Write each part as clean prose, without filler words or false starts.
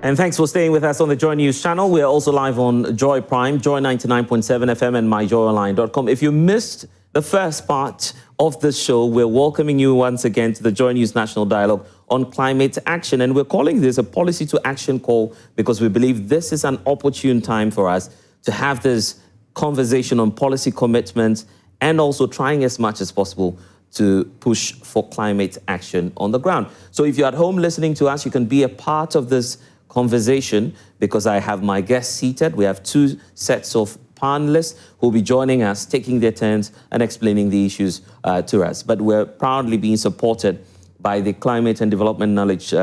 And thanks for staying with us on the Joy News channel. We are also live on Joy Prime, Joy 99.7 FM and myjoyonline.com. If you missed the first part of the show, we're welcoming you once again to the Joy News National Dialogue on climate action. And we're calling this a policy to action call because we believe this is an opportune time for us to have this conversation on policy commitments and also trying as much as possible to push for climate action on the ground. So if you're at home listening to us, you can be a part of this conversation because I have my guests seated. We have two sets of panelists who will be joining us, taking their turns and explaining the issues to us. But we're proudly being supported by the Climate and Development Knowledge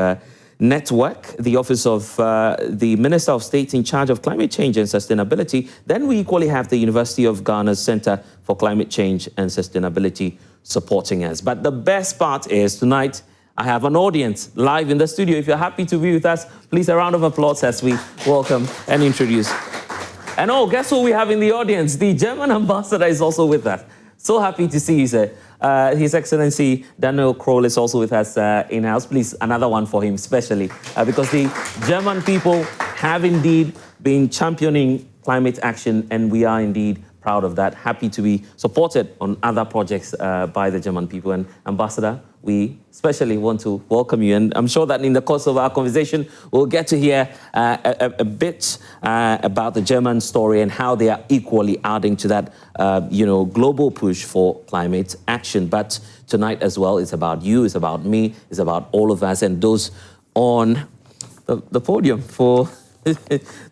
Network, the Office of the Minister of State in charge of Climate Change and Sustainability. Then we equally have the University of Ghana's Center for Climate Change and Sustainability supporting us. But the best part is tonight, I have an audience live in the studio. If you're happy to be with us, please a round of applause as we welcome and introduce. And oh, guess who we have in the audience? The German ambassador is also with us. So happy to see you, sir. His Excellency Daniel Kroll is also with us in-house. Please, another one for him, especially because the German people have indeed been championing climate action, and we are indeed proud of that. Happy to be supported on other projects by the German people. And Ambassador, we especially want to welcome you. And I'm sure that in the course of our conversation, we'll get to hear a bit about the German story and how they are equally adding to that, global push for climate action. But tonight as well, it's about you, it's about me, it's about all of us and those on the podium for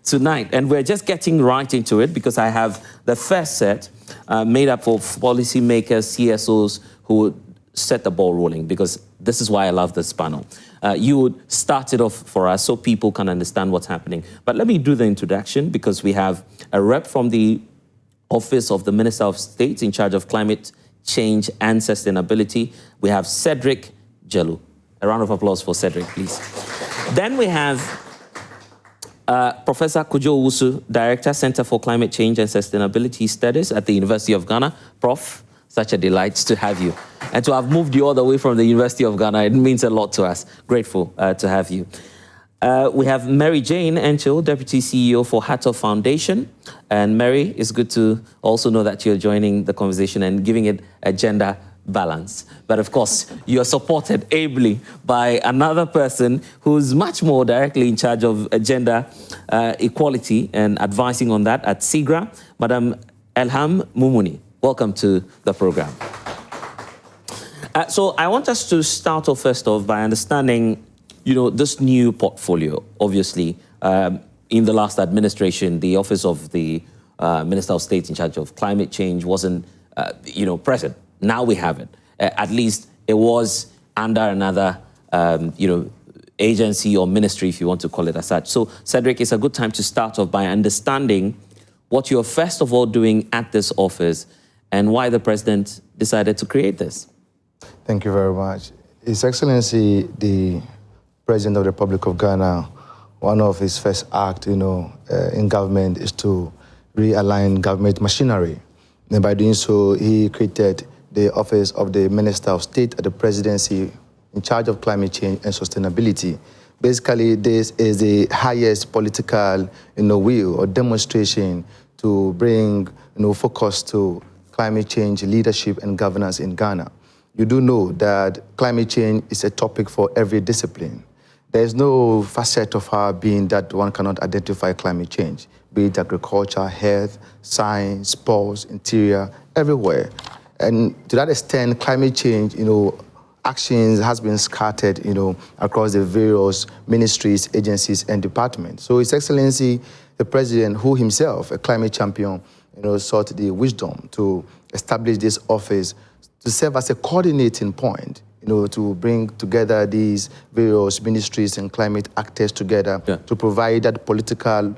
tonight. And we're just getting right into it because I have the first set made up of policymakers, CSOs who set the ball rolling, because this is why I love this panel. You would start it off for us so people can understand what's happening. But let me do the introduction because we have a rep from the Office of the Minister of State in charge of Climate Change and Sustainability. We have Cedric Jelu. A round of applause for Cedric, please. Then we have Professor Kojo Owusu, Director, Center for Climate Change and Sustainability Studies at the University of Ghana. Prof, such a delight to have you. And to have moved you all the way from the University of Ghana, it means a lot to us. Grateful to have you. We have Mary Jane Enchil, Deputy CEO for Hatto Foundation. And Mary, it's good to also know that you're joining the conversation and giving it a gender balance. But of course, you're supported ably by another person who's much more directly in charge of gender equality and advising on that at SIGRA, Madam Elham Mumuni. Welcome to the program. So I want us to start off first off by understanding, this new portfolio. Obviously, in the last administration, the Office of the Minister of State in charge of Climate Change wasn't, present. Now we have it. At least it was under another, agency or ministry, if you want to call it as such. So, Cedric, it's a good time to start off by understanding what you're first of all doing at this office and why the President decided to create this. Thank you very much. His Excellency, the President of the Republic of Ghana, one of his first acts, in government is to realign government machinery. And by doing so, he created the Office of the Minister of State at the Presidency in charge of climate change and sustainability. Basically, this is the highest political, will or demonstration to bring, focus to climate change leadership and governance in Ghana. You do know that climate change is a topic for every discipline. There is no facet of our being that one cannot identify climate change, be it agriculture, health, science, sports, interior, everywhere. And to that extent, climate change, actions has been scattered, across the various ministries, agencies, and departments. So His Excellency, the President, who himself, a climate champion, sought the wisdom to establish this office to serve as a coordinating point, to bring together these various ministries and climate actors together to provide that political,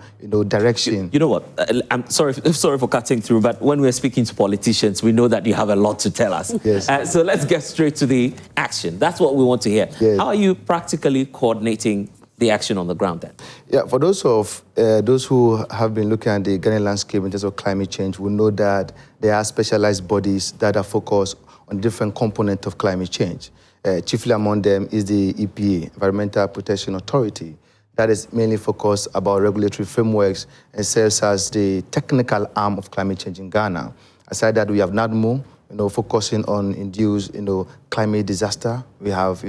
direction. You know what? I'm sorry for cutting through, but when we're speaking to politicians, we know that you have a lot to tell us. Yes. So let's get straight to the action. That's what we want to hear. Yes. How are you practically coordinating the action on the ground then? Yeah, for those who have been looking at the Ghanaian landscape in terms of climate change, will know that there are specialized bodies that are focused on different components of climate change. Chiefly among them is the EPA, Environmental Protection Authority, that is mainly focused about regulatory frameworks and serves as the technical arm of climate change in Ghana. Aside that, we have NADMO, focusing on induced, climate disaster. We have,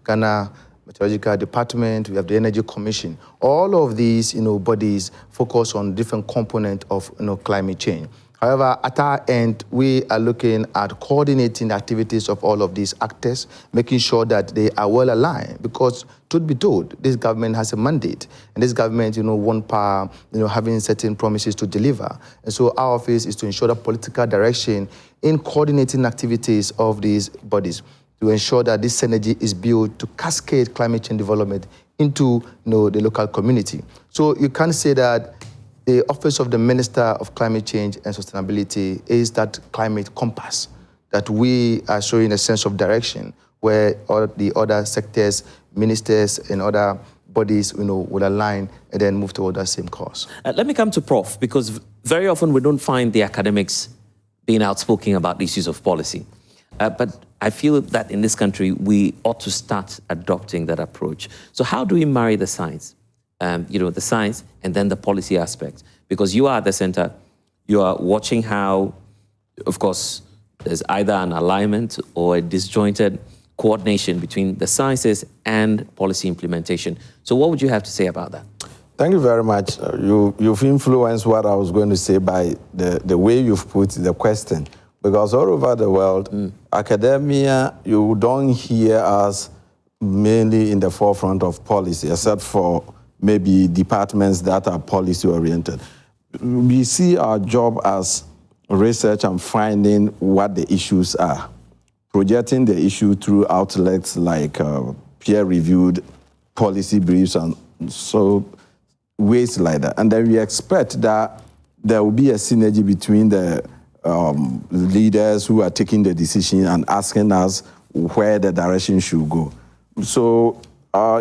Ghana Meteorological Department, we have the Energy Commission. All of these, bodies focus on different components of, climate change. However, at our end, we are looking at coordinating the activities of all of these actors, making sure that they are well aligned. Because, truth be told, this government has a mandate, and this government, want power, having certain promises to deliver. And so our office is to ensure the political direction in coordinating activities of these bodies to ensure that this synergy is built to cascade climate change development into, the local community. So you can say that the Office of the Minister of Climate Change and Sustainability is that climate compass that we are showing a sense of direction where all the other sectors, ministers, and other bodies, will align and then move toward that same cause. Let me come to Prof, because very often we don't find the academics being outspoken about issues of policy. But I feel that in this country, we ought to start adopting that approach. So how do we marry the science? The science and then the policy aspect, because you are at the center, you are watching how, of course, there's either an alignment or a disjointed coordination between the sciences and policy implementation. So what would you have to say about that? Thank you very much. You've influenced what I was going to say by the way you've put the question, because all over the world, academia, you don't hear us mainly in the forefront of policy, except for maybe departments that are policy-oriented. We see our job as research and finding what the issues are, projecting the issue through outlets like peer-reviewed policy briefs and so ways like that. And then we expect that there will be a synergy between the leaders who are taking the decision and asking us where the direction should go. So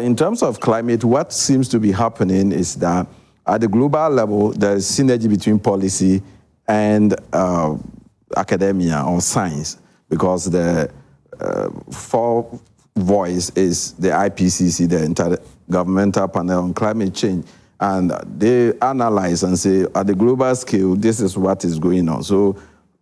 in terms of climate, what seems to be happening is that at the global level, there is synergy between policy and academia or science, because the fourth voice is the IPCC, the Intergovernmental Panel on Climate Change. And they analyze and say, at the global scale, this is what is going on. So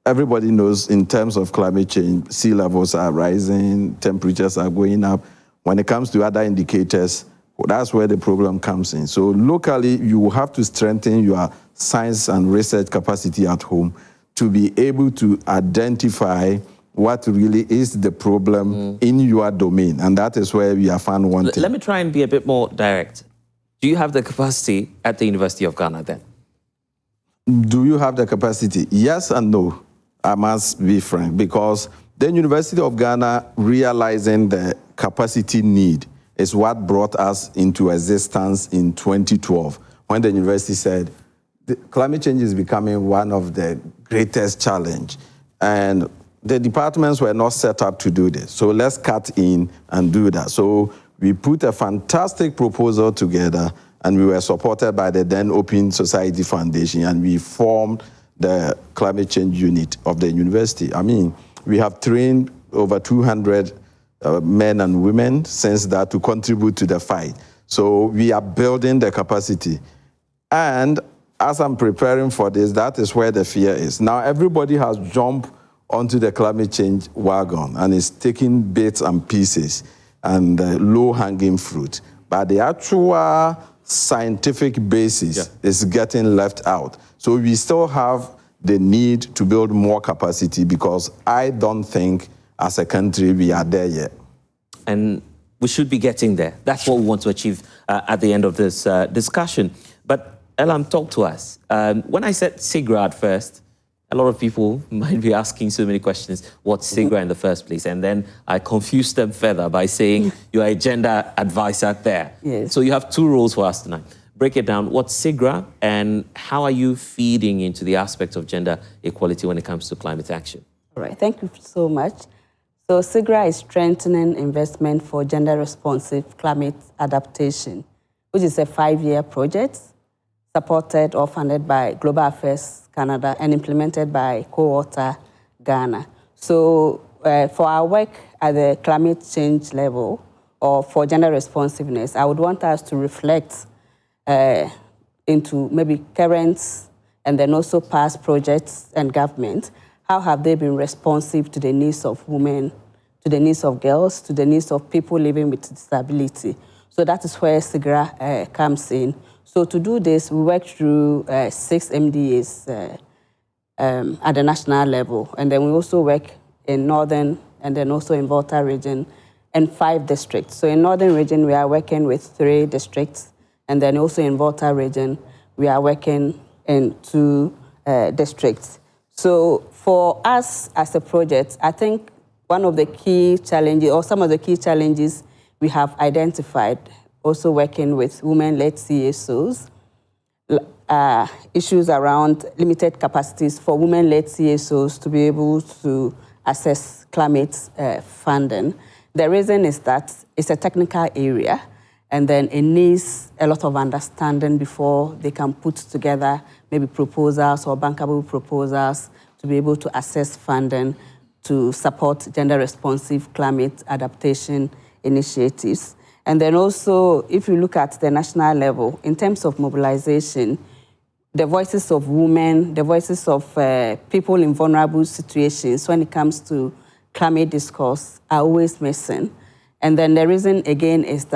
everybody knows in terms of climate change, sea levels are rising, temperatures are going up. When it comes to other indicators, that's where the problem comes in. So locally, you have to strengthen your science and research capacity at home to be able to identify what really is the problem in your domain. And that is where we have found one thing. Let me try and be a bit more direct. Do you have the capacity at the University of Ghana then? Do you have the capacity? Yes and no. I must be frank, because the University of Ghana realizing the capacity need is what brought us into existence in 2012, when the university said, climate change is becoming one of the greatest challenge. And the departments were not set up to do this. So let's cut in and do that. So we put a fantastic proposal together, and we were supported by the then Open Society Foundation, and we formed the climate change unit of the university. I mean, we have trained over 200 men and women since that to contribute to the fight. So we are building the capacity. And as I'm preparing for this, that is where the fear is. Now everybody has jumped onto the climate change wagon and is taking bits and pieces and low-hanging fruit. But the actual scientific basis is getting left out. So we still have the need to build more capacity, because I don't think as a country we are there yet. And we should be getting there. That's what we want to achieve at the end of this discussion. But Elam, talk to us. When I said SIGRA at first, a lot of people might be asking so many questions. What's SIGRA in the first place? And then I confused them further by saying you're a gender advisor there. Yes. So you have two roles for us tonight. Break it down. What's SIGRA, and how are you feeding into the aspect of gender equality when it comes to climate action? All right, thank you so much. So SIGRA is strengthening investment for gender-responsive climate adaptation, which is a 5-year project supported or funded by Global Affairs Canada and implemented by Co-author Ghana. So for our work at the climate change level, or for gender responsiveness, I would want us to reflect into maybe current and then also past projects and government. How have they been responsive to the needs of women, to the needs of girls, to the needs of people living with disability? So that is where SIGRA comes in. So to do this, we work through 6 MDAs at the national level. And then we also work in Northern and then also in Volta region and 5 districts. So in Northern region, we are working with 3 districts. And then also in Volta region, we are working in 2 districts. So for us as a project, I think one of the key challenges, or some of the key challenges we have identified, also working with women-led CSOs, issues around limited capacities for women-led CSOs to be able to access climate funding. The reason is that it's a technical area, and then it needs a lot of understanding before they can put together maybe proposals or bankable proposals to be able to access funding to support gender-responsive climate adaptation initiatives. And then also, if you look at the national level, in terms of mobilization, the voices of women, the voices of people in vulnerable situations when it comes to climate discourse are always missing. And then the reason, again, is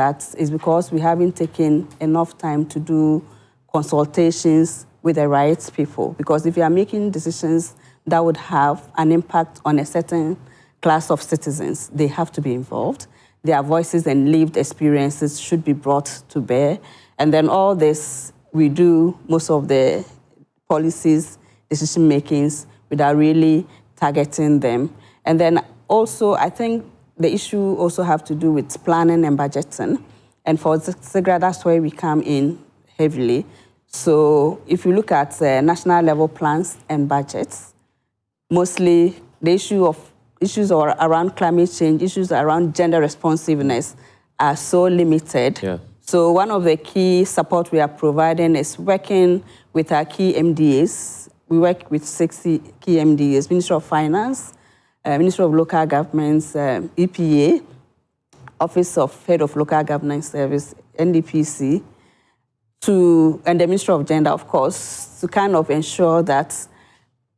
because we haven't taken enough time to do consultations with the right people. Because if you are making decisions that would have an impact on a certain class of citizens, they have to be involved. Their voices and lived experiences should be brought to bear. And then all this, we do most of the policies, decision makings, without really targeting them. And then also, I think the issue also have to do with planning and budgeting. And for SIGRA, that's where we come in heavily. So if you look at national level plans and budgets, mostly the issues around climate change, issues around gender responsiveness are so limited. Yeah. So one of the key support we are providing is working with our key MDAs. We work with 60 key MDAs, Ministry of Finance, Ministry of Local Governments, EPA, Office of Head of Local Government Service, NDPC, and the Ministry of Gender, of course, to kind of ensure that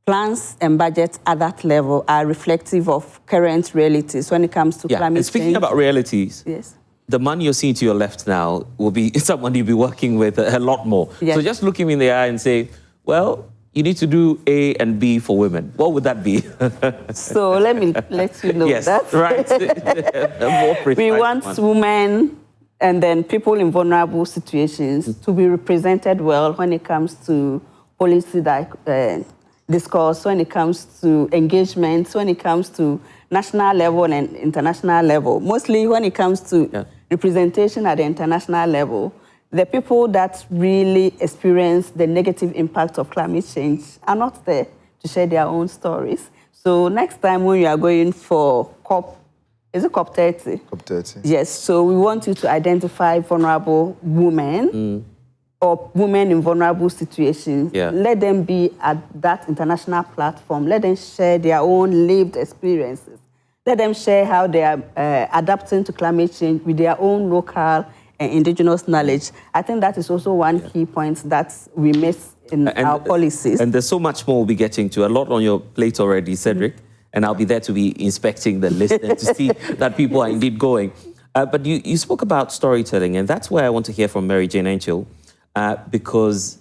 plans and budgets at that level are reflective of current realities when it comes to climate change. Speaking about realities, yes, the man you're seeing to your left now will be someone you'll be working with a lot more. Yes. So just look him in the eye and say, well, you need to do A and B for women. What would that be? So let me let you know that. Right. More precise we want women and then people in vulnerable situations to be represented well when it comes to policy discourse, when it comes to engagement, when it comes to national level and international level. Mostly when it comes to representation at the international level, the people that really experience the negative impact of climate change are not there to share their own stories. So next time when you are going for COP, is it COP 30? COP 30. Yes, so we want you to identify vulnerable women or women in vulnerable situations. Yeah. Let them be at that international platform. Let them share their own lived experiences. Let them share how they are adapting to climate change with their own local and indigenous knowledge. I think that is also one key point that we miss in our policies. And there's so much more we'll be getting to. A lot on your plate already, Cedric. And I'll be there to be inspecting the list and to see that people are indeed going. But you spoke about storytelling, and that's where I want to hear from Mary Jane Enchil, because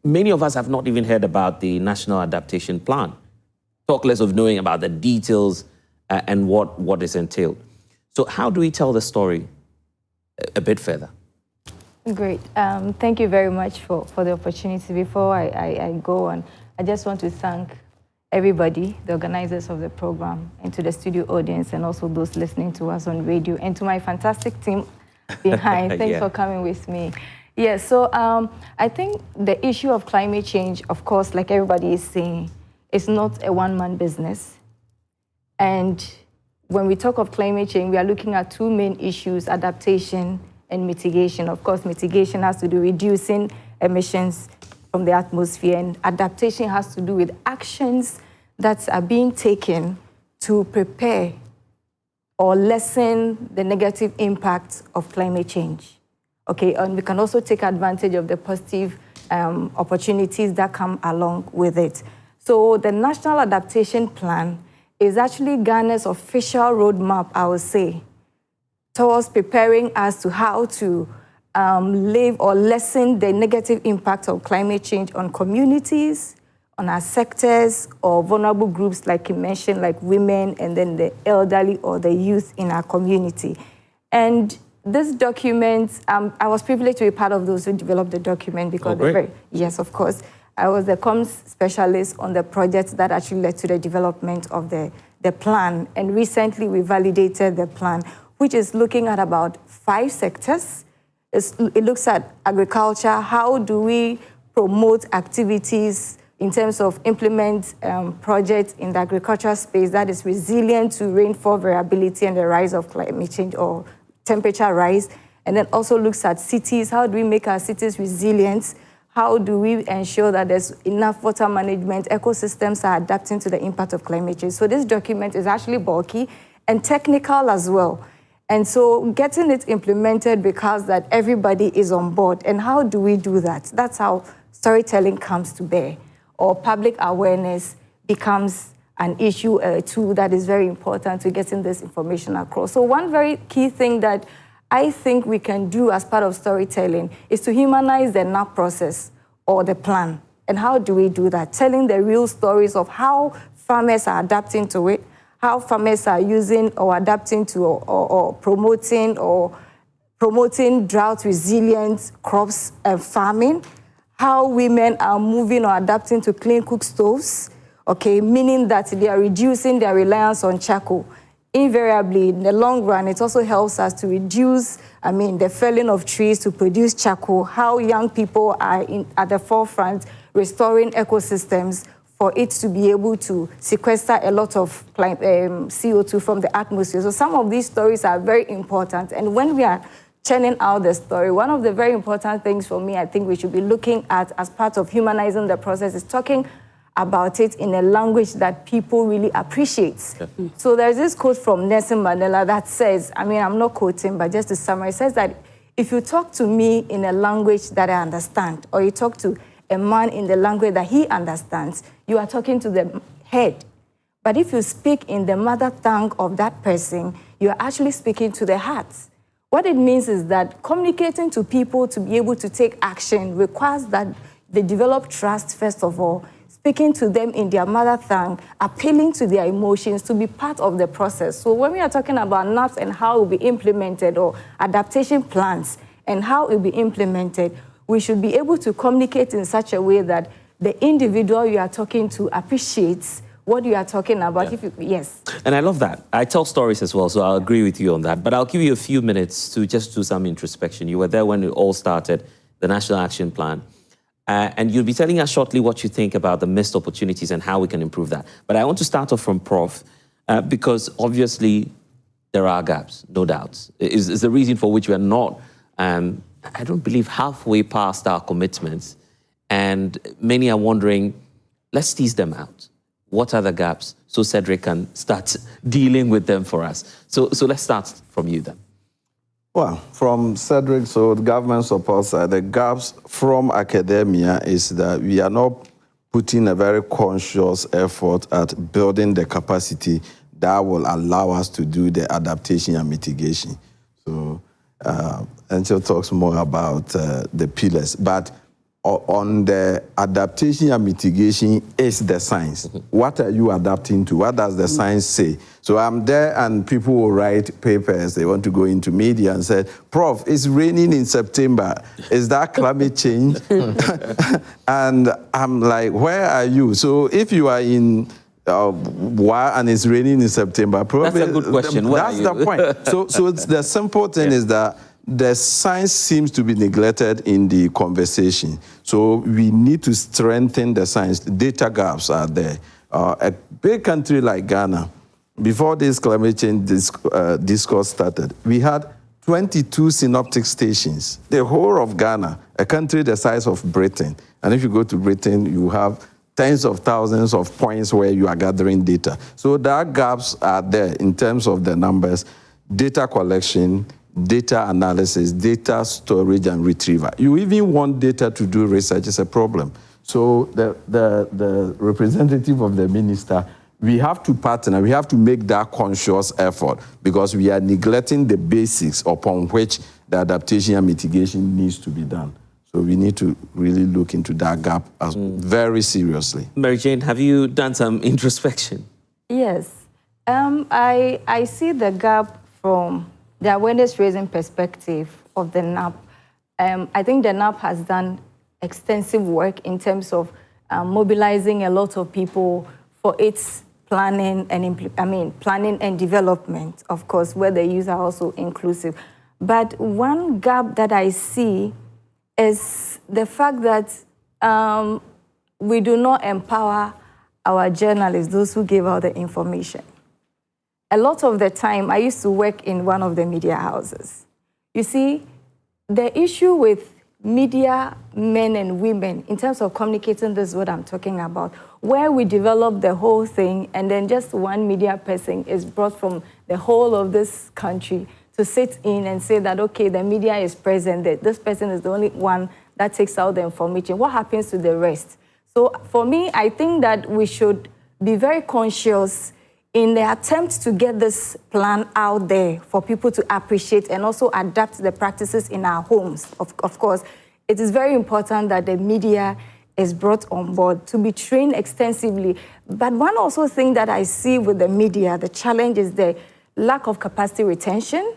many of us have not even heard about the National Adaptation Plan. Talk less of knowing about the details and what is entailed. So how do we tell the story a bit further? Great. Thank you very much for the opportunity. Before I go on, I just want to thank everybody, the organizers of the program, and to the studio audience, and also those listening to us on radio, and to my fantastic team behind. Thanks for coming with me. Yeah, so I think the issue of climate change, of course, like everybody is saying, is not a one-man business. And when we talk of climate change, we are looking at 2 main issues, adaptation and mitigation. Of course, mitigation has to do with reducing emissions from the atmosphere, and adaptation has to do with actions that are being taken to prepare or lessen the negative impact of climate change. Okay, and we can also take advantage of the positive opportunities that come along with it. So the National Adaptation Plan is actually Ghana's official roadmap, I would say, towards preparing us to how to live or lessen the negative impact of climate change on communities, on our sectors, or vulnerable groups like you mentioned, like women, and then the elderly or the youth in our community. And this document, I was privileged to be part of those who developed the document because yes, of course. I was the comms specialist on the project that actually led to the development of the plan. And recently we validated the plan, which is looking at about 5 sectors. It looks at agriculture. How do we promote activities in terms of implement projects in the agricultural space that is resilient to rainfall variability and the rise of climate change or temperature rise? And then also looks at cities. How do we make our cities resilient? How do we ensure that there's enough water management, ecosystems are adapting to the impact of climate change? So this document is actually bulky and technical as well. And so getting it implemented because that everybody is on board. And how do we do that? That's how storytelling comes to bear, or public awareness becomes an issue, a tool that is very important to getting this information across. So one very key thing that I think we can do as part of storytelling is to humanize the NAP process or the plan. And how do we do that? Telling the real stories of how farmers are adapting to it, how farmers are using or adapting to or promoting drought-resilient crops and farming, how women are moving or adapting to clean cook stoves, okay, meaning that they are reducing their reliance on charcoal. Invariably, in the long run, it also helps us to reduce, the felling of trees to produce charcoal, how young people are at the forefront restoring ecosystems for it to be able to sequester a lot of CO2 from the atmosphere. So some of these stories are very important. And when we are churning out the story, one of the very important things for me I think we should be looking at as part of humanizing the process is talking about it in a language that people really appreciate. Yeah. So there's this quote from Nelson Mandela that says, I'm not quoting, but just to summarize, it says that if you talk to me in a language that I understand, or you talk to a man in the language that he understands, you are talking to the head. But if you speak in the mother tongue of that person, you are actually speaking to the heart. What it means is that communicating to people to be able to take action requires that they develop trust, first of all, speaking to them in their mother tongue, appealing to their emotions to be part of the process. So when we are talking about NAPs and how it will be implemented, or adaptation plans and how it will be implemented, we should be able to communicate in such a way that the individual you are talking to appreciates what you are talking about. Yeah. Yes. And I love that. I tell stories as well, so I'll agree with you on that. But I'll give you a few minutes to just do some introspection. You were there when it all started, the National Action Plan. And you'll be telling us shortly what you think about the missed opportunities and how we can improve that. But I want to start off from Prof, because obviously there are gaps, no doubt. Is the reason for which we are not, I don't believe, halfway past our commitments. And many are wondering, let's tease them out. What are the gaps so Cedric can start dealing with them for us? So let's start from you then. Well, from Cedric, so the government support side, the gaps from academia is that we are not putting a very conscious effort at building the capacity that will allow us to do the adaptation and mitigation. So, Angel talks more about the pillars, but on the adaptation and mitigation is the science. What are you adapting to? What does the science say? So I'm there and people will write papers. They want to go into media and say, Prof, it's raining in September. Is that climate change? And I'm like, where are you? So if you are in and it's raining in September, probably that's a good question. That's the point. So it's the simple thing is that the science seems to be neglected in the conversation. So we need to strengthen the science. Data gaps are there. A big country like Ghana, before this climate change discourse started, we had 22 synoptic stations. The whole of Ghana, a country the size of Britain. And if you go to Britain, you have tens of thousands of points where you are gathering data. So there are gaps are there in terms of the numbers, data collection, data analysis, data storage and retrieval. You even want data to do research is a problem. So the representative of the minister, we have to partner, we have to make that conscious effort because we are neglecting the basics upon which the adaptation and mitigation needs to be done. So we need to really look into that gap very seriously. Mary Jane, have you done some introspection? Yes. I see the gap from the awareness-raising perspective of the NAP. I think the NAP has done extensive work in terms of mobilizing a lot of people for its planning and planning and development, of course, where the youth are also inclusive. But one gap that I see is the fact that we do not empower our journalists, those who give out the information. A lot of the time, I used to work in one of the media houses. You see, the issue with media men and women, in terms of communicating, this is what I'm talking about, where we develop the whole thing and then just one media person is brought from the whole of this country to sit in and say that, okay, the media is present, that this person is the only one that takes out the information. What happens to the rest? So for me, I think that we should be very conscious in the attempt to get this plan out there for people to appreciate and also adapt the practices in our homes. Of course, it is very important that the media is brought on board to be trained extensively. But one also thing that I see with the media, the challenge is the lack of capacity retention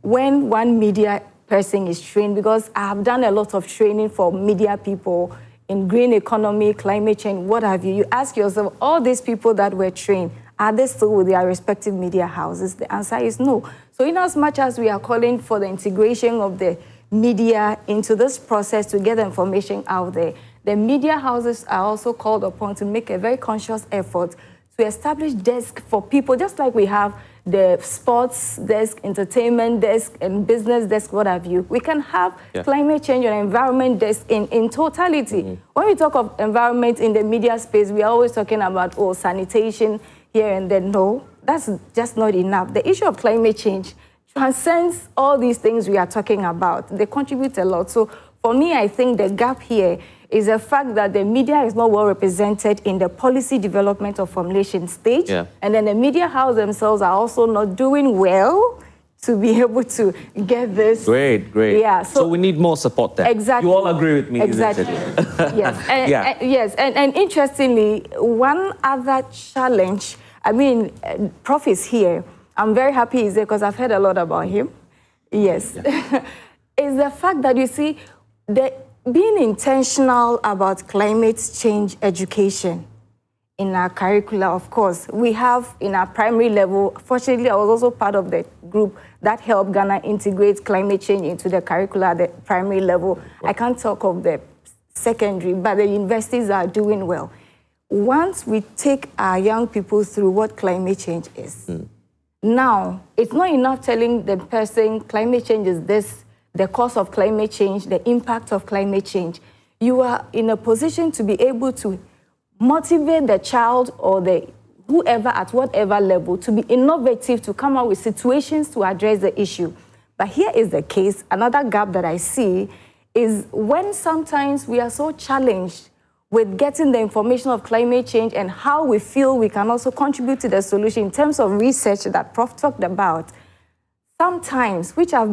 when one media person is trained, because I have done a lot of training for media people in green economy, climate change, what have you. You ask yourself, all these people that were trained, are they still with their respective media houses? The answer is no. So in as much as we are calling for the integration of the media into this process to get the information out there, the media houses are also called upon to make a very conscious effort to establish desks for people, just like we have the sports desk, entertainment desk, and business desk, what have you. We can have climate change and environment desk in totality. When we talk of environment in the media space, we are always talking about, oh, sanitation here and there. No, that's just not enough. The issue of climate change transcends all these things we are talking about. They contribute a lot. So for me, I think the gap here is the fact that the media is not well represented in the policy development or formulation stage. And then the media house themselves are also not doing well to be able to get this. Great, great. Yeah. So we need more support there. Exactly. You all agree with me, exactly. isn't it? Yes. Yes. And interestingly, one other challenge, I mean, Prof is here. I'm very happy he's there because I've heard a lot about him. Yes. Is the fact that, you see, being intentional about climate change education in our curricula, of course. We have in our primary level, fortunately, I was also part of the group that helped Ghana integrate climate change into the curricula at the primary level. I can't talk of the secondary, but the universities are doing well. Once we take our young people through what climate change is, now, it's not enough telling the person climate change is this, the cause of climate change, the impact of climate change. You are in a position to be able to motivate the child or the whoever at whatever level to be innovative, to come up with situations to address the issue. But here is the case, another gap that I see is when sometimes we are so challenged with getting the information of climate change and how we feel we can also contribute to the solution in terms of research that Prof talked about. Sometimes, which I've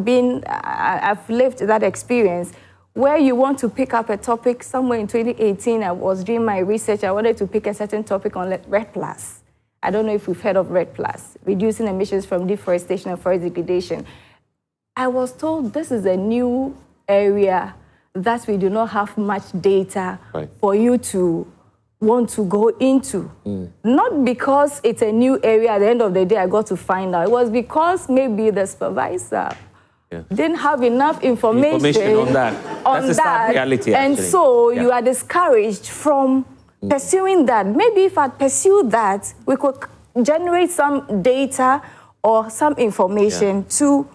lived that experience, where you want to pick up a topic somewhere in 2018, I was doing my research, I wanted to pick a certain topic on REDD+. I don't know if we've heard of REDD+, reducing emissions from deforestation and forest degradation. I was told this is a new area that we do not have much data for you to want to go into. Not because it's a new area, at the end of the day I got to find out. It was because maybe the supervisor didn't have enough information on that. That's the reality, and actually. so you are discouraged from pursuing that. Maybe if I'd pursued that, we could generate some data or some information to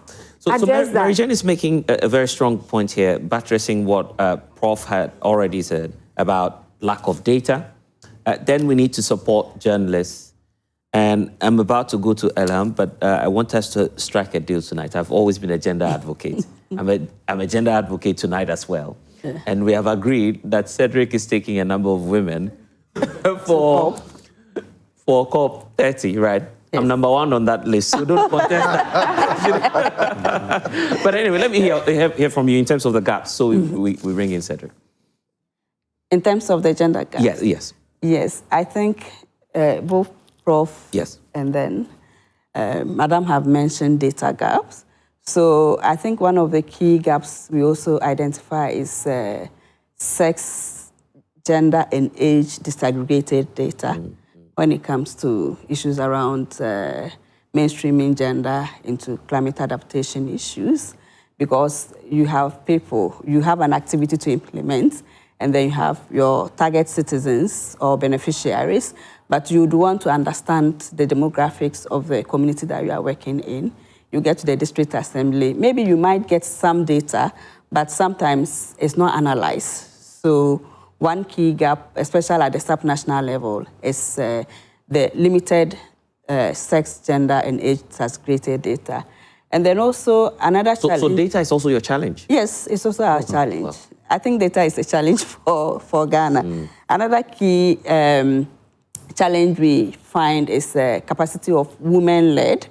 address that. Mary Jane is making a very strong point here, buttressing what Prof had already said about lack of data, Then we need to support journalists. And I'm about to go to Elham, but I want us to strike a deal tonight. I've always been a gender advocate. I'm a gender advocate tonight as well. And we have agreed that Cedric is taking a number of women for COP 30, right? Yes. I'm number one on that list, so don't contest that. But anyway, let me hear from you in terms of the gaps. So we bring in Cedric. In terms of the gender gaps? Yes. Yes, I think both Prof. Yes. And then Madam have mentioned data gaps. So I think one of the key gaps we also identify is sex, gender, and age disaggregated data when it comes to issues around mainstreaming gender into climate adaptation issues, because you have an activity to implement, and then you have your target citizens or beneficiaries, but you'd want to understand the demographics of the community that you are working in. You get to the district assembly, maybe you might get some data, but sometimes it's not analyzed. So one key gap, especially at the subnational level, is the limited sex, gender, and age disaggregated data. And then also another challenge. So data is also your challenge? Yes, it's also our challenge. Wow. I think data is a challenge for Ghana. Another key challenge we find is capacity of women-led,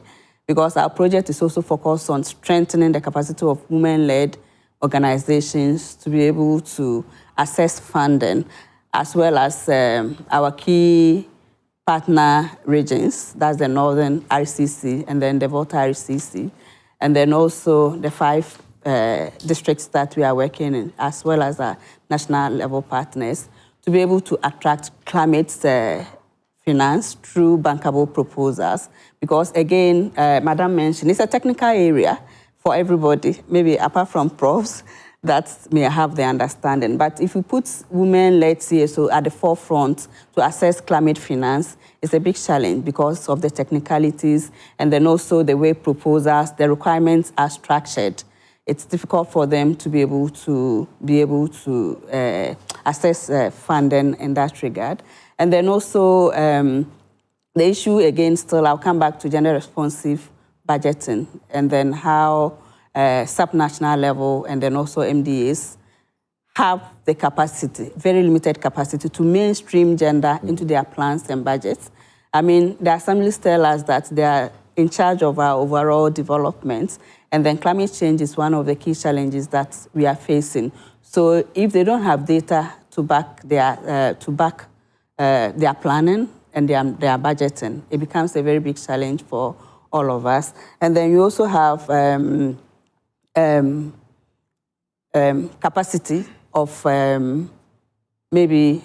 because our project is also focused on strengthening the capacity of women-led organizations to be able to access funding, as well as our key partner regions, that's the Northern RCC and then the Volta RCC, and then also the 5 districts that we are working in, as well as our national level partners, to be able to attract climate finance through bankable proposals. Because again, Madam mentioned, it's a technical area for everybody, maybe apart from profs that may have the understanding. But if we put women-led CSO at the forefront to assess climate finance, it's a big challenge because of the technicalities and then also the way proposals, the requirements are structured. It's difficult for them to be able to assess funding in that regard. And then also the issue again still, I'll come back to gender responsive budgeting and then how subnational level and then also MDAs have the capacity, very limited capacity, to mainstream gender into their plans and budgets. I mean, the assemblies tell us that they are in charge of our overall development, and then climate change is one of the key challenges that we are facing. So if they don't have data to back their planning and their budgeting, it becomes a very big challenge for all of us. And then you also have capacity of maybe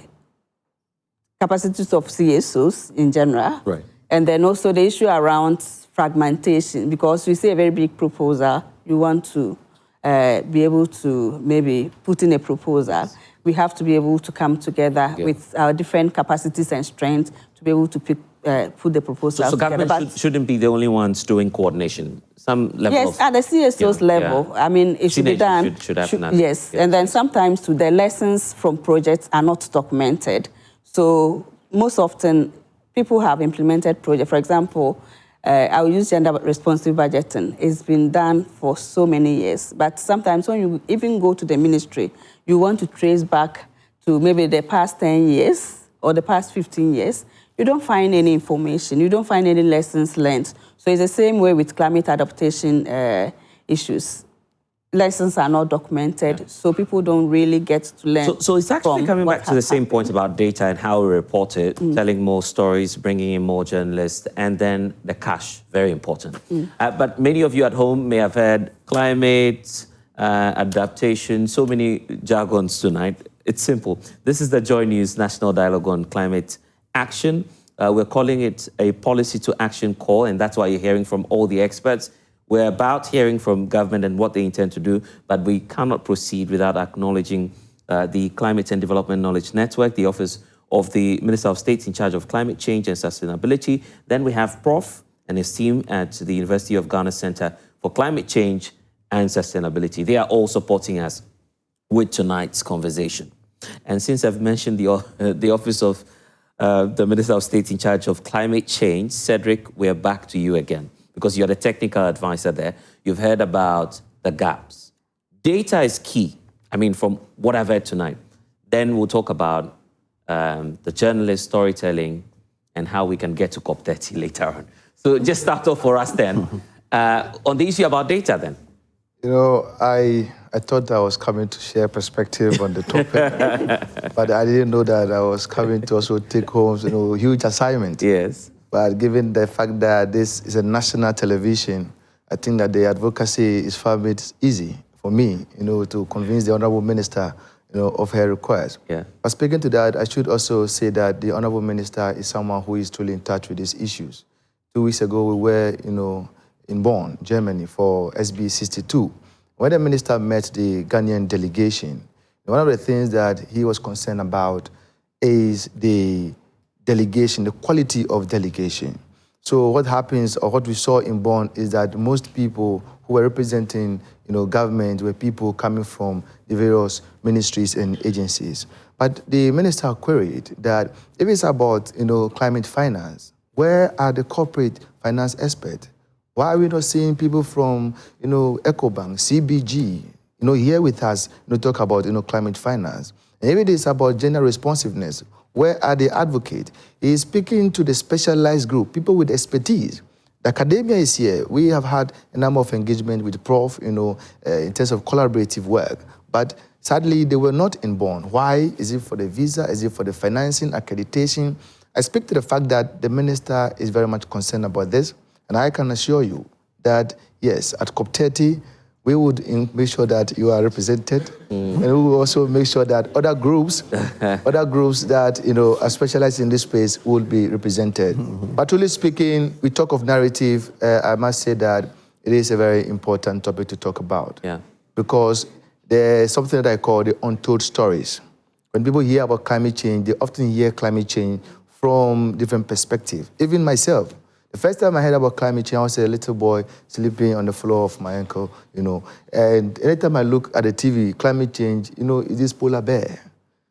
capacities of CSOs in general. Right. And then also the issue around fragmentation, because we see a very big proposal, you want to be able to maybe put in a proposal. We have to be able to come together with our different capacities and strengths to be able to put the proposal together. So government shouldn't be the only ones doing coordination. Some level yes, at the CSO's level. I mean, it should be done. Should happen. Yes, and then sometimes too, the lessons from projects are not documented. So most often, people have implemented projects. For example, I will use gender responsive budgeting. It's been done for so many years. But sometimes when you even go to the ministry, you want to trace back to maybe the past 10 years or the past 15 years. You don't find any information. You don't find any lessons learned. So it's the same way with climate adaptation issues. Lessons are not documented, so people don't really get to learn. So it's actually coming back to the same point about data and how we report it, telling more stories, bringing in more journalists, and then the cash, very important. But many of you at home may have heard climate, adaptation, so many jargons tonight. It's simple. This is the JoyNews National Dialogue on Climate Action. We're calling it a policy to action call, and that's why you're hearing from all the experts. We're about hearing from government and what they intend to do, but we cannot proceed without acknowledging the Climate and Development Knowledge Network, the Office of the Minister of State in charge of climate change and sustainability. Then we have Prof and his team at the University of Ghana Center for Climate Change and Sustainability. They are all supporting us with tonight's conversation. And since I've mentioned the Office of the Minister of State in charge of climate change. Cedric, we're back to you again because you're the technical advisor there. You've heard about the gaps. Data is key. I mean, from what I've heard tonight. Then we'll talk about the journalist storytelling and how we can get to COP30 later on. So just start off for us then. On the issue about data then. You know, I thought I was coming to share perspective on the topic, but I didn't know that I was coming to also take home, you know, huge assignment. Yes. But given the fact that this is a national television, I think that the advocacy is far made easy for me, you know, to convince the Honorable Minister, you know, of her request. Yeah. But speaking to that, I should also say that the Honorable Minister is someone who is truly in touch with these issues. 2 weeks ago, we were, you know, in Bonn, Germany, for SB 62. When the minister met the Ghanaian delegation, one of the things that he was concerned about is the delegation, the quality of delegation. So what happens, or what we saw in Bonn, is that most people who were representing, you know, government were people coming from the various ministries and agencies. But the minister queried that if it's about, you know, climate finance, where are the corporate finance experts? Why are we not seeing people from, you know, EcoBank, CBG, you know, here with us, you know, talk about, you know, climate finance? And if it is about gender responsiveness, where are the advocates? He is speaking to the specialized group, people with expertise. The academia is here. We have had a number of engagement with Prof, you know, in terms of collaborative work. But sadly, they were not in Bonn. Why? Is it for the visa? Is it for the financing, accreditation? I speak to the fact that the minister is very much concerned about this. And I can assure you that, yes, at COP30, we would make sure that you are represented. And we will also make sure that other groups that, you know, are specialized in this space will be represented. But truly speaking, we talk of narrative, I must say that it is a very important topic to talk about. Yeah. Because there's something that I call the untold stories. When people hear about climate change, they often hear climate change from different perspectives. Even myself, the first time I heard about climate change, I was a little boy sleeping on the floor of my uncle, you know. And anytime I look at the TV, climate change, you know, it is polar bear.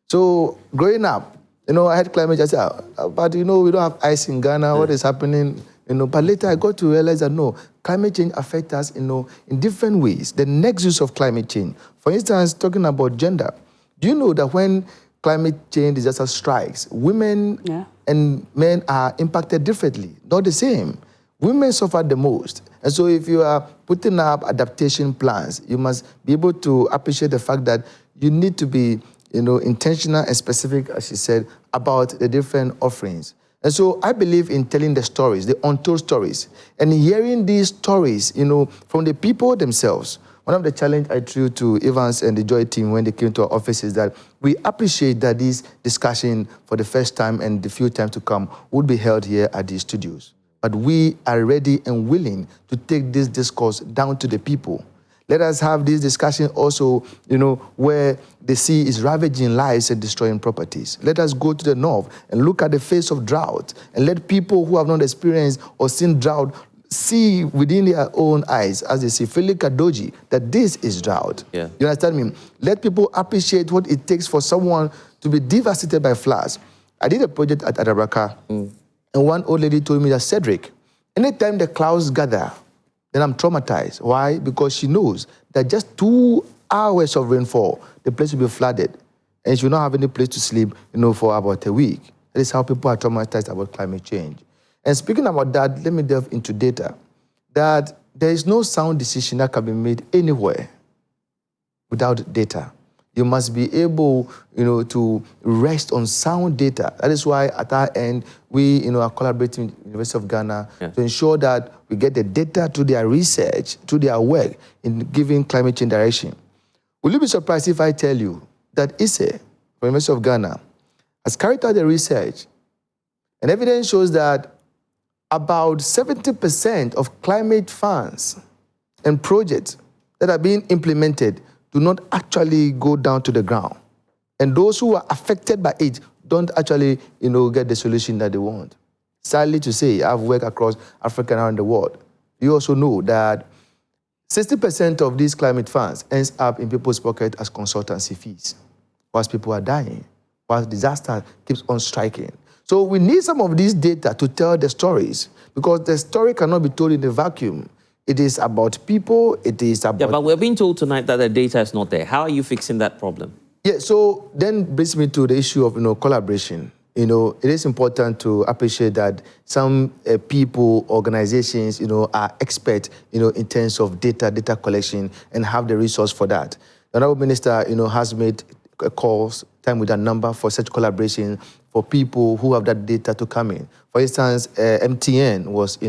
So growing up, you know, I had climate change. I said, but, you know, we don't have ice in Ghana. What is happening? You know, but later I got to realize that, no, climate change affects us, you know, in different ways. The nexus of climate change. For instance, talking about gender. Do you know that when climate change disaster strikes, women and men are impacted differently, not the same. Women suffer the most. And so if you are putting up adaptation plans, you must be able to appreciate the fact that you need to be, you know, intentional and specific, as she said, about the different offerings. And so I believe in telling the stories, the untold stories, and hearing these stories, you know, from the people themselves. One of the challenges I threw to Evans and the Joy team when they came to our office is that we appreciate that this discussion for the first time and the few times to come would be held here at the studios. But we are ready and willing to take this discourse down to the people. Let us have this discussion also, you know, where the sea is ravaging lives and destroying properties. Let us go to the north and look at the face of drought and let people who have not experienced or seen drought see within their own eyes, as they see, Philip Kadoji, that this is drought. Yeah. You understand me? Let people appreciate what it takes for someone to be devastated by floods. I did a project at Adabraka, and one old lady told me that, Cedric, anytime the clouds gather, then I'm traumatized. Why? Because she knows that just 2 hours of rainfall, the place will be flooded, and she will not have any place to sleep, you know, for about a week. That is how people are traumatized about climate change. And speaking about that, let me delve into data, that there is no sound decision that can be made anywhere without data. You must be able, you know, to rest on sound data. That is why at our end, we, you know, are collaborating with the University of Ghana to ensure that we get the data to their research, to their work in giving climate change direction. Will you be surprised if I tell you that ISE, from the University of Ghana, has carried out the research, and evidence shows that about 70% of climate funds and projects that are being implemented do not actually go down to the ground. And those who are affected by it don't actually, you know, get the solution that they want. Sadly to say, I've worked across Africa and around the world. You also know that 60% of these climate funds ends up in people's pocket as consultancy fees, whilst people are dying, whilst disaster keeps on striking. So we need some of these data to tell the stories, because the story cannot be told in a vacuum. It is about people, it is about... Yeah, but we're being told tonight that the data is not there. How are you fixing that problem? Yeah, so then brings me to the issue of, collaboration. It is important to appreciate that some people, organizations, are expert, in terms of data collection and have the resource for that. The Honorable Minister, has made calls, time with a number for such collaboration for people who have that data to come in. For instance, MTN was,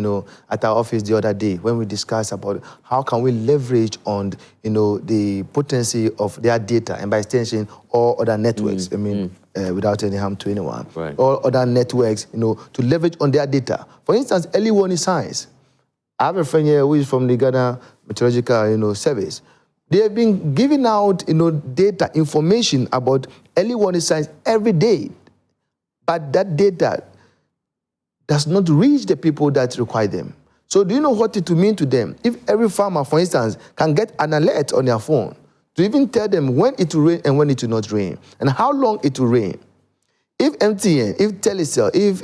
at our office the other day when we discussed about how can we leverage on, the potency of their data and by extension all other networks. Without any harm to anyone. Right. All other networks, to leverage on their data. For instance, early warning signs. I have a friend here who is from the Ghana Meteorological, Service. They have been giving out, data, information about early warning signs every day. But that data does not reach the people that require them. So do you know what it will mean to them? If every farmer, for instance, can get an alert on their phone to even tell them when it will rain and when it will not rain, and how long it will rain. If MTN, if Telecel, if,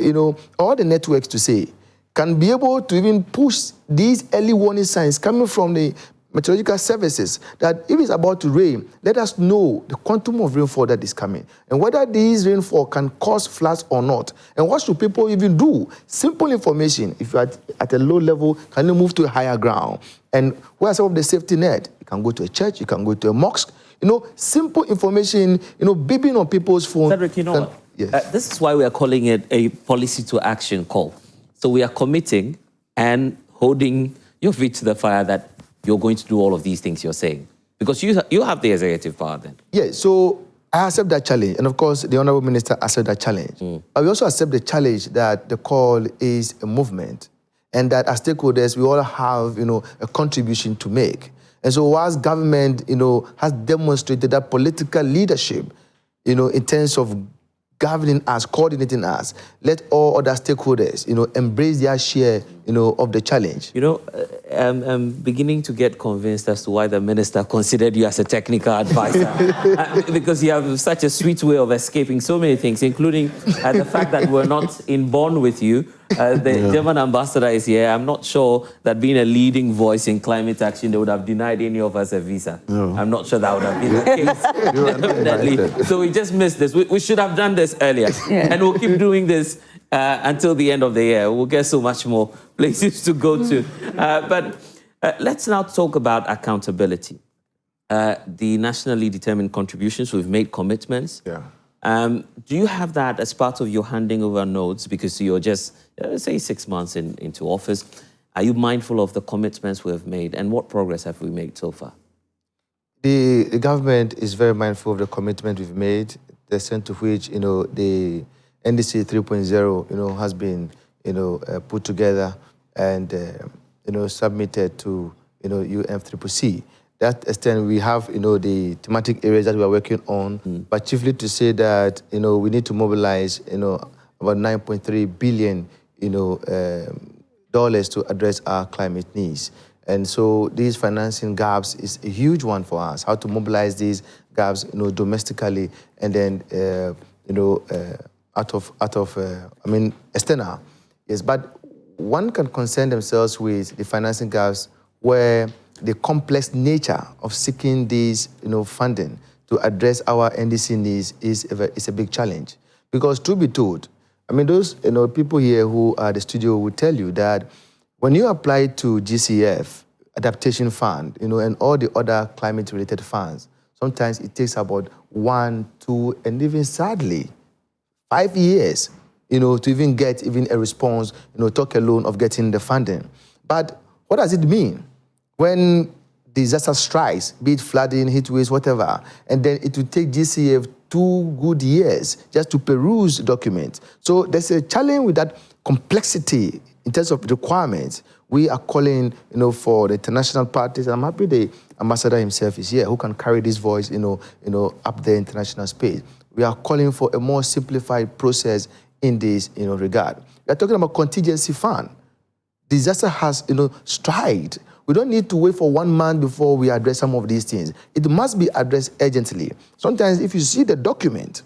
all the networks to say, can be able to even push these early warning signs coming from the meteorological services, that if it's about to rain, let us know the quantum of rainfall that is coming, and whether these rainfall can cause floods or not, and what should people even do? Simple information. If you're at a low level, can you move to a higher ground? And where are some of the safety net? You can go to a church, you can go to a mosque. Simple information, beeping on people's phones. Cedric, you know what? Yes. This is why we are calling it a policy to action call. So we are committing and holding your feet to the fire that you're going to do all of these things you're saying. Because you have the executive power then. Yeah, so I accept that challenge. And of course, the Honorable Minister accepts that challenge. But we also accept the challenge that the call is a movement, and that as stakeholders, we all have, a contribution to make. And so whilst government, has demonstrated that political leadership, in terms of governing us, coordinating us, let all other stakeholders, embrace their share, of the challenge. I'm beginning to get convinced as to why the minister considered you as a technical advisor. Because you have such a sweet way of escaping so many things, including the fact that we're not in bond with you. The German ambassador is here. I'm not sure that being a leading voice in climate action, they would have denied any of us a visa. No. I'm not sure that would have been the case. Definitely. So we just missed this. We should have done this earlier. And we'll keep doing this until the end of the year. We'll get so much more places to go to. But let's now talk about accountability. The nationally determined contributions, we've made commitments. Yeah. Do you have that as part of your handing over notes? Because you're just, say, 6 months into office. Are you mindful of the commitments we have made, and what progress have we made so far? The government is very mindful of the commitment we've made, the extent to which, the NDC 3.0, has been, put together and, submitted to, UNFCCC. That extent, we have, the thematic areas that we are working on, but chiefly to say that, we need to mobilize, about $9.3 billion, dollars to address our climate needs. And so these financing gaps is a huge one for us, how to mobilize these gaps, domestically, and then, external. Yes, but one can concern themselves with the financing gaps where the complex nature of seeking these, funding to address our NDC needs is a big challenge. Because truth be told, those, people here who are at the studio will tell you that when you apply to GCF, adaptation fund, and all the other climate-related funds, sometimes it takes about 1, 2, and even sadly, 5 years, to even get a response, talk alone of getting the funding. But what does it mean? When disaster strikes, be it flooding, heat waves, whatever, and then it will take GCF 2 good years just to peruse documents. So there's a challenge with that complexity in terms of requirements. We are calling, for the international parties. I'm happy the ambassador himself is here, who can carry this voice, up the international space. We are calling for a more simplified process in this, regard. We are talking about contingency fund. Disaster has, striked. We don't need to wait for 1 month before we address some of these things. It must be addressed urgently. Sometimes if you see the document,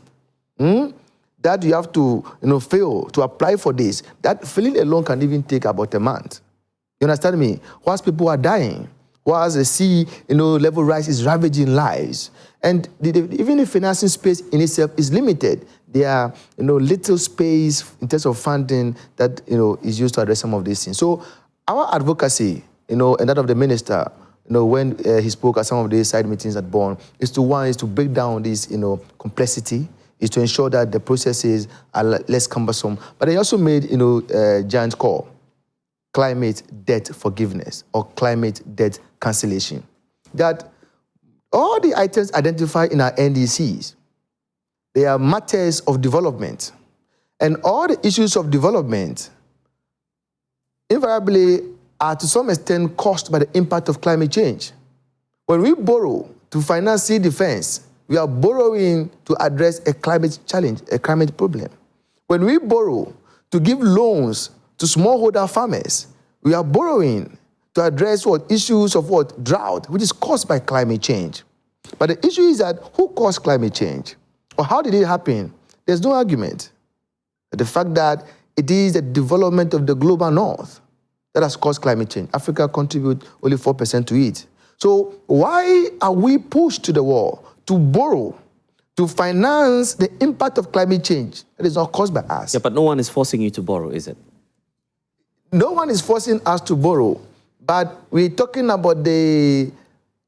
that you have to, fail to apply for this. That filling alone can even take about a month. You understand me? Whilst people are dying, whilst the sea, level rise is ravaging lives, and even the financing space in itself is limited. There are, little space in terms of funding that, is used to address some of these things. So our advocacy, and that of the minister, when he spoke at some of these side meetings at Bonn, is to break down this, complexity, is to ensure that the processes are less cumbersome. But he also made, giant call, climate debt forgiveness or climate debt cancellation. That all the items identified in our NDCs, they are matters of development. And all the issues of development invariably are to some extent caused by the impact of climate change. When we borrow to finance sea defense, we are borrowing to address a climate challenge, a climate problem. When we borrow to give loans to smallholder farmers, we are borrowing to address issues of drought, which is caused by climate change. But the issue is that who caused climate change? Or how did it happen? There's no argument. The fact that it is the development of the global north that has caused climate change. Africa contributes only 4% to it. So why are we pushed to the wall to borrow to finance the impact of climate change that is not caused by us? Yeah, but no one is forcing you to borrow, is it? No one is forcing us to borrow, but we're talking about the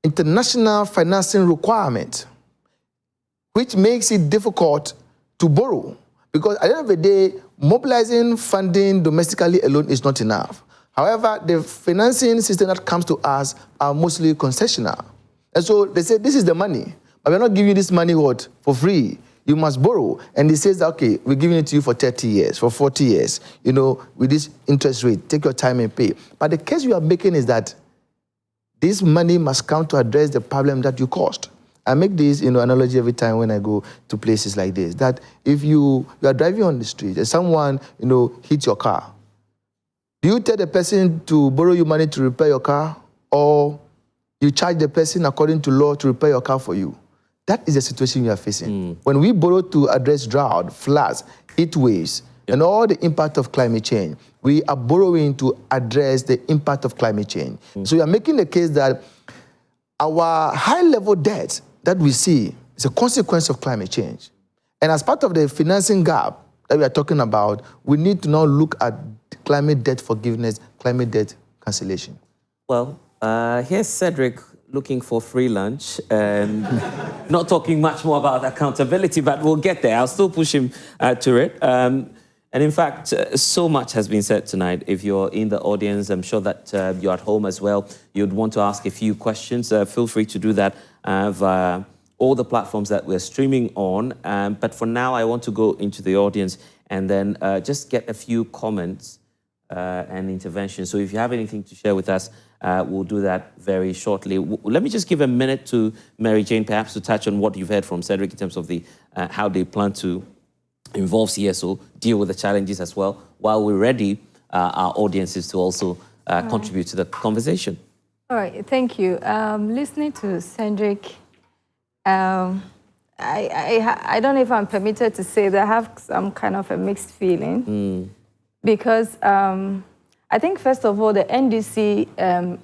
international financing requirement, which makes it difficult to borrow. Because at the end of the day, mobilizing funding domestically alone is not enough. However, the financing system that comes to us are mostly concessional. And so they say, this is the money, but we're not giving you this money for free. You must borrow. And he says, okay, we're giving it to you for 30 years, for 40 years, with this interest rate, take your time and pay. But the case you are making is that this money must come to address the problem that you caused. I make this analogy every time when I go to places like this, that if you are driving on the street and someone hits your car, do you tell the person to borrow you money to repair your car, or you charge the person according to law to repair your car for you? That is the situation we are facing. When we borrow to address drought, floods, heat waves, and all the impact of climate change, we are borrowing to address the impact of climate change. So we are making the case that our high-level debt that we see is a consequence of climate change. And as part of the financing gap that we are talking about, we need to now look at climate debt forgiveness, climate debt cancellation. Well, here's Cedric looking for free lunch and not talking much more about accountability, but we'll get there. I'll still push him to it. And in fact, so much has been said tonight. If you're in the audience, I'm sure that you're at home as well. You'd want to ask a few questions. Feel free to do that via all the platforms that we're streaming on. But for now, I want to go into the audience and then just get a few comments and interventions. So if you have anything to share with us, we'll do that very shortly. Let me just give a minute to Mary Jane, perhaps to touch on what you've heard from Cedric in terms of the how they plan to involve CSO, deal with the challenges as well, while we're ready, our audiences to also contribute to the conversation. All right, thank you. Listening to Cedric, I don't know if I'm permitted to say that I have some kind of a mixed feeling. Because I think, first of all, the NDC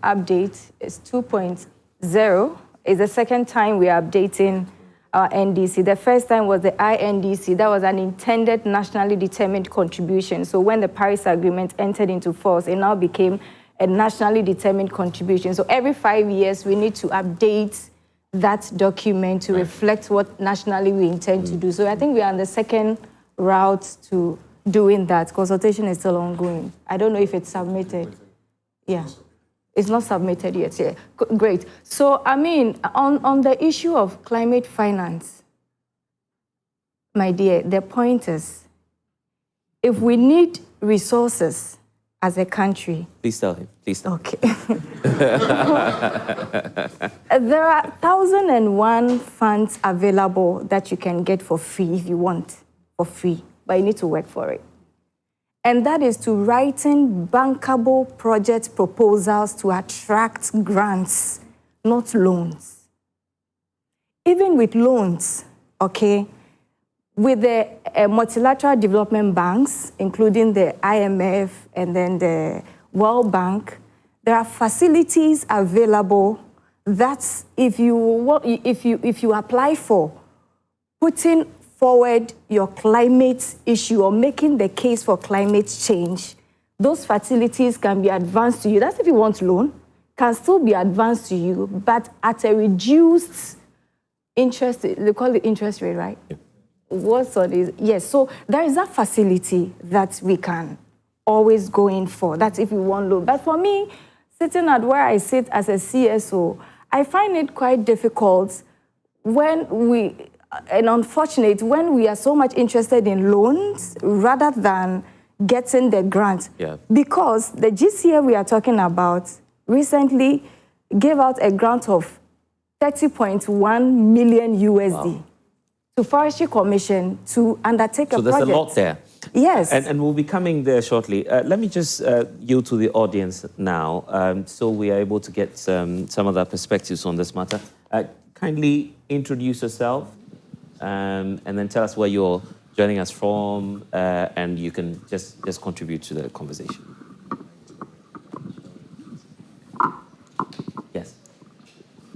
update is 2.0. It's the second time we are updating our NDC. The first time was the INDC. That was an intended nationally determined contribution. So when the Paris Agreement entered into force, it now became a nationally determined contribution. So every 5 years, we need to update that document to reflect what nationally we intend to do. So I think we are on the second route to doing that. Consultation is still ongoing. I don't know if it's submitted. Yeah, it's not submitted yet. Yeah, great. So, I mean, on the issue of climate finance, my dear, the point is, if we need resources as a country... Please tell him, please tell him. Okay. There are 1,001 funds available that you can get for free if you want, for free. But you need to work for it. And that is to write in bankable project proposals to attract grants, not loans. Even with loans, okay, with the multilateral development banks, including the IMF and then the World Bank, there are facilities available that if you apply for, putting forward your climate issue or making the case for climate change, those facilities can be advanced to you. That's if you want loan, can still be advanced to you, but at a reduced interest, they call it interest rate, right? Yeah. What's on this? Yes, so there is a facility that we can always go in for. That's if you want loan. But for me, sitting at where I sit as a CSO, I find it quite difficult when when we are so much interested in loans rather than getting the grant. Yeah. Because the GCA we are talking about recently gave out a grant of 30.1 million USD. Wow. To Forestry Commission to undertake a project. So there's a lot there. Yes. And we'll be coming there shortly. Let me just yield to the audience now so we are able to get some of their perspectives on this matter. Kindly introduce yourself and then tell us where you're joining us from and you can just contribute to the conversation. Yes.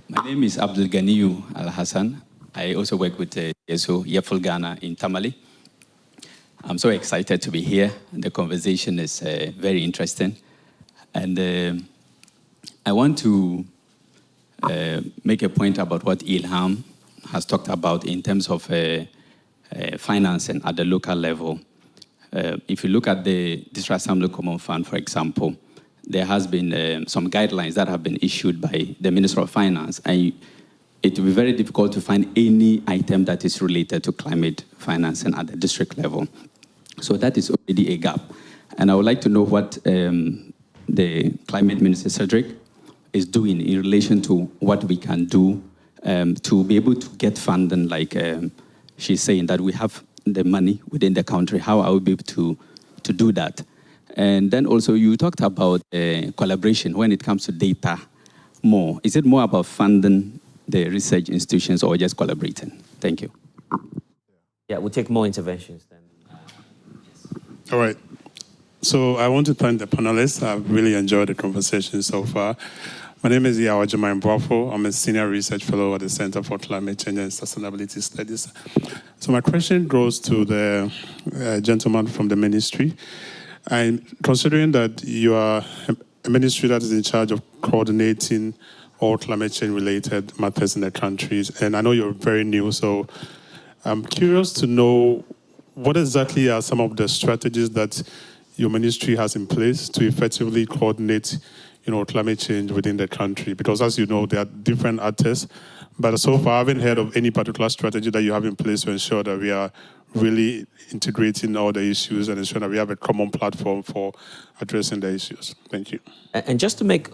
My name is Abdul Ganiyu Al-Hassan. I also work with ESO Yeful Ghana in Tamale. I'm so excited to be here. The conversation is very interesting. And I want to make a point about what Ilham has talked about in terms of financing at the local level. If you look at the District Assembly Common Fund, for example, there has been some guidelines that have been issued by the Minister of Finance, and it will be very difficult to find any item that is related to climate financing at the district level. So that is already a gap. And I would like to know what the Climate Minister, Cedric, is doing in relation to what we can do to be able to get funding, like she's saying that we have the money within the country. How are we able to do that? And then also you talked about collaboration when it comes to data more. Is it more about funding the research institutions or just collaborating? Thank you. Yeah, we'll take more interventions then. Yes. All right. So I want to thank the panelists. I've really enjoyed the conversation so far. My name is Yawa Jemai Mbwafo. I'm a senior research fellow at the Center for Climate Change and Sustainability Studies. So my question goes to the gentleman from the ministry. And considering that you are a ministry that is in charge of coordinating all climate change related matters in the countries, and I know you're very new, so I'm curious to know what exactly are some of the strategies that your ministry has in place to effectively coordinate, climate change within the country? Because as you know, there are different actors, but so far I haven't heard of any particular strategy that you have in place to ensure that we are really integrating all the issues and ensure that we have a common platform for addressing the issues. Thank you. And just to make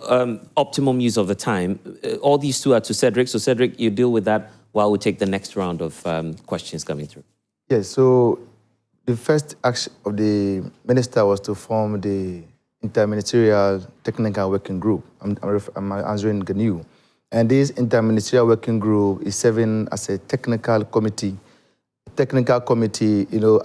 optimum use of the time, all these two are to Cedric. So Cedric, you deal with that while we take the next round of questions coming through. Yes, so the first action of the minister was to form the Interministerial Technical Working Group. I'm answering Ganiyu. And this Interministerial Working Group is serving as a technical committee,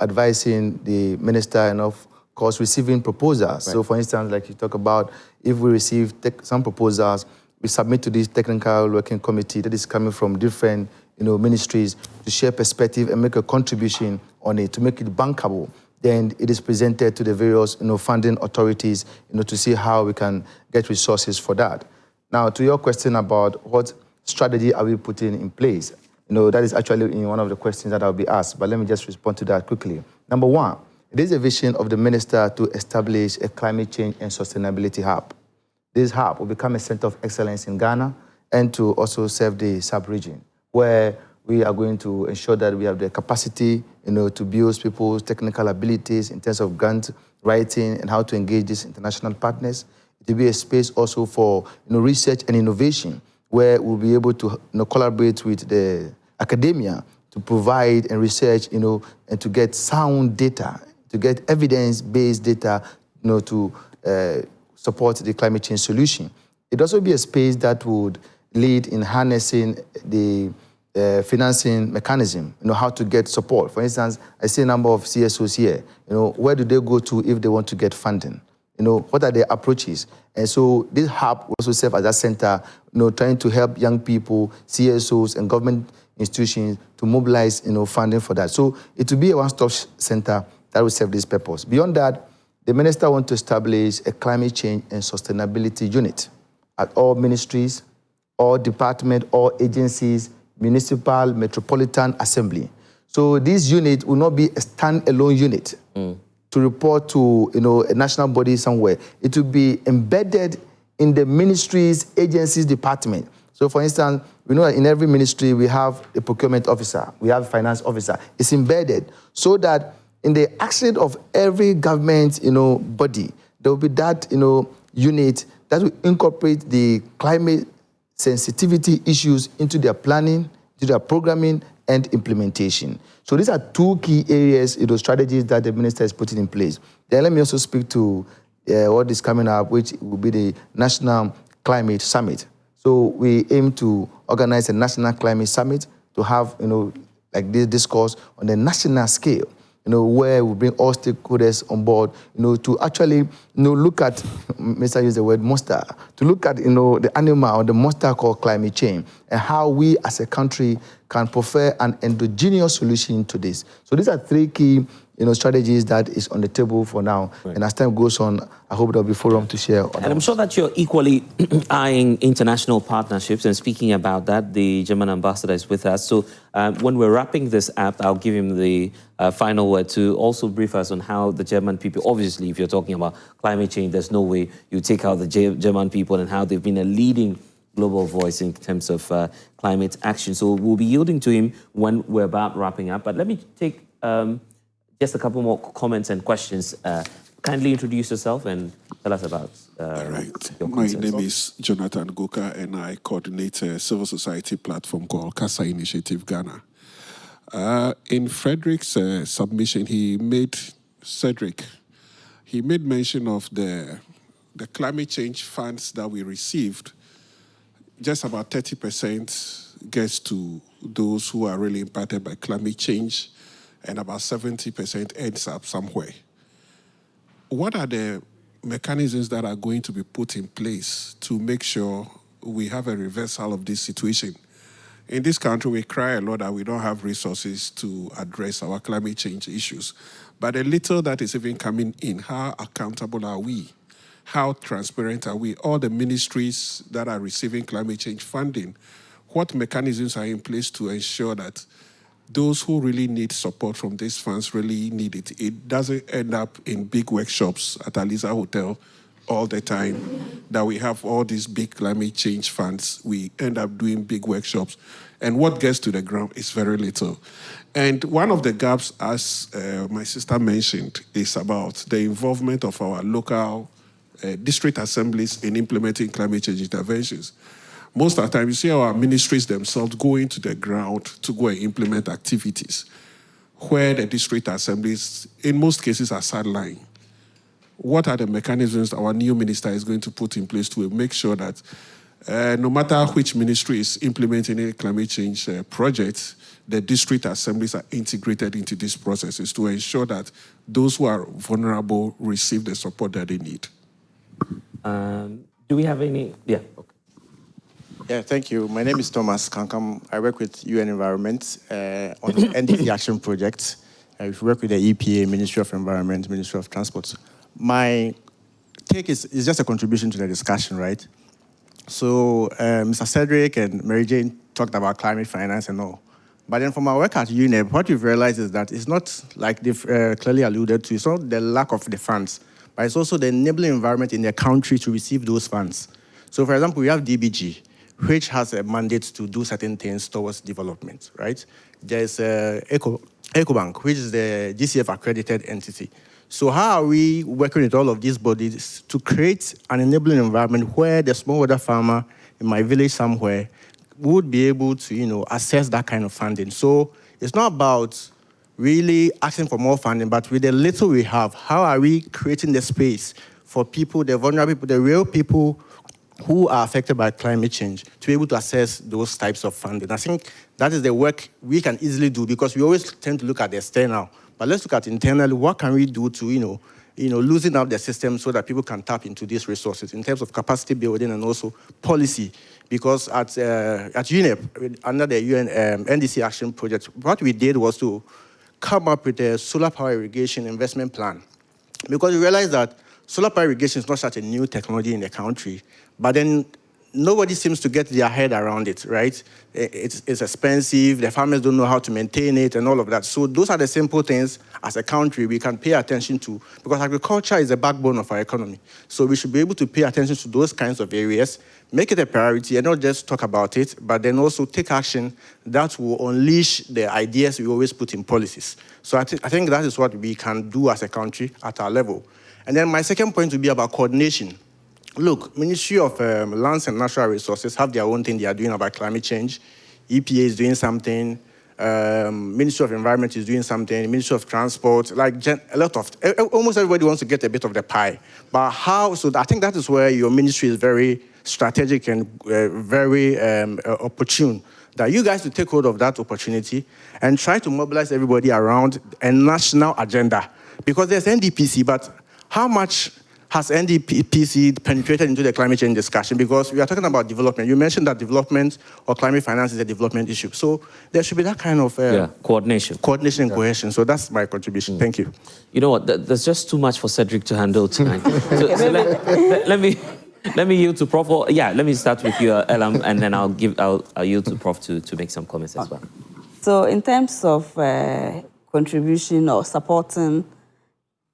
advising the minister and of course receiving proposals. Right. So for instance, like you talk about, if we receive some proposals, we submit to this technical working committee that is coming from different ministries to share perspective and make a contribution on it, to make it bankable. Then it is presented to the various funding authorities to see how we can get resources for that. Now, to your question about what strategy are we putting in place, that is actually in one of the questions that I'll be asked, but let me just respond to that quickly. Number one, it is a vision of the minister to establish a climate change and sustainability hub. This hub will become a center of excellence in Ghana and to also serve the sub-region, where we are going to ensure that we have the capacity, to build people's technical abilities in terms of grant writing and how to engage these international partners. It will be a space also for research and innovation, where we'll be able to collaborate with the academia to provide and research, and to get sound data, to get evidence-based data, to support the climate change solution. It also be a space that would lead in harnessing the financing mechanism, how to get support. For instance, I see a number of CSOs here. Where do they go to if they want to get funding? What are their approaches? And so this hub will also serve as a center, trying to help young people, CSOs, and government institutions to mobilize, funding for that. So it will be a one-stop center that will serve this purpose. Beyond that, the minister wants to establish a climate change and sustainability unit at all ministries, all departments, all agencies, municipal, metropolitan assembly. So this unit will not be a standalone unit to report to a national body somewhere. It will be embedded in the ministries, agencies, department. So for instance, we know that in every ministry we have a procurement officer, we have a finance officer. It's embedded so that in the action of every government body, there will be that unit that will incorporate the climate sensitivity issues into their planning, into their programming, and implementation. So these are two key areas, strategies that the minister is putting in place. Then let me also speak to what is coming up, which will be the National Climate Summit. So we aim to organize a National Climate Summit to have, like this discourse on the national scale, where we bring all stakeholders on board, to actually, look at, Mr. used the word monster, to look at, the animal or the monster called climate change and how we as a country can prefer an endogenous solution to this. So these are three key, strategies that is on the table for now. Right. And as time goes on, I hope there'll be forum to share. And I'm sure that you're equally eyeing international partnerships. And speaking about that, the German ambassador is with us. So when we're wrapping this up, I'll give him the final word to also brief us on how the German people, obviously, if you're talking about climate change, there's no way you take out the German people and how they've been a leading global voice in terms of climate action. So we'll be yielding to him when we're about wrapping up. But let me take just a couple more comments and questions. Kindly introduce yourself and tell us about your My name is Jonathan Goka, and I coordinate a civil society platform called CASA Initiative Ghana. In Frederick's submission, he made mention of the climate change funds that we received. Just about 30% gets to those who are really impacted by climate change, and about 70% ends up somewhere. What are the mechanisms that are going to be put in place to make sure we have a reversal of this situation? In this country, we cry a lot that we don't have resources to address our climate change issues. But the little that is even coming in, how accountable are we? How transparent are we? All the ministries that are receiving climate change funding, what mechanisms are in place to ensure that those who really need support from these funds really need it? It doesn't end up in big workshops at Aliza Hotel all the time, that we have all these big climate change funds. We end up doing big workshops, and what gets to the ground is very little. And one of the gaps, as my sister mentioned, is about the involvement of our local district assemblies in implementing climate change interventions. Most of the time, you see our ministries themselves going to the ground to go and implement activities where the district assemblies, in most cases, are sidelined. What are the mechanisms our new minister is going to put in place to make sure that no matter which ministry is implementing a climate change project, the district assemblies are integrated into these processes to ensure that those who are vulnerable receive the support that they need? Do we have any? Yeah. Okay. Yeah, thank you. My name is Thomas Kankam. I work with UN Environment on the NDC Action Project. We work with the EPA, Ministry of Environment, Ministry of Transport. My take is just a contribution to the discussion, right? So Mr. Cedric and Mary Jane talked about climate finance and all. But then from our work at UNEP, what we've realized is that it's not, like they've clearly alluded to, it's not the lack of the funds, but it's also the enabling environment in the country to receive those funds. So for example, we have DBG, which has a mandate to do certain things towards development, right? There's EcoBank, which is the GCF accredited entity. So how are we working with all of these bodies to create an enabling environment where the smallholder farmer in my village somewhere would be able to, access that kind of funding? So it's not about really asking for more funding, but with the little we have, how are we creating the space for people, the vulnerable people, the real people who are affected by climate change to be able to assess those types of funding. I think that is the work we can easily do because we always tend to look at the external. But let's look at internally, what can we do to, loosen up the system so that people can tap into these resources in terms of capacity building and also policy. Because at UNEP, under the UN NDC Action Project, what we did was to come up with a solar power irrigation investment plan. Because we realized that solar power irrigation is not such a new technology in the country, but then nobody seems to get their head around it, right? It's expensive, the farmers don't know how to maintain it and all of that. So those are the simple things as a country we can pay attention to because agriculture is the backbone of our economy. So we should be able to pay attention to those kinds of areas, make it a priority and not just talk about it, but then also take action that will unleash the ideas we always put in policies. So I think that is what we can do as a country at our level. And then my second point would be about coordination. Look, Ministry of Lands and Natural Resources have their own thing they are doing about climate change. EPA is doing something. Ministry of Environment is doing something. Ministry of Transport, almost everybody wants to get a bit of the pie. But how? So I think that is where your ministry is very strategic and very opportune. That you guys to take hold of that opportunity and try to mobilize everybody around a national agenda. Because there's NDPC, but how much has NDPC penetrated into the climate change discussion? Because we are talking about development. You mentioned that development or climate finance is a development issue. So there should be that kind of coordination. Coordination and cohesion. So that's my contribution. Thank you. You know what? There's just too much for Cedric to handle tonight. so let me yield to Prof. Let me start with you, Elam, and then I'll yield to Prof to make some comments as well. So in terms of contribution or supporting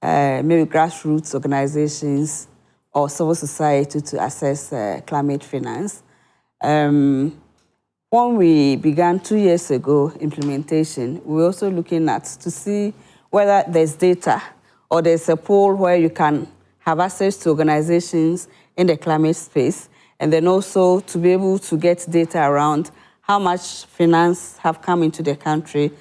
maybe grassroots organizations or civil society to assess climate finance. When we began 2 years ago implementation, we were also looking at to see whether there's data or there's a pool where you can have access to organizations in the climate space, and then also to be able to get data around how much finance have come into the country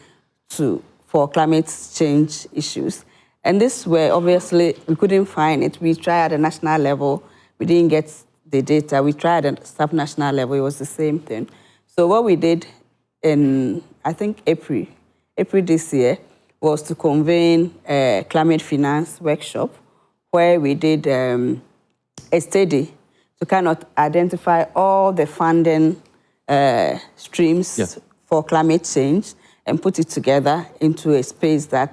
for climate change issues. And this way, obviously, we couldn't find it. We tried at the national level. We didn't get the data. We tried at sub-national level. It was the same thing. So what we did in, I think, April this year, was to convene a climate finance workshop where we did a study to kind of identify all the funding streams for climate change and put it together into a space that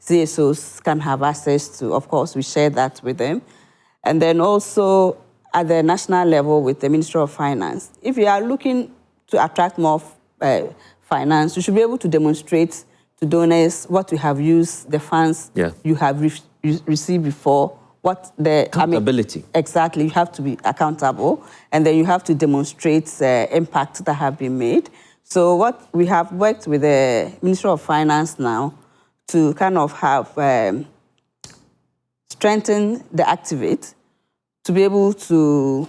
CSOs can have access to. Of course, we share that with them. And then also at the national level with the Ministry of Finance. If you are looking to attract more finance, you should be able to demonstrate to donors what you have used, the funds you have received before, what the... Accountability. Exactly, you have to be accountable. And then you have to demonstrate impact that have been made. So what we have worked with the Ministry of Finance now to kind of have strengthen the activate to be able to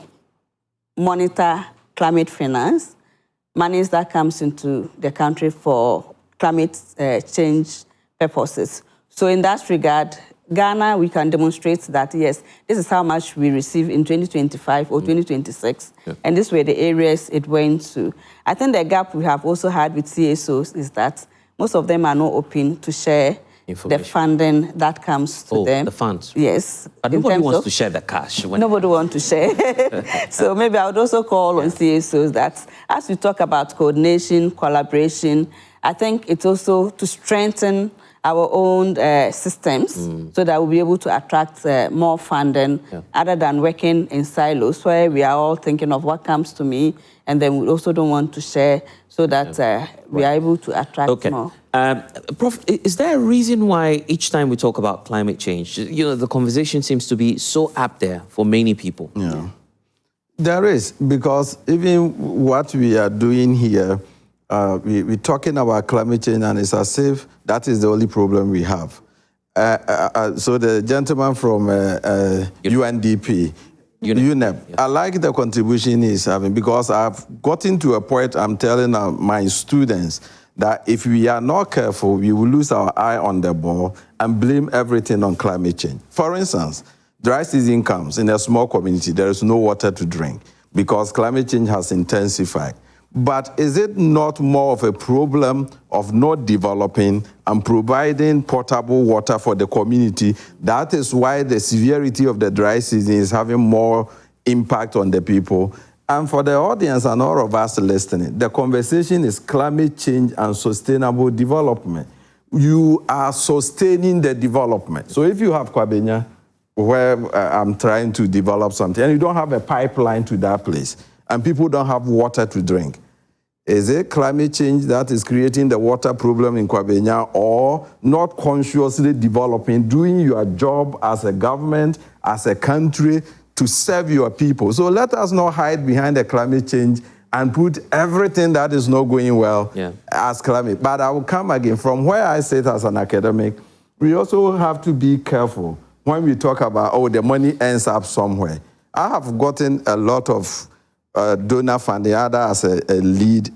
monitor climate finance, monies that comes into the country for climate change purposes. So in that regard, Ghana, we can demonstrate that, yes, this is how much we receive in 2025 or 2026, and this were the areas it went to. I think the gap we have also had with CSOs is that most of them are not open to share the funding that comes to them. The funds. Yes. But nobody wants to share the cash. Nobody wants to share. So maybe I would also call on CSOs that as we talk about coordination, collaboration, I think it's also to strengthen our own systems so that we'll be able to attract more funding other than working in silos where we are all thinking of what comes to me and then we also don't want to share so that we are able to attract more. Prof, is there a reason why each time we talk about climate change, the conversation seems to be so up there for many people? Yeah. There is, because even what we are doing here, we're talking about climate change and it's as if that is the only problem we have. So the gentleman from UNDP, UNEP, I like the contribution he's having because I've gotten to a point I'm telling my students that if we are not careful, we will lose our eye on the ball and blame everything on climate change. For instance, dry season comes in a small community, there is no water to drink because climate change has intensified. But is it not more of a problem of not developing and providing potable water for the community? That is why the severity of the dry season is having more impact on the people. And for the audience and all of us listening, the conversation is climate change and sustainable development. You are sustaining the development. So if you have Kwabenya, where I'm trying to develop something, and you don't have a pipeline to that place, and people don't have water to drink, is it climate change that is creating the water problem in Kwabenya, or not consciously developing, doing your job as a government, as a country, to serve your people? So let us not hide behind the climate change and put everything that is not going well as climate. But I will come again, from where I sit as an academic, we also have to be careful when we talk about, oh, the money ends up somewhere. I have gotten a lot of donor funding, either as a lead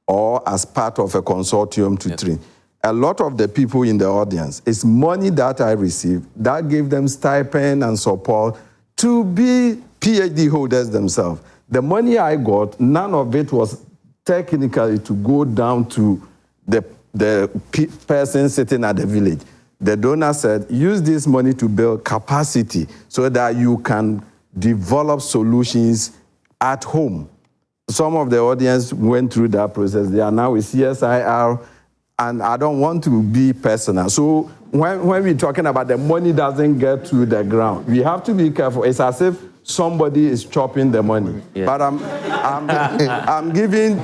or as part of a consortium to train. A lot of the people in the audience, it's money that I received that gave them stipend and support to be PhD holders themselves. The money I got, none of it was technically to go down to the person sitting at the village. The donor said, use this money to build capacity so that you can develop solutions at home. Some of the audience went through that process. They are now with CSIR, and I don't want to be personal. So when we're talking about the money doesn't get to the ground, we have to be careful. It's as if somebody is chopping the money. But I'm giving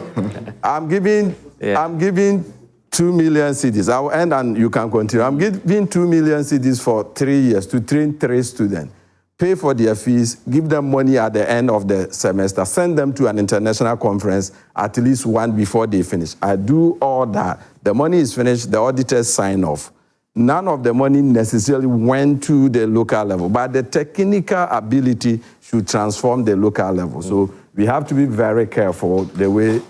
2 million cedis. I will end and you can continue. I'm giving 2 million cedis for 3 years to train 3 students. Pay for their fees, give them money at the end of the semester, send them to an international conference, at least one before they finish. I do all that. The money is finished, the auditors sign off. None of the money necessarily went to the local level, but the technical ability should transform the local level. So we have to be very careful the way.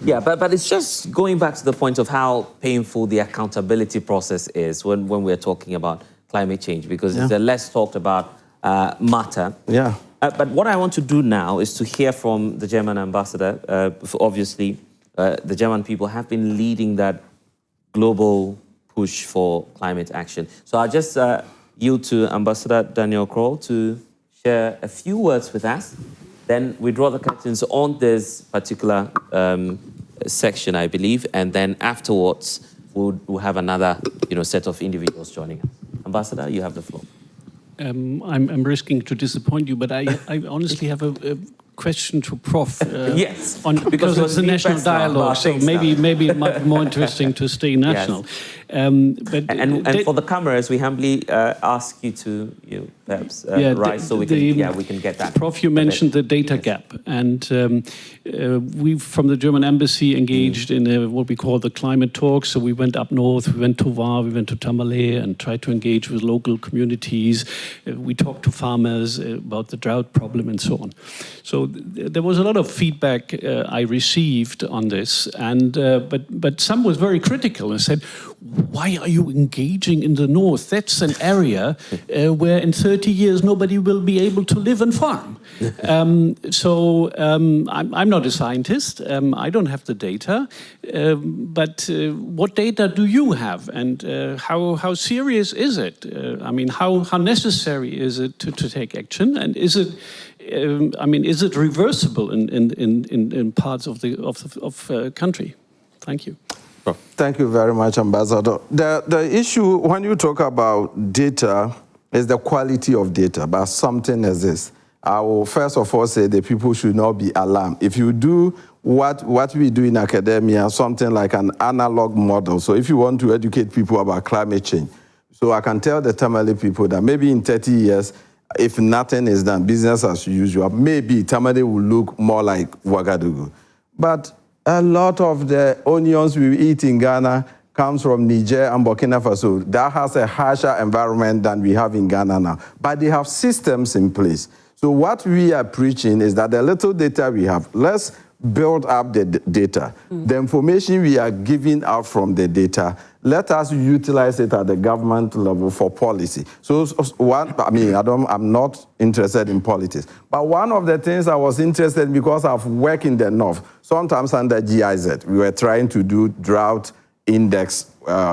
Yeah, but it's just going back to the point of how painful the accountability process is when we're talking about climate change, because it's a less talked about matter. But what I want to do now is to hear from the German ambassador. Obviously, the German people have been leading that global push for climate action. So I'll just yield to Ambassador Daniel Kroll to share a few words with us. Then we draw the curtains on this particular section, I believe, and then afterwards we'll have another set of individuals joining us. Ambassador, you have the floor. I'm risking to disappoint you, but I honestly have a question to Prof. Yes, because it's a national dialogue, so maybe it might be more interesting to stay national. But for the cameras, we humbly ask you to perhaps rise so we can get that. Prof, you mentioned the data gap, and we've from the German embassy engaged in what we call the climate talks. So we went up north, we went to Var, we went to Tamale, and tried to engage with local communities. We talked to farmers about the drought problem and so on. So there was a lot of feedback I received on this, and but some was very critical and said, why are you engaging in the north? That's an area where in 30 years nobody will be able to live and farm. I'm not a scientist. I don't have the data. But what data do you have, and how serious is it? I mean, how necessary is it to take action, and is it? Is it reversible in parts of the country? Thank you. Thank you very much, Ambassador. The issue when you talk about data is the quality of data, but something as this. I will first of all say that people should not be alarmed. If you do what we do in academia, something like an analog model, so if you want to educate people about climate change, so I can tell the Tamale people that maybe in 30 years, if nothing is done, business as usual, maybe Tamale will look more like Ouagadougou. But a lot of the onions we eat in Ghana comes from Niger and Burkina Faso. That has a harsher environment than we have in Ghana now. But they have systems in place. So what we are preaching is that the little data we have, let's build up the data. The information we are giving out from the data, let us utilize it at the government level for policy. So one, I mean, I'm not interested in politics, but one of the things I was interested in, because I've worked in the north, sometimes under GIZ, we were trying to do drought index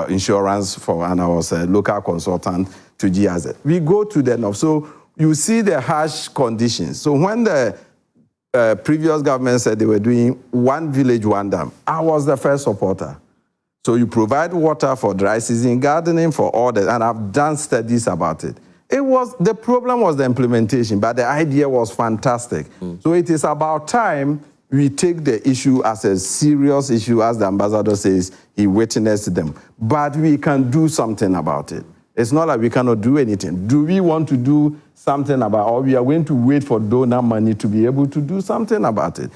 insurance for, and I was a local consultant to GIZ. We go to the north, so you see the harsh conditions. So when the previous government said they were doing one village, one dam, I was the first supporter. So you provide water for dry season gardening, for all that, and I've done studies about it. The problem was the implementation, but the idea was fantastic. So it is about time we take the issue as a serious issue, as the ambassador says, he witnessed them. But we can do something about it. It's not like we cannot do anything. Do we want to do something about it, or we are going to wait for donor money to be able to do something about it?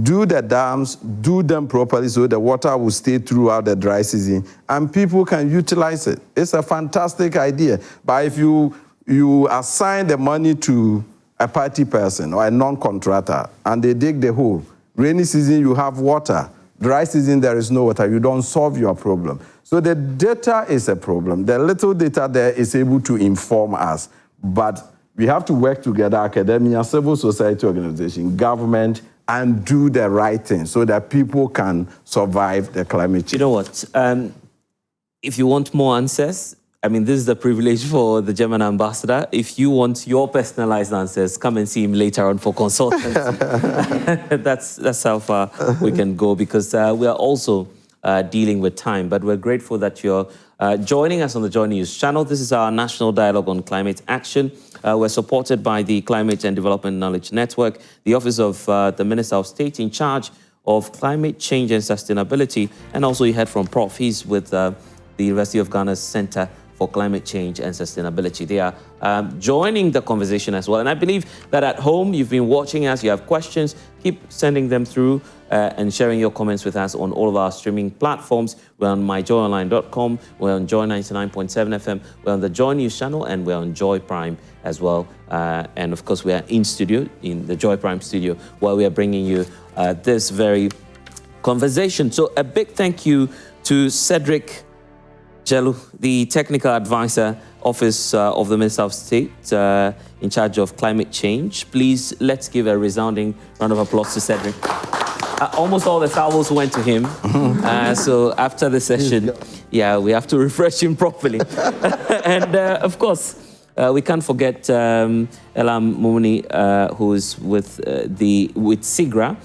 Do the dams, do them properly so the water will stay throughout the dry season and people can utilize it. It's a fantastic idea. But if you assign the money to a party person or a non-contractor and they dig the hole, rainy season you have water, dry season there is no water, you don't solve your problem. So the data is a problem. The little data there is able to inform us, but we have to work together, academia, civil society organization, government, and do the right thing so that people can survive the climate change. You know what? If you want more answers, I mean, this is the privilege for the German ambassador. If you want your personalized answers, come and see him later on for consultants. That's how far we can go, because we are also dealing with time. But we're grateful that you're joining us on the JoyNews channel. This is our national dialogue on climate action. We're supported by the Climate and Development Knowledge Network, the Office of the Minister of State in charge of climate change and sustainability, and also you heard from Prof. He's with the University of Ghana's Center for Climate Change and Sustainability. They are joining the conversation as well. And I believe that at home, you've been watching us, you have questions, keep sending them through and sharing your comments with us on all of our streaming platforms. We're on myjoyonline.com, we're on Joy 99.7 FM, we're on the Joy News channel, and we're on Joy Prime as well. And of course, we are in studio, in the Joy Prime studio, where we are bringing you this very conversation. So a big thank you to Cedric Jelu, the Technical Advisor, Office of the Minister of State in charge of climate change. Please, let's give a resounding round of applause to Cedric. Almost all the salvos went to him. So after the session, yeah, we have to refresh him properly. And of course, we can't forget Elam Mumuni, who is with SIGRA.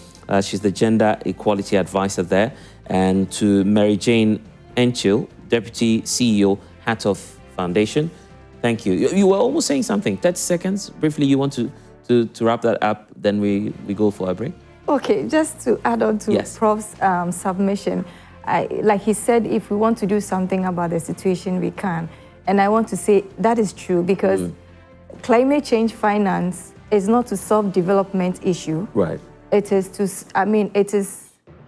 She's the Gender Equality Advisor there. And to Mary Jane Enchil, Deputy CEO, Hattoff Foundation. Thank you. You were almost saying something. 30 seconds. Briefly, you want to wrap that up, then we go for a break? Okay, just to add on to Prof's submission. Like he said, if we want to do something about the situation, we can. And I want to say that is true, because climate change finance is not to solve development issue. Right. It is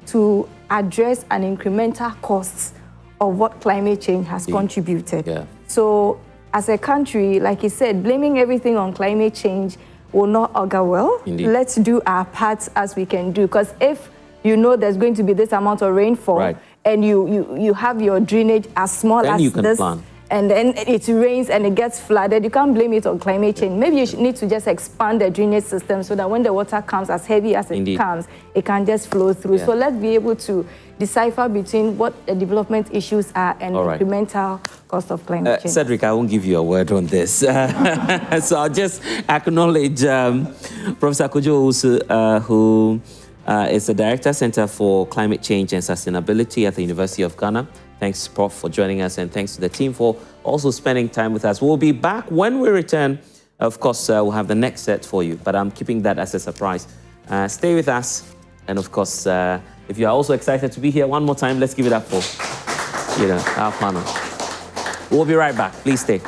to address an incremental costs of what climate change has contributed. Yeah. So as a country, like he said, blaming everything on climate change will not augur well. Indeed. Let's do our parts as we can do. Because if you know there's going to be this amount of rainfall, and you have your drainage as small then as you can this, plan. And then it rains and it gets flooded, you can't blame it on climate change. Maybe you need to just expand the drainage system so that when the water comes, as heavy as it comes, it can just flow through. Yeah. So let's be able to decipher between what the development issues are and the incremental cost of climate change. Cedric, I won't give you a word on this. So I'll just acknowledge Professor Kojo, who is the Director, Center for Climate Change and Sustainability at the University of Ghana. Thanks, Prof, for joining us, and thanks to the team for also spending time with us. We'll be back when we return. Of course, we'll have the next set for you, but I'm keeping that as a surprise. Stay with us, and of course, if you are also excited to be here one more time, let's give it up for our panel. We'll be right back. Please stay.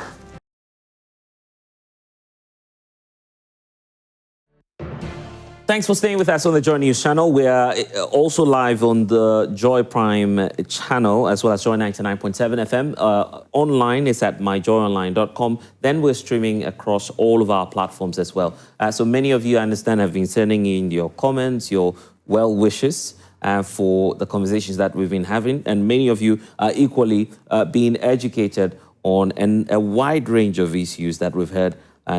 Thanks for staying with us on the Joy News channel. We are also live on the Joy Prime channel, as well as Joy 99.7 FM. Online is at myjoyonline.com. Then we're streaming across all of our platforms as well. So many of you, I understand, have been sending in your comments, your well wishes for the conversations that we've been having. And many of you are equally being educated on a wide range of issues that we've heard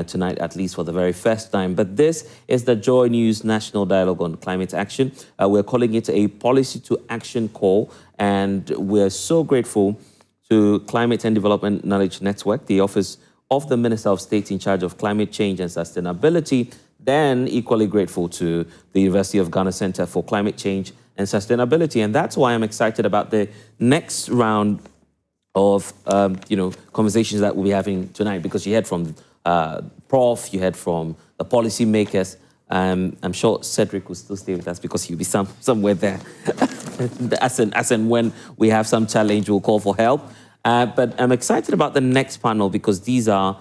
tonight, at least for the very first time. But this is the Joy News National Dialogue on Climate Action. We're calling it a Policy to Action Call, and we're so grateful to Climate and Development Knowledge Network, the Office of the Minister of State in charge of Climate Change and Sustainability, then equally grateful to the University of Ghana Center for Climate Change and Sustainability. And that's why I'm excited about the next round of conversations that we'll be having tonight, because you heard from Prof, you heard from the policymakers. I'm sure Cedric will still stay with us because he'll be somewhere there. as and when we have some challenge, we'll call for help. But I'm excited about the next panel because these are,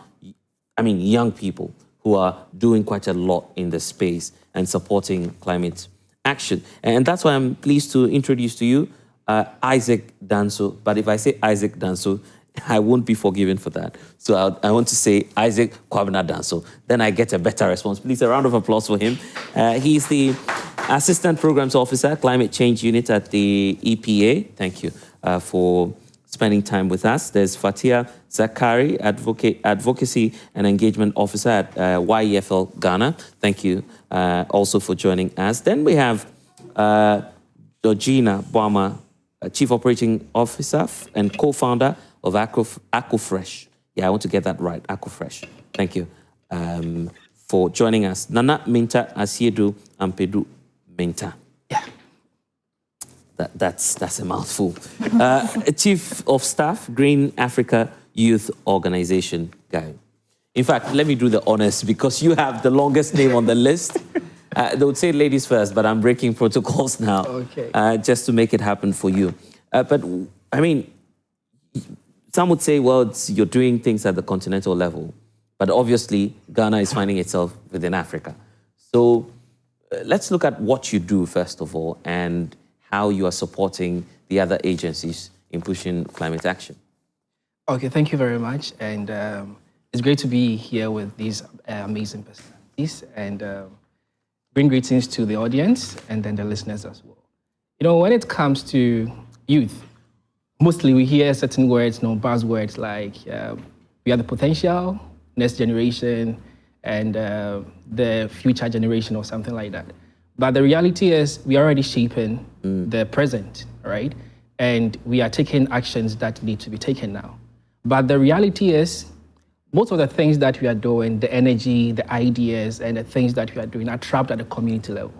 young people who are doing quite a lot in the space and supporting climate action. And that's why I'm pleased to introduce to you Isaac Danso. But if I say Isaac Danso, I won't be forgiven for that. So I want to say Isaac Kwabena Danso. Then I get a better response. Please, a round of applause for him. He's the Assistant Programs Officer, Climate Change Unit at the EPA. Thank you for spending time with us. There's Fatia Zakari, Advocacy and Engagement Officer at YEFL Ghana. Thank you also for joining us. Then we have Georgina Boama, Chief Operating Officer and co-founder of AcoFresh. Yeah, I want to get that right, AcoFresh. Thank you for joining us. Nana Minta Asiedu Ampedu Minta. Yeah, that's a mouthful. Chief of Staff, Green Africa Youth Organization guy. In fact, let me do the honors because you have the longest name on the list. They would say ladies first, but I'm breaking protocols now. Okay. Just to make it happen for you. But some would say, well, you're doing things at the continental level, but obviously Ghana is finding itself within Africa. So let's look at what you do, first of all, and how you are supporting the other agencies in pushing climate action. Okay, thank you very much. And it's great to be here with these amazing personalities and bring greetings to the audience and then the listeners as well. When it comes to youth, mostly we hear certain words, buzzwords like we are the potential, next generation, and the future generation or something like that. But the reality is we are already shaping the present, right? And we are taking actions that need to be taken now. But the reality is most of the things that we are doing, the energy, the ideas, and the things that we are doing are trapped at the community level.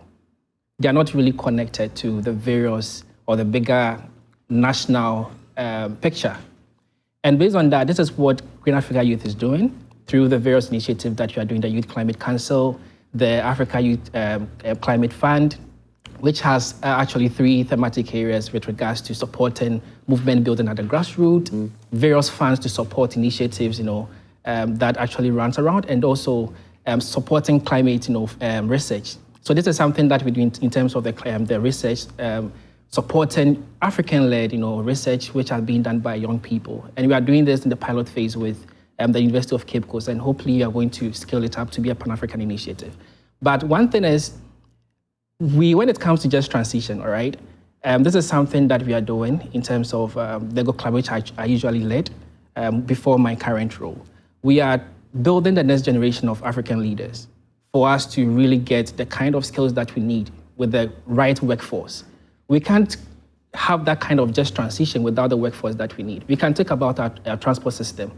They are not really connected to the various or the bigger national picture. And based on that, this is what Green Africa Youth is doing through the various initiatives that you are doing, the Youth Climate Council, the Africa Youth Climate Fund, which has actually 3 thematic areas with regards to supporting movement building at the grassroots, various funds to support initiatives, that actually runs around, and also supporting climate, research. So this is something that we do in terms of the research, supporting African-led, research which are being done by young people. And we are doing this in the pilot phase with the University of Cape Coast, and hopefully we are going to scale it up to be a Pan-African initiative. But one thing is, when it comes to just transition, all right, this is something that we are doing in terms of the Go Club, which I usually led before my current role. We are building the next generation of African leaders for us to really get the kind of skills that we need with the right workforce. We can't have that kind of just transition without the workforce that we need. We can talk about our transport system.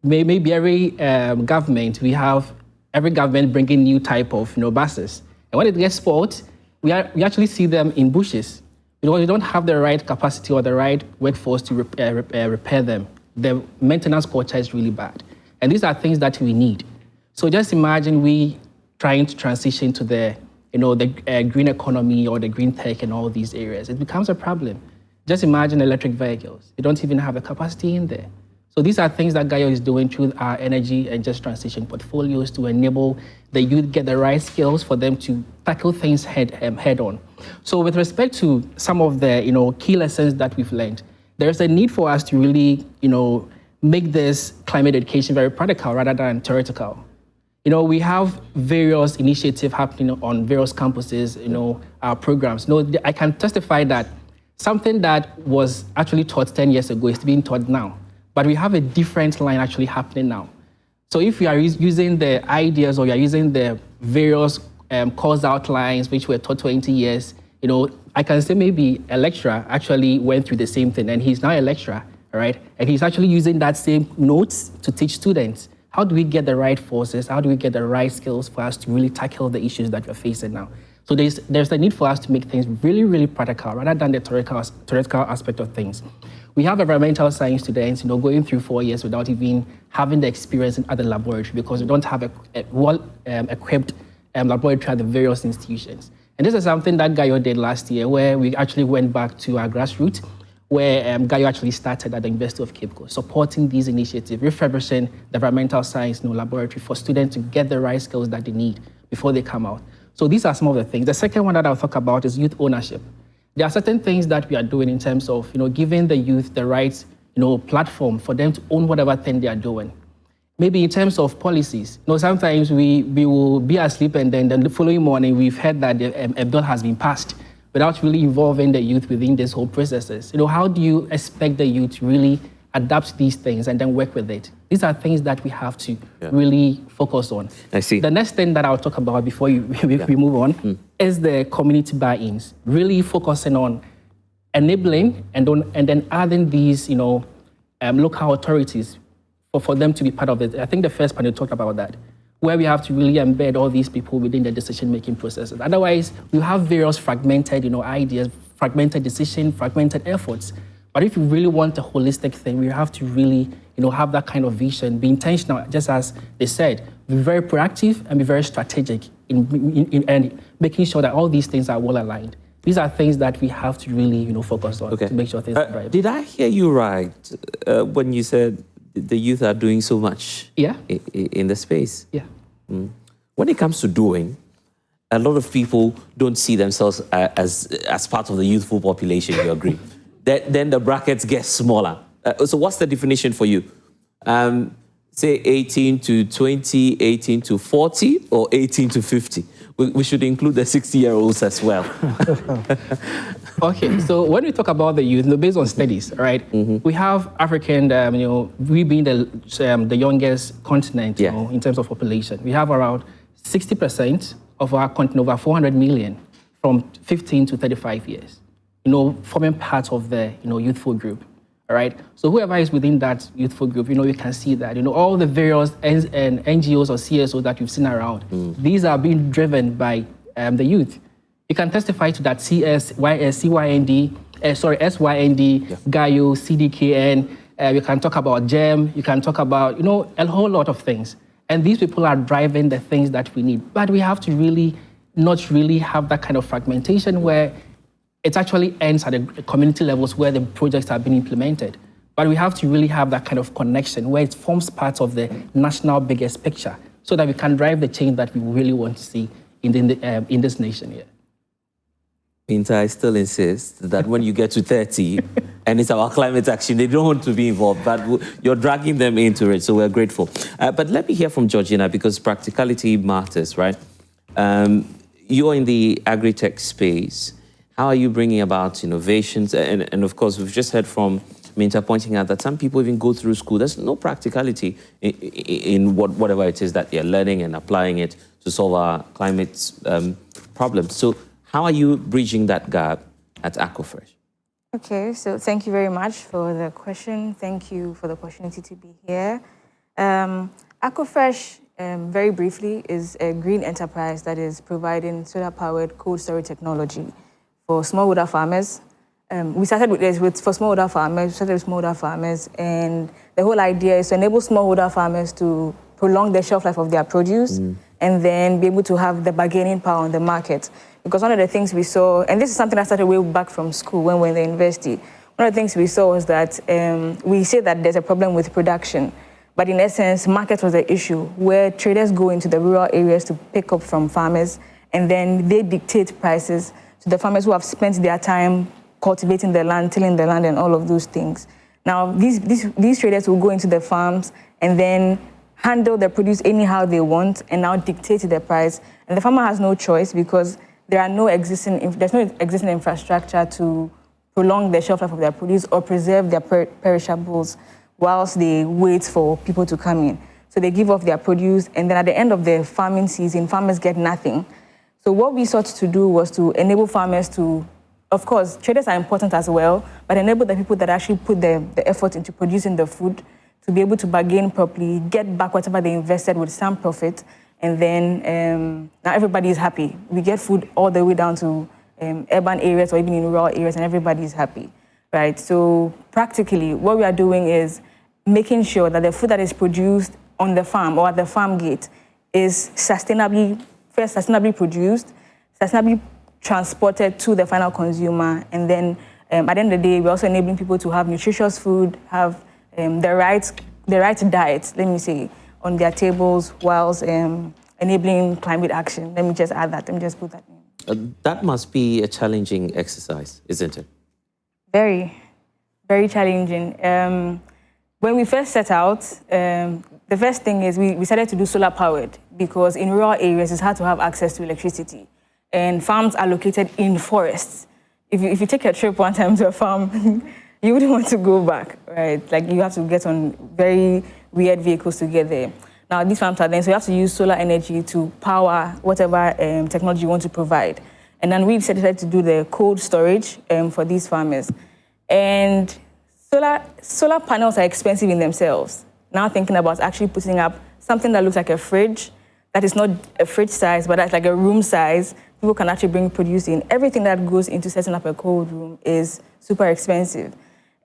Maybe every government, we have every government bringing new type of buses. And when it gets spoiled, we actually see them in bushes because we don't have the right capacity or the right workforce to repair them. The maintenance culture is really bad. And these are things that we need. So just imagine we trying to transition to the green economy or the green tech and all these areas. It becomes a problem. Just imagine electric vehicles. They don't even have the capacity in there. So these are things that Gaia is doing through our energy and just transition portfolios to enable the youth get the right skills for them to tackle things head on. So with respect to some of the key lessons that we've learned, there's a need for us to really make this climate education very practical rather than theoretical. We have various initiatives happening on various campuses, our programs. No, I can testify that something that was actually taught 10 years ago is being taught now. But we have a different line actually happening now. So if you are using the ideas or you are using the various course outlines which were taught 20 years, I can say maybe a lecturer actually went through the same thing and he's now a lecturer, all right? And he's actually using that same notes to teach students. How do we get the right forces? How do we get the right skills for us to really tackle the issues that we're facing now? So there's a need for us to make things really, really practical rather than the theoretical aspect of things. We have environmental science students, going through 4 years without even having the experience in other laboratory because we don't have a well-equipped laboratory at the various institutions. And this is something that Gayo did last year, where we actually went back to our grassroots, where Gayo actually started at the University of Cape Coast, supporting these initiatives, refurbishing the environmental science laboratory for students to get the right skills that they need before they come out. So these are some of the things. The second one that I'll talk about is youth ownership. There are certain things that we are doing in terms of, giving the youth the right, platform for them to own whatever thing they are doing. Maybe in terms of policies, sometimes we will be asleep and then the following morning we've heard that a bill has been passed without really involving the youth within this whole processes. How do you expect the youth to really adapt these things and then work with it? These are things that we have to really focus on. I see. The next thing that I'll talk about before we move on is the community buy-ins, really focusing on enabling and then adding these, local authorities for them to be part of it. I think the first panel talked about that, where we have to really embed all these people within the decision-making processes. Otherwise, we have various fragmented, ideas, fragmented decision, fragmented efforts. But if you really want a holistic thing, we have to really, have that kind of vision, be intentional, just as they said, be very proactive and be very strategic in making sure that all these things are well aligned. These are things that we have to really, focus on to make sure things are right. Did I hear you right when you said the youth are doing so much in the space? Yeah. When it comes to doing, a lot of people don't see themselves as part of the youthful population, you agree? Then the brackets get smaller. So what's the definition for you? Say 18 to 20, 18 to 40, or 18 to 50? We should include the 60-year-olds as well. Okay, so when we talk about the youth, based on studies, right? We have African, we being the youngest continent, in terms of population. We have around 60% of our continent, over 400 million, from 15 to 35 years, forming part of the, youthful group. All right. So whoever is within that youthful group, you can see that, all the various NGOs or CSOs that you've seen around, these are being driven by the youth. You can testify to that SYND, Gayo, CDKN. You can talk about GEM. You can talk about, a whole lot of things. And these people are driving the things that we need. But we have to really not really have that kind of fragmentation where it actually ends at the community levels where the projects are being implemented. But we have to really have that kind of connection where it forms part of the national biggest picture so that we can drive the change that we really want to see in this nation here. I still insist that when you get to 30 and it's our climate action, they don't want to be involved, but you're dragging them into it, so we're grateful. But let me hear from Georgina, because practicality matters, right? You're in the agri-tech space. How are you bringing about innovations? And of course, we've just heard from Minta pointing out that some people even go through school. There's no practicality in whatever it is that they're learning and applying it to solve our climate problems. So how are you bridging that gap at Aquafresh? Okay, so thank you very much for the question. Thank you for the opportunity to be here. Aquafresh, very briefly, is a green enterprise that is providing solar-powered cold storage technology for smallholder farmers. We started with this for smallholder farmers, and the whole idea is to enable smallholder farmers to prolong the shelf life of their produce and then be able to have the bargaining power on the market. Because one of the things we saw, and this is something I started way back from school when we were in the university, one of the things we saw was that we say that there's a problem with production, but in essence, market was the issue, where traders go into the rural areas to pick up from farmers, and then they dictate prices to the farmers who have spent their time cultivating the land, tilling the land, and all of those things. Now, these traders will go into the farms and then handle the produce anyhow they want and now dictate the price. And the farmer has no choice because there's no existing infrastructure to prolong the shelf life of their produce or preserve their perishables whilst they wait for people to come in. So they give off their produce, and then at the end of the farming season, farmers get nothing. So what we sought to do was to enable farmers to, of course, traders are important as well, but enable the people that actually put the effort into producing the food to be able to bargain properly, get back whatever they invested with some profit, and then now everybody is happy. We get food all the way down to urban areas or even in rural areas, and everybody is happy, right? So practically, what we are doing is making sure that the food that is produced on the farm or at the farm gate is sustainably produced, sustainably transported to the final consumer, and then at the end of the day, we're also enabling people to have nutritious food, have the right diet, let me say, on their tables, whilst enabling climate action. Let me just add that. Let me just put that in. That must be a challenging exercise, isn't it? Very, very challenging. When we first set out, the first thing is we decided to do solar powered because in rural areas it's hard to have access to electricity, and farms are located in forests. If you take a trip one time to a farm, you wouldn't want to go back, right? Like you have to get on very weird vehicles to get there. Now these farms are there, so you have to use solar energy to power whatever technology you want to provide. And then we decided to do the cold storage for these farmers. And solar panels are expensive in themselves. Now thinking about actually putting up something that looks like a fridge, that is not a fridge size, but that's like a room size. People can actually bring produce in. Everything that goes into setting up a cold room is super expensive.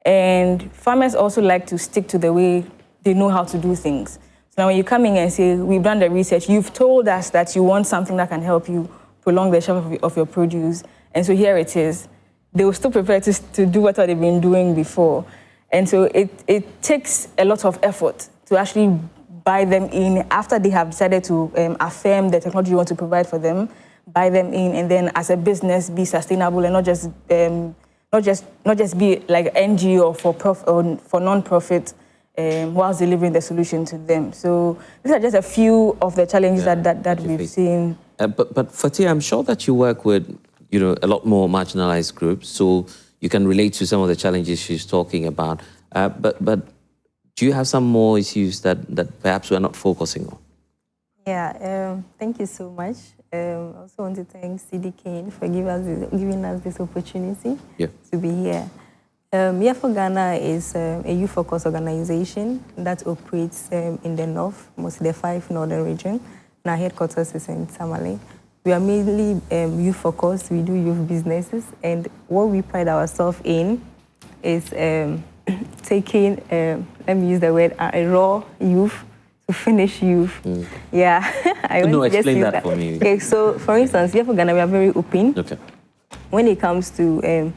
And farmers also like to stick to the way they know how to do things. So now when you come in and say, we've done the research, you've told us that you want something that can help you prolong the shelf of your produce, and so here it is, they will still prefer to do what they've been doing before. And so it takes a lot of effort to actually buy them in after they have decided to affirm the technology you want to provide for them, buy them in, and then as a business be sustainable and not just be like NGO for non-profit whilst delivering the solution to them. So these are just a few of the challenges that we've seen. But Fatia, I'm sure that you work with a lot more marginalized groups, so you can relate to some of the challenges she's talking about. But do you have some more issues that perhaps we're not focusing on? Yeah, thank you so much. I also want to thank CD Kane for giving us this opportunity to be here. For Ghana is a youth-focused organization that operates in the north, mostly the 5 northern regions. And our headquarters is in Tamale. We are mainly youth-focused. We do youth businesses, and what we pride ourselves in is taking, let me use the word, a raw youth to finish youth. Yeah. Explain that for me. Okay, so for instance, here for Ghana, we are very open. Okay. When it comes to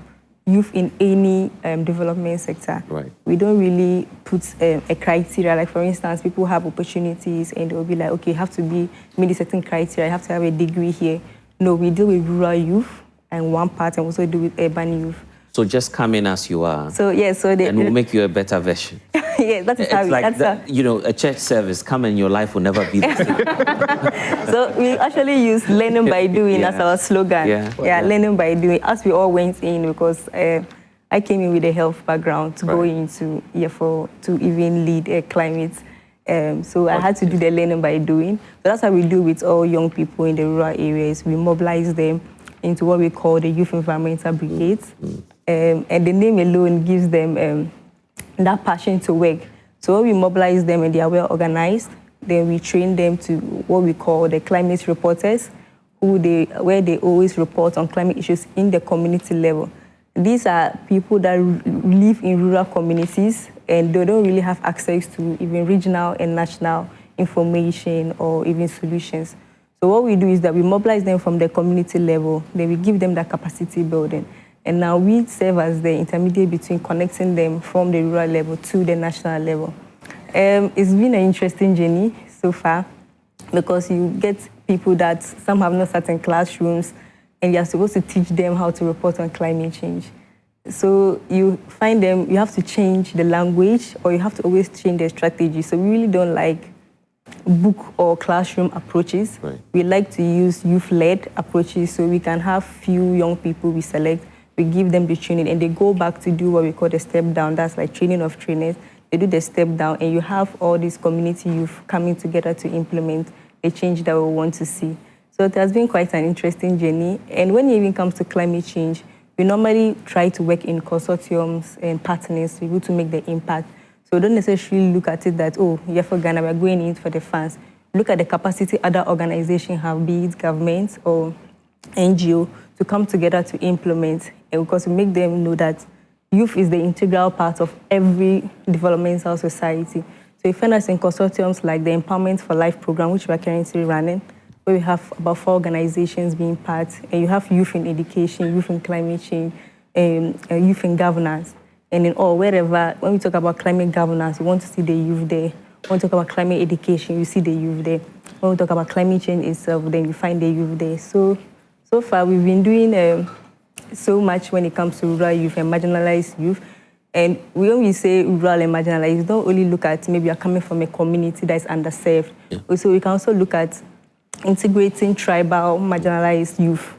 youth in any development sector, right, we don't really put a criteria. Like for instance, people have opportunities and they'll be like, okay, you have to meet a certain criteria, you have to have a degree here. No, we deal with rural youth and one part, and also do with urban youth. So just come in as you are. So yeah, and we'll make you a better version. Yeah, that is how it's like a church service. Come and your life will never be the same. So we actually use learning by doing as our slogan. Yeah, learning by doing. As we all went in, because I came in with a health background to go into to even lead a climate. So I had to do the learning by doing. So that's how we do with all young people in the rural areas. We mobilize them into what we call the Youth Environmental Brigades. And the name alone gives them that passion to work. So when we mobilize them and they are well organized, then we train them to what we call the climate reporters, where they always report on climate issues in the community level. These are people that live in rural communities and they don't really have access to even regional and national information or even solutions. So what we do is that we mobilize them from the community level, then we give them that capacity building. And now we serve as the intermediate between connecting them from the rural level to the national level. It's been an interesting journey so far because you get people that some have not sat in classrooms and you're supposed to teach them how to report on climate change. So you find you have to change the language or you have to always change the strategy. So we really don't like book or classroom approaches. Right. We like to use youth-led approaches, so we can have few young people we select, we give them the training, and they go back to do what we call the step down. That's like training of trainers. They do the step down, and you have all these community youth coming together to implement the change that we want to see. So it has been quite an interesting journey. And when it even comes to climate change, we normally try to work in consortiums and partners to be able to make the impact. So don't necessarily look at it that, oh, yeah, for Ghana, we're going in for the funds. Look at the capacity other organizations have, be it governments or NGO, to come together to implement. And because we make them know that youth is the integral part of every developmental society. So we find us in consortiums like the Empowerment for Life program, which we are currently running, where we have about 4 organizations being part, and you have youth in education, youth in climate change, youth in governance. And in all, wherever, when we talk about climate governance, we want to see the youth there. When we talk about climate education, you see the youth there. When we talk about climate change itself, then you find the youth there. So far, we've been doing so much when it comes to rural youth and marginalized youth. And when we say rural and marginalized, we don't only look at maybe you're coming from a community that is underserved. Yeah. So we can also look at integrating tribal marginalized youth.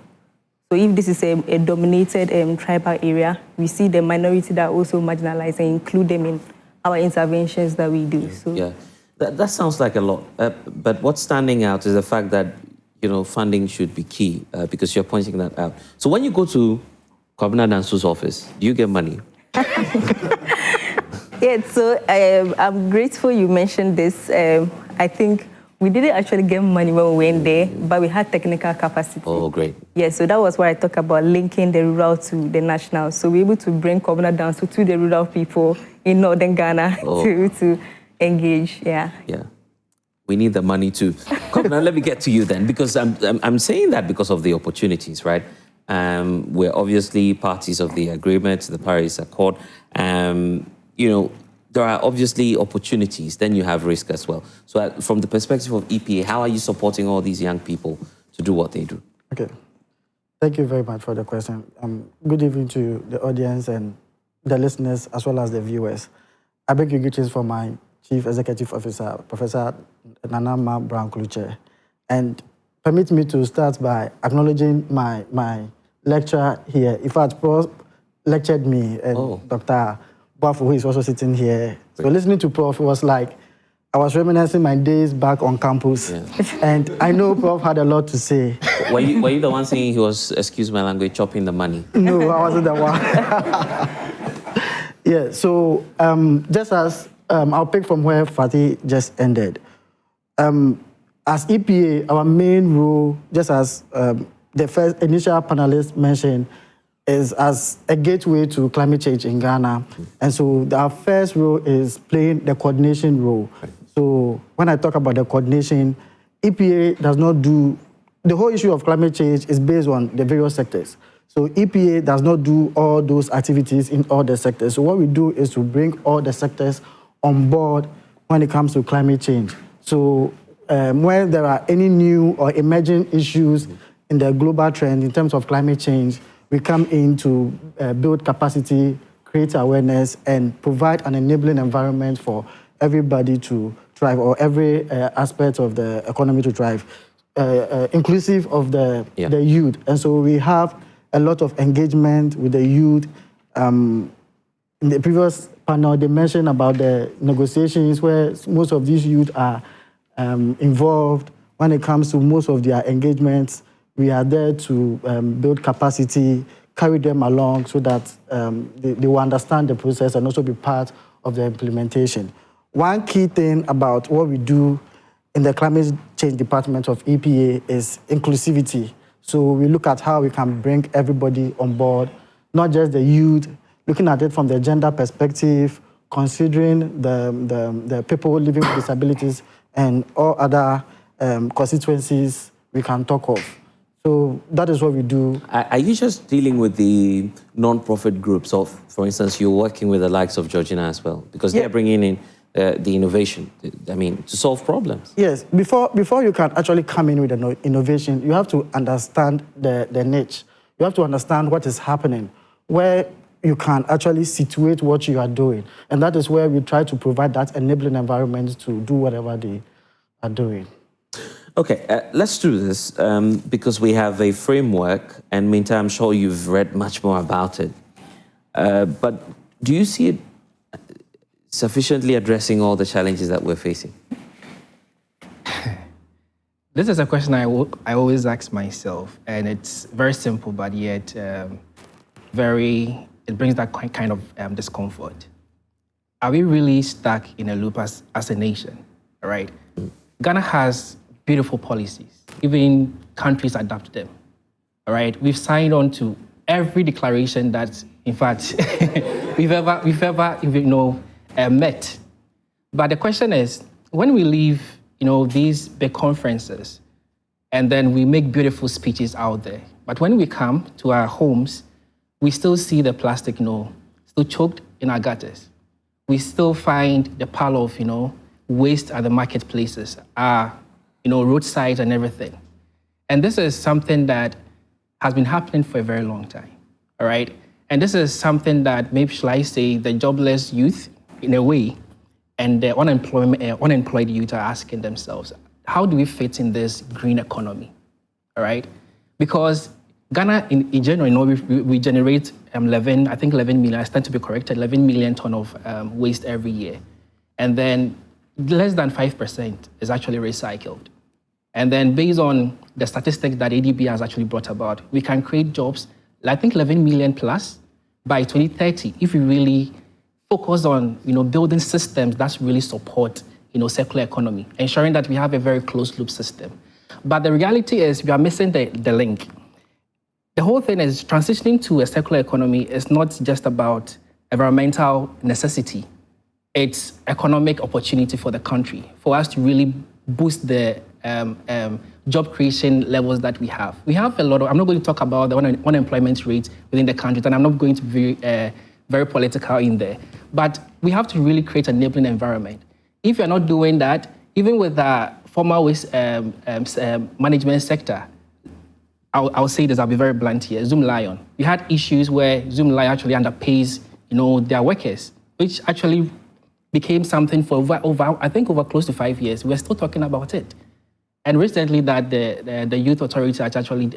So if this is a dominated tribal area, we see the minority that are also marginalized and include them in our interventions that we do. So yeah, that sounds like a lot. But what's standing out is the fact that, you know, funding should be key because you're pointing that out. So when you go to Kwabena Dansu's office, do you get money? Yeah, so I'm grateful you mentioned this. I think we didn't actually get money when we went there, but we had technical capacity. Oh, great. Yeah, so that was why I talk about linking the rural to the national. So we're able to bring Kwabena Dansu to the rural people in northern Ghana to engage, yeah. Yeah. We need the money too. Now let me get to you then, because I'm saying that because of the opportunities, right? We're obviously parties of the agreement, the Paris Accord. You know, there are obviously opportunities, then you have risk as well. So from the perspective of EPA, how are you supporting all these young people to do what they do? Okay. Thank you very much for the question. Good evening to the audience and the listeners, as well as the viewers. I beg your greetings from my Chief Executive Officer, Professor Nanama Brown-Kluche. And permit me to start by acknowledging my lecturer here. In fact, Prof lectured me, and Dr. Buff, who is also sitting here. So listening to Prof was like, I was reminiscing my days back on campus. Yeah. And I know Prof had a lot to say. Were you the one saying he was, excuse my language, chopping the money? No, I wasn't the one. Yeah, so just as I'll pick from where Fatih just ended. As EPA, our main role, just as the first initial panelist mentioned, is as a gateway to climate change in Ghana. And so our first role is playing the coordination role. So when I talk about the coordination, EPA does not do, the whole issue of climate change is based on the various sectors. So EPA does not do all those activities in all the sectors. So what we do is to bring all the sectors on board when it comes to climate change. So when there are any new or emerging issues in the global trend in terms of climate change, we come in to build capacity, create awareness, and provide an enabling environment for everybody to thrive, or every aspect of the economy to thrive, inclusive of the youth. And so we have a lot of engagement with the youth. In the previous panel, they mentioned about the negotiations where most of these youth are involved. When it comes to most of their engagements, we are there to build capacity, carry them along so that they will understand the process and also be part of the implementation. One key thing about what we do in the climate change department of EPA is inclusivity. So we look at how we can bring everybody on board, not just the youth, looking at it from the gender perspective, considering the people living with disabilities and all other constituencies we can talk of. So that is what we do. Are you just dealing with the non-profit groups of, for instance, you're working with the likes of Georgina as well? Because they're bringing in the innovation, I mean, to solve problems. Yes, before you can actually come in with an innovation, you have to understand the niche. You have to understand what is happening, where you can actually situate what you are doing. And that is where we try to provide that enabling environment to do whatever are doing. Okay, let's do this because we have a framework, and meantime, I'm sure you've read much more about it. But do you see it sufficiently addressing all the challenges that we're facing? This is a question I always ask myself, and it's very simple, but yet it brings that kind of discomfort. Are we really stuck in a loop as a nation, all right? Ghana has beautiful policies. Even countries adapt them, all right? We've signed on to every declaration that, in fact, we've ever met. But the question is, when we leave, these big conferences, and then we make beautiful speeches out there, but when we come to our homes, we still see the plastic, still choked in our gutters. We still find the pile of, waste at the marketplaces, roadsides and everything. And this is something that has been happening for a very long time, all right? And this is something that maybe, shall I say, the jobless youth, in a way, and the unemployed youth are asking themselves, how do we fit in this green economy, all right? Because Ghana, in general, we generate 11 million, I stand to be corrected, 11 million ton of waste every year. And then less than 5% is actually recycled. And then based on the statistics that ADB has actually brought about, we can create jobs, I think 11 million plus by 2030 if we really focus on building systems that really support circular economy, ensuring that we have a very closed loop system. But the reality is we are missing the link. The whole thing is transitioning to a circular economy is not just about environmental necessity. It's economic opportunity for the country, for us to really boost the job creation levels that we have. We have a lot of, I'm not going to talk about the unemployment rate within the country, and I'm not going to be very political in there. But we have to really create an enabling environment. If you're not doing that, even with the formal waste management sector, I'll say this, I'll be very blunt here, Zoom Lion. We had issues where Zoom Lion actually underpays their workers, which actually became something for over close to 5 years. We're still talking about it. And recently that the Youth Authority has actually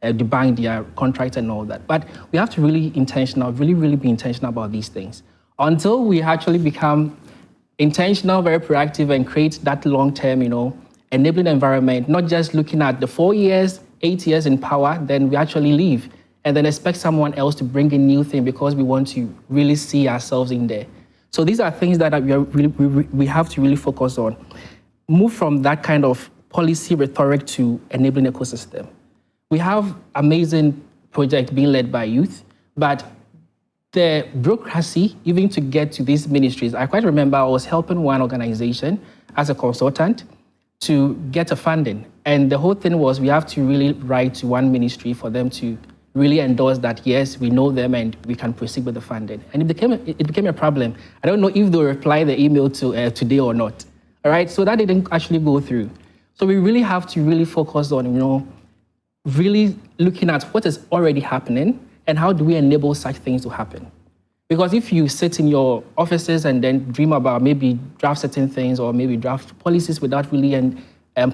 debunked their contract and all that. But we have to really be intentional about these things. Until we actually become intentional, very proactive, and create that long-term, enabling environment, not just looking at the 4 years, 8 years in power, then we actually leave and then expect someone else to bring a new thing because we want to really see ourselves in there. So these are things that we have to really focus on. Move from that kind of policy rhetoric to enabling ecosystem. We have amazing projects being led by youth, but the bureaucracy, even to get to these ministries, I quite remember I was helping one organization as a consultant to get a funding. And the whole thing was we have to really write to one ministry for them to really endorse that, yes, we know them and we can proceed with the funding. And it became a problem. I don't know if they'll reply the email to today or not. All right, so that didn't actually go through. So we really have to really focus on, really looking at what is already happening and how do we enable such things to happen. Because if you sit in your offices and then dream about maybe draft certain things or maybe draft policies without really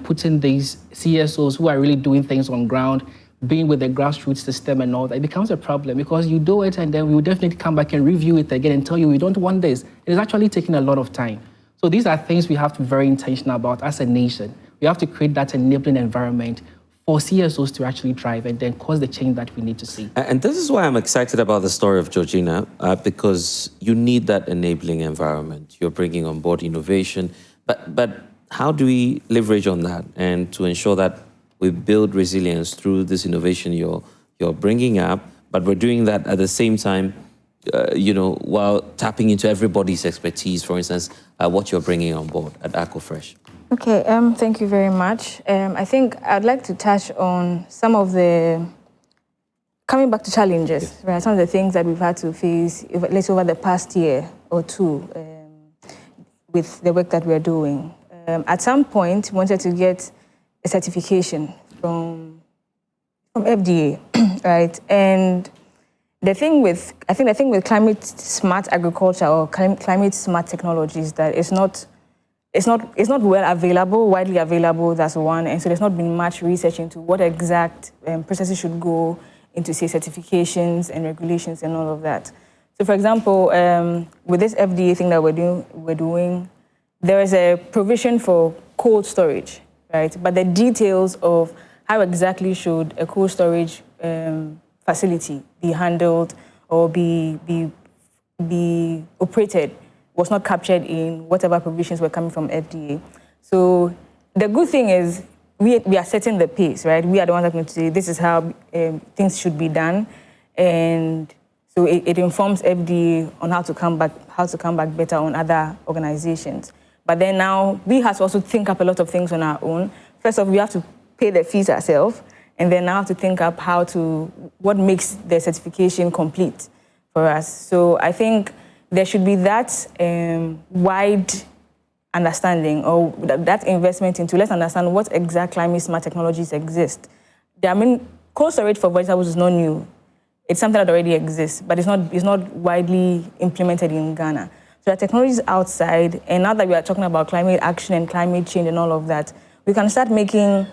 putting these CSOs who are really doing things on ground, being with the grassroots system and all that, it becomes a problem because you do it and then we will definitely come back and review it again and tell you we don't want this. It is actually taking a lot of time. So these are things we have to be very intentional about as a nation. We have to create that enabling environment for CSOs to actually drive and then cause the change that we need to see. And this is why I'm excited about the story of Georgina, because you need that enabling environment. You're bringing on board innovation, but how do we leverage on that and to ensure that we build resilience through this innovation you're bringing up, but we're doing that at the same time, while tapping into everybody's expertise, for instance, what you're bringing on board at AcoFresh? Okay, thank you very much. I think I'd like to touch on some of the, coming back to challenges, yes, right? Some of the things that we've had to face, at least over the past year or two, with the work that we're doing. At some point, we wanted to get a certification from FDA, right? And the thing with climate smart agriculture or climate smart technology is that it's not it's not well available, widely available, that's one. And so there's not been much research into what exact processes should go into, say, certifications and regulations and all of that. So for example, with this FDA thing that we're doing, there is a provision for cold storage, right? But the details of how exactly should a cold storage facility be handled or be operated was not captured in whatever provisions were coming from FDA. So the good thing is we are setting the pace, right? We are the ones that are going to say this is how things should be done, and so it informs FDA on how to come back better on other organizations. But then now we have to also think up a lot of things on our own. First off, we have to pay the fees ourselves, and then now have to think up what makes the certification complete for us. So I think there should be that wide understanding or that investment into, let's understand what exact climate smart technologies exist. Cold storage for vegetables is not new. It's something that already exists, but it's not widely implemented in Ghana. So there are technologies outside, and now that we are talking about climate action and climate change and all of that, we can start making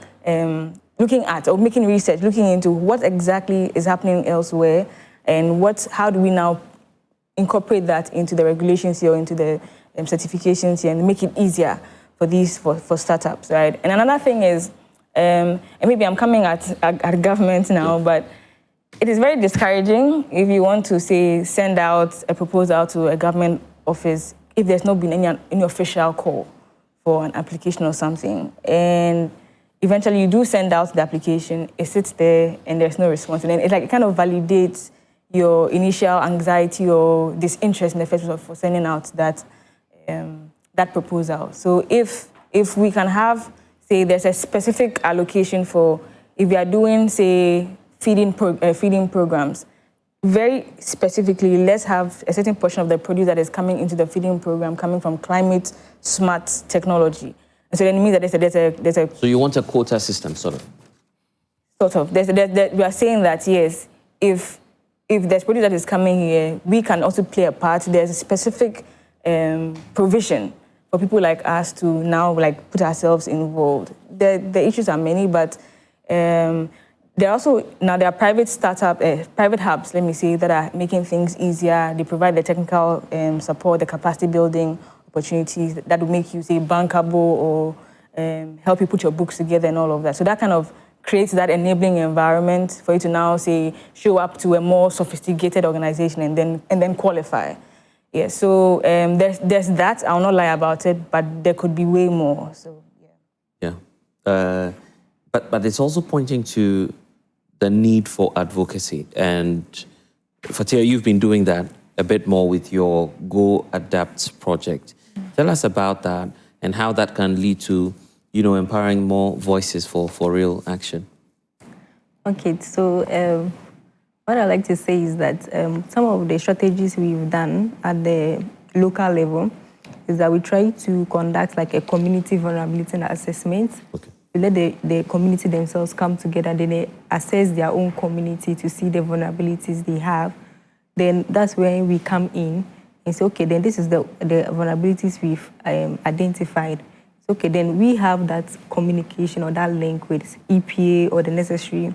research, looking into what exactly is happening elsewhere, and how do we now incorporate that into the regulations here, or into the certifications here, and make it easier for startups, right? And another thing is, and maybe I'm coming at government now, but it is very discouraging if you want to, say, send out a proposal to a government office if there's not been any official call for an application or something. And eventually you do send out the application, it sits there, and there's no response. And then it kind of validates your initial anxiety or disinterest in the first place for sending out that proposal. So if we can have, say, there's a specific allocation for, if we are doing, say, feeding programs, very specifically, let's have a certain portion of the produce that is coming into the feeding program coming from climate smart technology. And so then it means that there's a So you want a quota system, sort of? Sort of. We are saying that, yes, if there's produce that is coming here, we can also play a part. There's a specific provision for people like us to now put ourselves involved. The issues are many, but there are private hubs, let me say, that are making things easier. They provide the technical support, the capacity building opportunities that will make you, say, bankable or help you put your books together and all of that. So that kind of creates that enabling environment for you to now, say, show up to a more sophisticated organization and then qualify. Yeah, so there's that. I'll not lie about it, but there could be way more. So yeah. But it's also pointing to the need for advocacy. And Fatia, you've been doing that a bit more with your Go Adapt project. Tell us about that and how that can lead to, empowering more voices for real action. Okay, so what I like to say is that some of the strategies we've done at the local level is that we try to conduct a community vulnerability assessment. Okay. We let the community themselves come together, then they assess their own community to see the vulnerabilities they have. Then that's when we come in and say, okay, then this is the vulnerabilities we've identified. So, okay, then we have that communication or that link with EPA or the necessary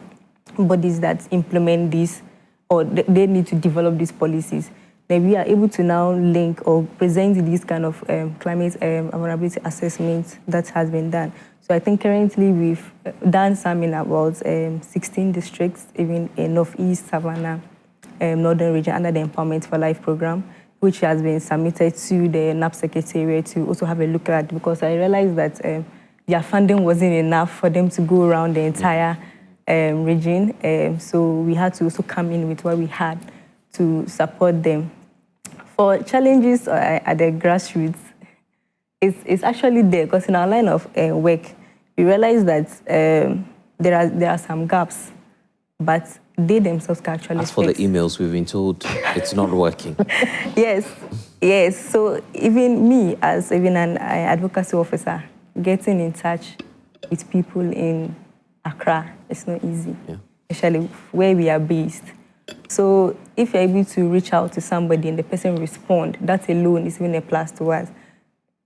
bodies that implement this, or they need to develop these policies. Then we are able to now link or present these kind of climate vulnerability assessments that has been done. So I think currently we've done some in about 16 districts, even in Northeast, Savannah, Northern region, under the Empowerment for Life program, which has been submitted to the NAP Secretariat to also have a look at, because I realized that their funding wasn't enough for them to go around the entire region. So we had to also come in with what we had to support them. For challenges at the grassroots, it's actually there, because in our line of work, we realized that there are some gaps, but they themselves can actually As for the emails, we've been told it's not working. Yes. So even me, as even an advocacy officer, getting in touch with people in Accra, it's not easy, especially where we are based. So if you're able to reach out to somebody and the person respond, that alone is even a plus to us.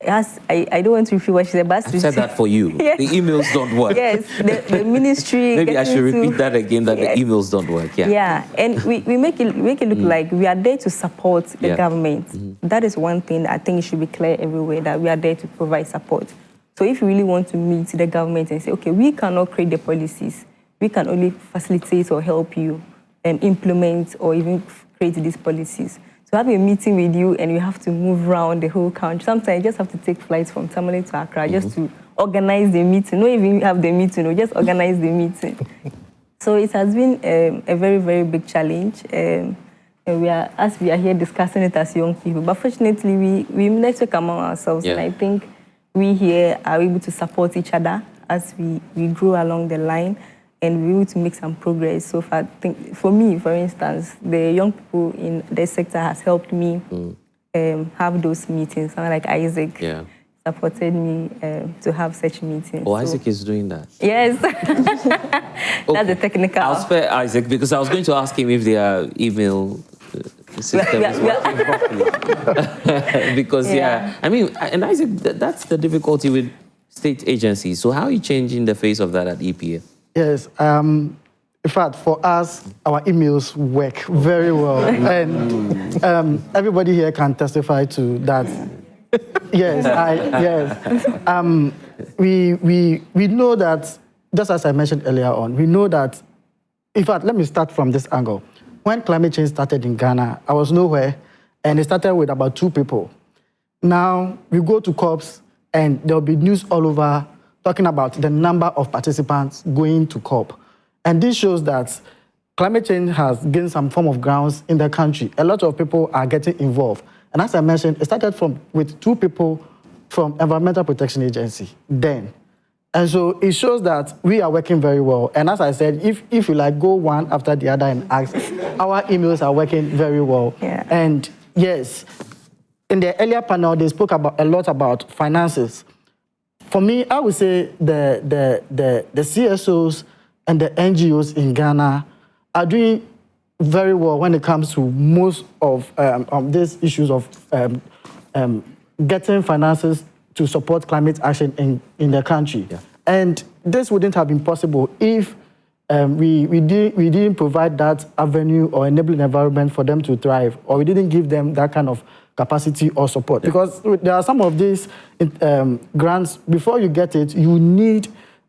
I don't want to repeat what she said, but I said that for you. Yes. The emails don't work. Yes, the ministry. Maybe I should repeat that again, that yes. the emails don't work. Yeah. Yeah, and we make it look like we are there to support the government. That is one thing I think it should be clear everywhere, that we are there to provide support. So if you really want to meet the government and say, okay, we cannot create the policies, we can only facilitate or help you implement or even create these policies. So have a meeting with you and you have to move around the whole country. Sometimes you just have to take flights from Tamale to Accra just to organize the meeting. Not even have the meeting, or just organize the meeting. So it has been a very, very big challenge. We are here discussing it as young people, but fortunately we network among ourselves, and I think we here are able to support each other as we grow along the line, and we're able to make some progress. So far, I think, for me, for instance, the young people in the sector has helped me have those meetings. Someone like Isaac supported me to have such meetings. Oh, Isaac is doing that? Yes. That's the technical. I'll spare Isaac, because I was going to ask him if their email system is working properly. Because, I mean, and Isaac, that's the difficulty with state agencies. So how are you changing the face of that at EPA? Yes. In fact, for us, our emails work very well. And everybody here can testify to that. Yes, we know that, just as I mentioned earlier on, we know that, in fact, let me start from this angle. When climate change started in Ghana, I was nowhere, and it started with about 2 people. Now, we go to COPs, and there'll be news all over talking about the number of participants going to COP. And this shows that climate change has gained some form of grounds in the country. A lot of people are getting involved. And as I mentioned, it started with 2 people from Environmental Protection Agency then. And so it shows that we are working very well. And as I said, if you like go one after the other and ask, our emails are working very well. Yeah. And yes, in the earlier panel, they spoke a lot about finances. For me, I would say the CSOs and the NGOs in Ghana are doing very well when it comes to most of these issues of getting finances to support climate action in the country. Yeah. And this wouldn't have been possible if we didn't provide that avenue or enabling environment for them to thrive, or we didn't give them that kind of capacity or support. Yeah. Because there are some of these grants, before you get it, you need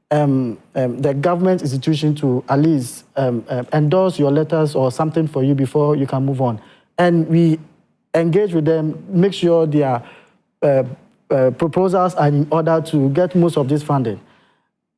the government institution to at least endorse your letters or something for you before you can move on. And we engage with them, make sure their proposals are in order to get most of this funding.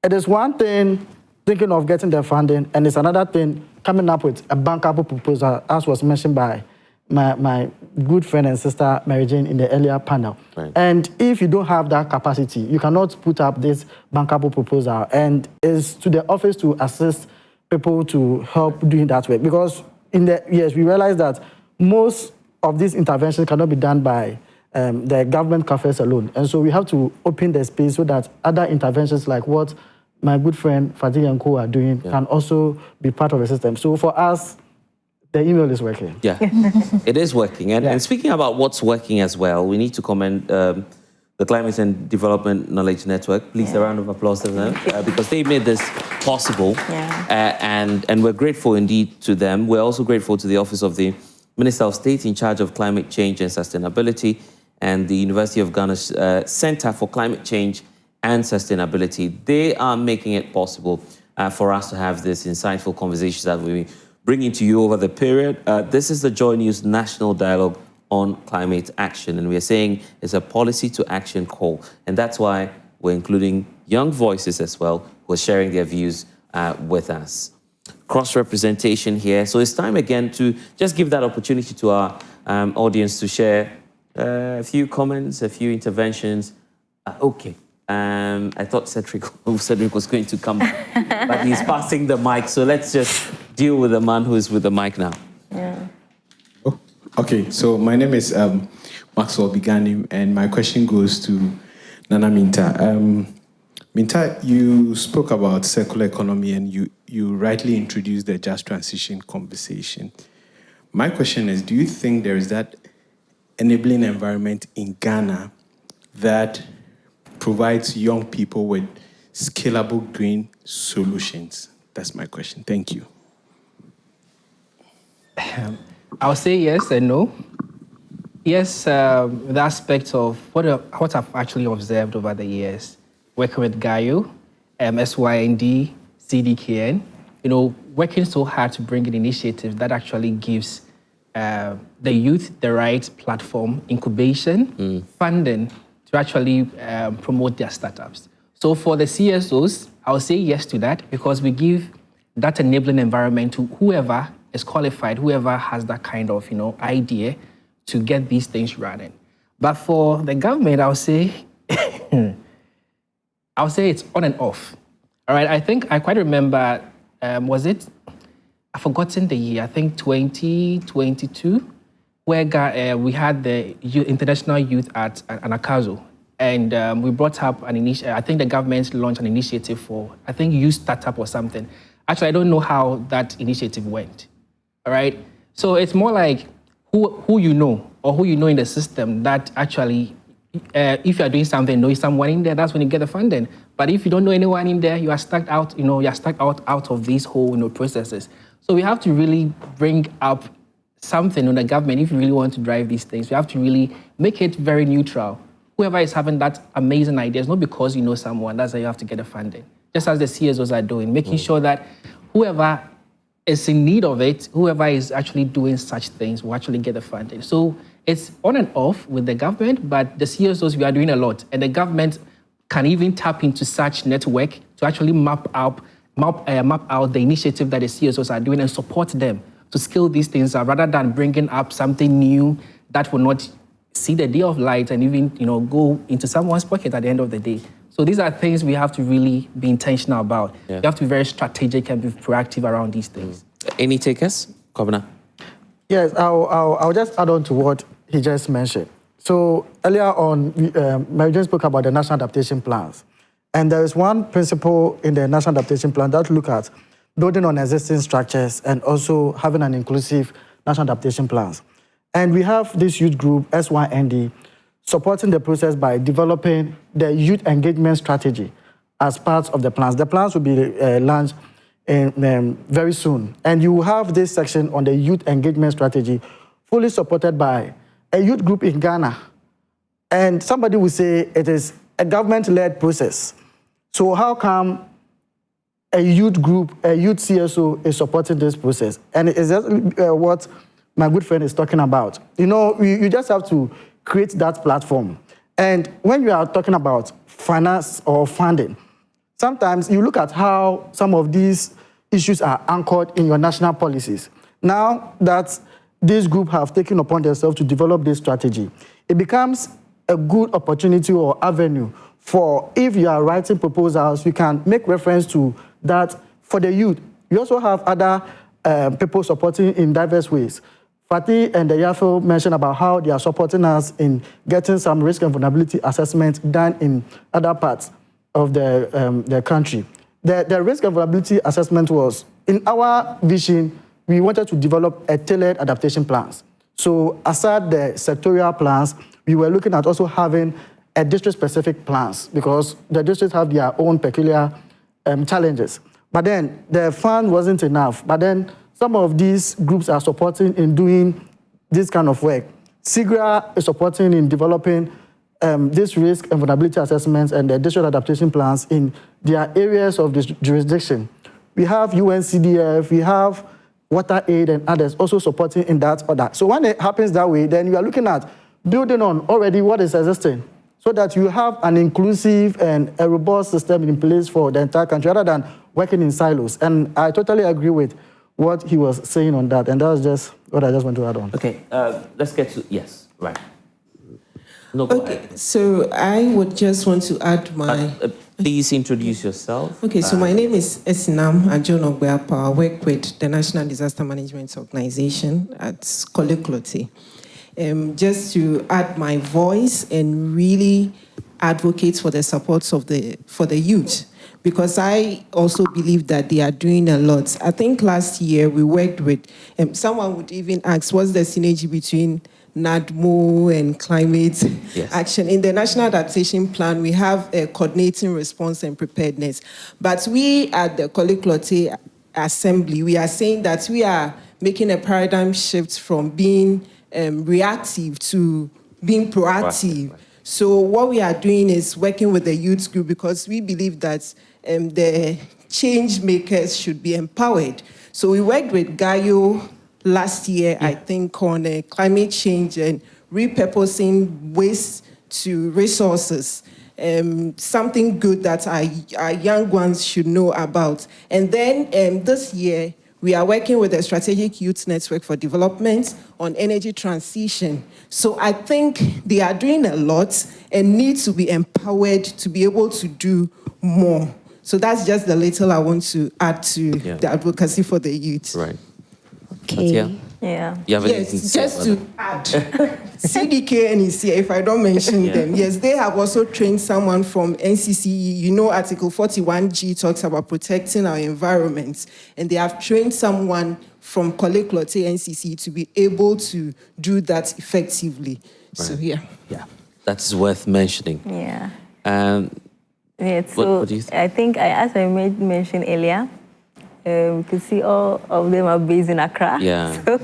It is one thing thinking of getting the funding, and it's another thing coming up with a bankable proposal, as was mentioned by my good friend and sister Mary Jane in the earlier panel. Right. And if you don't have that capacity, you cannot put up this bankable proposal. And it's to the office to assist people to help doing that work. Because we realize that most of these interventions cannot be done by the government coffers alone. And so we have to open the space so that other interventions like what my good friend Fatih and Co are doing can also be part of the system. So for us, the email is working. Yeah, it is working. And speaking about what's working as well, we need to commend the Climate and Development Knowledge Network. Please, a round of applause to them, because they made this possible. Yeah. And we're grateful indeed to them. We're also grateful to the Office of the Minister of State in charge of Climate Change and Sustainability, and the University of Ghana's Center for Climate Change and Sustainability. They are making it possible for us to have this insightful conversations that we've been bringing to you over the period. This is the JoyNews National Dialogue on Climate Action, and we're saying it's a policy to action call. And that's why we're including young voices as well who are sharing their views with us. Cross-representation here. So it's time again to just give that opportunity to our audience to share a few comments, a few interventions. Okay. I thought Cedric was going to come, but he's passing the mic. So let's just deal with the man who is with the mic now. Yeah. Oh, okay. So my name is Maxwell Bigani, and my question goes to Nana Minta. Minta, you spoke about circular economy, and you rightly introduced the just transition conversation. My question is, do you think there is that enabling environment in Ghana that provides young people with scalable green solutions? That's my question. Thank you. I'll say yes and no. Yes, the aspect of what I've actually observed over the years, working with GAIO, SYND, CDKN, working so hard to bring in initiatives that actually gives the youth the right platform, incubation, funding to actually promote their startups. So for the CSOs, I'll say yes to that because we give that enabling environment to whoever is qualified, whoever has that kind of idea to get these things running. But for the government, I'll say it's on and off. All right, I think I quite remember, I've forgotten the year, I think 2022, where we had the International Youth at Anakazo. And we brought up an initiative, I think the government launched an initiative for, I think, youth startup or something. Actually, I don't know how that initiative went, all right? So it's more like who you know or who you know in the system that actually, if you're doing something, know someone in there, that's when you get the funding. But if you don't know anyone in there, you are stuck out, you're stuck out of these whole processes. So we have to really bring up something on the government if you really want to drive these things. We have to really make it very neutral. Whoever is having that amazing idea, it's not because you know someone, that's why you have to get the funding. Just as the CSOs are doing, making sure that whoever is in need of it, whoever is actually doing such things will actually get the funding. So it's on and off with the government, but the CSOs, we are doing a lot. And the government can even tap into such network to actually map out the initiative that the CSOs are doing and support them to scale these things up rather than bringing up something new that will not see the day of light and even go into someone's pocket at the end of the day. So these are things we have to really be intentional about. Yeah. We have to be very strategic and be proactive around these things. Any takers, Governor? Yes, I'll just add on to what he just mentioned. So earlier on, Mary Jane spoke about the national adaptation plans. And there is one principle in the national adaptation plan that look at building on existing structures and also having an inclusive national adaptation plans. And we have this youth group, SYND, supporting the process by developing the youth engagement strategy as part of the plans. The plans will be launched very soon. And you will have this section on the youth engagement strategy fully supported by a youth group in Ghana. And somebody will say it is a government-led process. So how come a youth group, a youth CSO is supporting this process? And it's just what my good friend is talking about. You just have to create that platform. And when you are talking about finance or funding, sometimes you look at how some of these issues are anchored in your national policies. Now that this group have taken upon themselves to develop this strategy, it becomes a good opportunity or avenue for, if you are writing proposals, you can make reference to that for the youth. You also have other people supporting in diverse ways. Fatih and the YAFO mentioned about how they are supporting us in getting some risk and vulnerability assessment done in other parts of the country. The risk and vulnerability assessment was, in our vision, we wanted to develop a tailored adaptation plans. So aside the sectorial plans, we were looking at also having a district-specific plans because the districts have their own peculiar challenges. But then the fund wasn't enough. But then some of these groups are supporting in doing this kind of work. SIGRA is supporting in developing this risk and vulnerability assessments and the district adaptation plans in their areas of this jurisdiction. We have UNCDF, we have Water Aid and others also supporting in that order. So when it happens that way, then you are looking at building on already what is existing so that you have an inclusive and a robust system in place for the entire country rather than working in silos. And I totally agree with what he was saying on that. And that was just what I just want to add on. Okay, let's get to, yes, right. No, okay, so I would just want to add my... please introduce yourself. Okay, so my name is Esinam Ajonogbeapa. I work with the National Disaster Management Organization at Koleklote. Just to add my voice and really advocate for the supports of for the youth, because I also believe that they are doing a lot. I think last year we worked with, someone would even ask, what's the synergy between NADMO and climate action. In the National Adaptation Plan, we have a coordinating response and preparedness. But we at the Koliklote Assembly, we are saying that we are making a paradigm shift from being reactive to being proactive. So what we are doing is working with the youth group because we believe that the change makers should be empowered. So we worked with Gaio last year, I think, on climate change and repurposing waste to resources. Something good that our young ones should know about. And then this year, we are working with the Strategic Youth Network for Development on energy transition. So I think they are doing a lot and need to be empowered to be able to do more. So that's just the little I want to add to the advocacy for the youth. Right. Okay. Yeah. Yes, just to add, CDK and ECA, if I don't mention them, yes, they have also trained someone from NCCE. You know, Article 41G talks about protecting our environment, and they have trained someone from Koliklote NCCE to be able to do that effectively. Right. So, yeah. That's worth mentioning. Yeah. What do you think? I think, as I mentioned earlier, we could see all of them are based in Accra. Yeah. So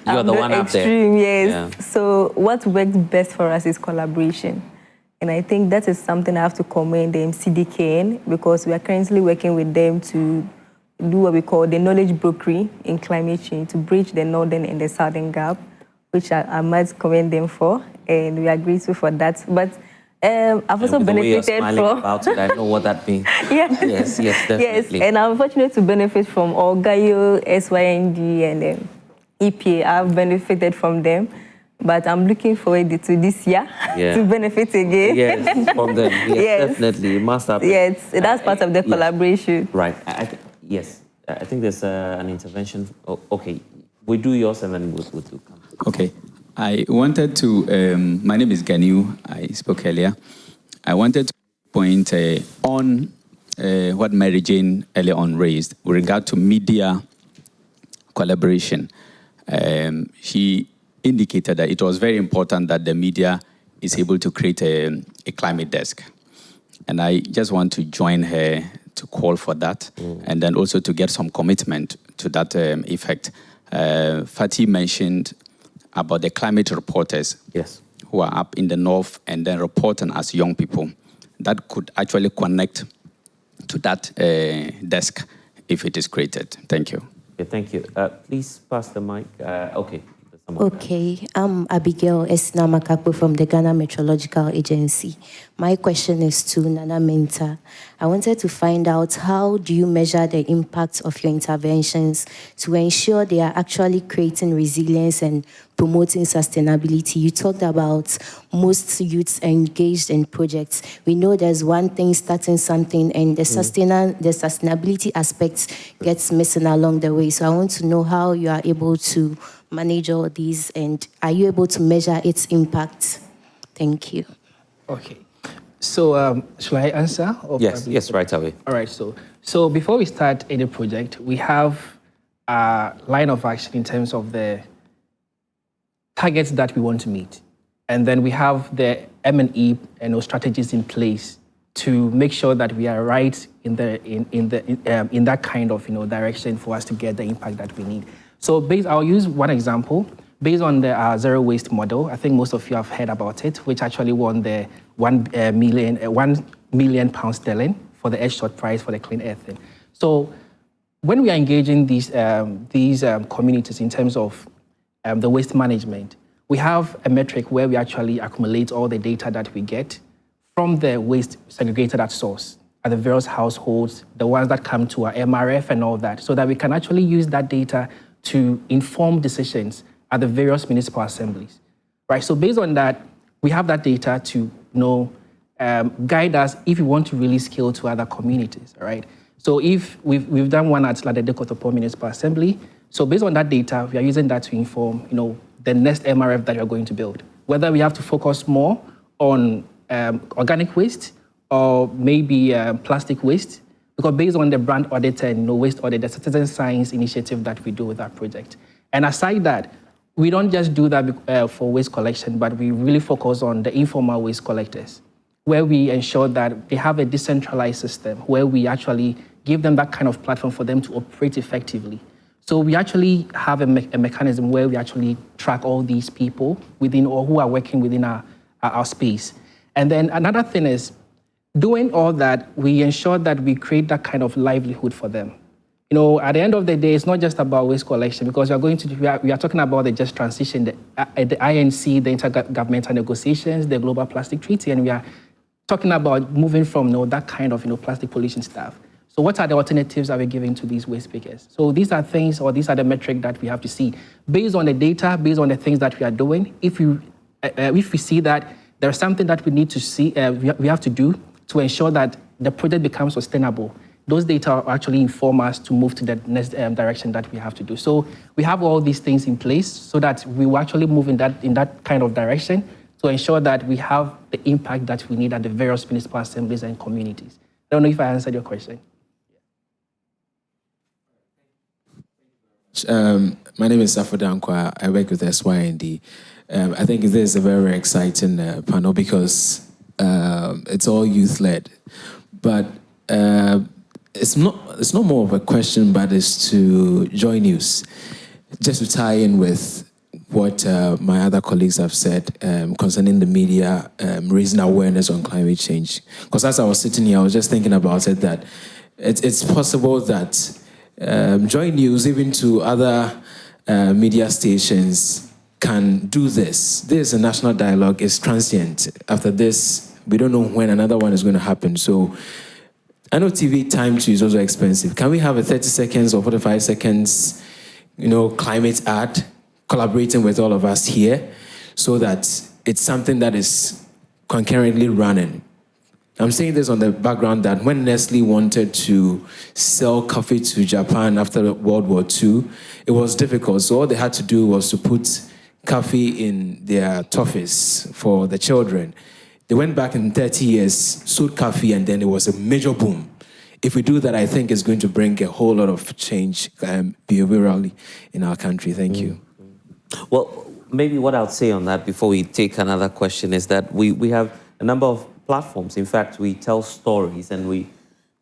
you are the one up there. Yes. Yeah. So what works best for us is collaboration. And I think that is something I have to commend the MCDKN because we are currently working with them to do what we call the knowledge brokery in climate change to bridge the northern and the southern gap, which I must commend them for. And we are grateful for that. But I've also benefited from. About it, I know what that means. Yes, definitely. Yes, and I'm fortunate to benefit from Gaio, SYNG, and EPA. I've benefited from them, but I'm looking forward to this year to benefit again. Yes, from them. Yes, definitely. It must happen. Yes, that's part of the collaboration. Right. Yes, I think there's an intervention. Oh, okay, we do yours and then we'll come. Okay. I wanted to, my name is Ganiu, I spoke earlier. I wanted to point on what Mary Jane earlier on raised with regard to media collaboration. She indicated that it was very important that the media is able to create a climate desk. And I just want to join her to call for that and then also to get some commitment to that effect. Fatih mentioned about the climate reporters who are up in the north and then reporting as young people. That could actually connect to that desk if it is created. Thank you. Okay, thank you. Please pass the mic. Okay. Okay, I'm Abigail Esnamakapu from the Ghana Meteorological Agency. My question is to Nana Minta. I wanted to find out how do you measure the impact of your interventions to ensure they are actually creating resilience and promoting sustainability. You talked about most youths engaged in projects. We know there's one thing starting something and the sustainability aspect gets missing along the way. So I want to know how you are able to manage all these and are you able to measure its impact? Thank you. Okay. So shall I answer? Yes, right away. All right, so before we start any project, we have a line of action in terms of the targets that we want to meet. And then we have the M&E strategies in place to make sure that we are right in that kind of direction for us to get the impact that we need. So I'll use one example. Based on the zero waste model, I think most of you have heard about it, which actually won the £1 million sterling for the Edgeshot Prize for the Clean Air thing. So when we are engaging these communities in terms of the waste management, we have a metric where we actually accumulate all the data that we get from the waste segregated at source, at the various households, the ones that come to our MRF and all that, so that we can actually use that data to inform decisions at the various municipal assemblies, right? So based on that, we have that data to guide us if we want to really scale to other communities, all right? So if we've done one at the Dekotopo Municipal Assembly, so based on that data, we are using that to inform, the next MRF that we are going to build. Whether we have to focus more on organic waste or maybe plastic waste, because based on the brand audit and waste audit, there's a citizen science initiative that we do with that project. And aside that, we don't just do that for waste collection, but we really focus on the informal waste collectors, where we ensure that they have a decentralized system, where we actually give them that kind of platform for them to operate effectively. So we actually have a mechanism where we actually track all these people within or who are working within our space. And then another thing is, doing all that, we ensure that we create that kind of livelihood for them. You know, at the end of the day, it's not just about waste collection, because we are talking about the just transition, the INC, the intergovernmental negotiations, the Global Plastic Treaty, and we are talking about moving from that kind of plastic pollution stuff. So what are the alternatives that we're giving to these waste pickers? So these are things, or these are the metrics that we have to see. Based on the data, based on the things that we are doing, if we see that there's something that we need to see, we have to do to ensure that the project becomes sustainable, those data actually inform us to move to the next direction that we have to do. So we have all these things in place so that we will actually move in that kind of direction to ensure that we have the impact that we need at the various municipal assemblies and communities. I don't know if I answered your question. My name is Safo Dankwa. I work with SYND. I think this is a very exciting panel because it's all youth-led. But it's not more of a question, but it's to JoyNews. Just to tie in with what my other colleagues have said concerning the media raising awareness on climate change. Because as I was sitting here, I was just thinking about it, that it's possible that JoyNews, even to other media stations, can do this. This is a national dialogue. It's transient. After this, we don't know when another one is going to happen. So I know TV time too is also expensive. Can we have a 30 seconds or 45 seconds, climate ad, collaborating with all of us here, so that it's something that is concurrently running? I'm saying this on the background that when Nestle wanted to sell coffee to Japan after World War II, it was difficult. So all they had to do was to put coffee in their toffees for the children. They went back in 30 years, sold coffee, and then it was a major boom. If we do that, I think it's going to bring a whole lot of change behaviorally in our country. Thank you. Well, maybe what I'll say on that before we take another question is that we have a number of platforms. In fact, we tell stories, and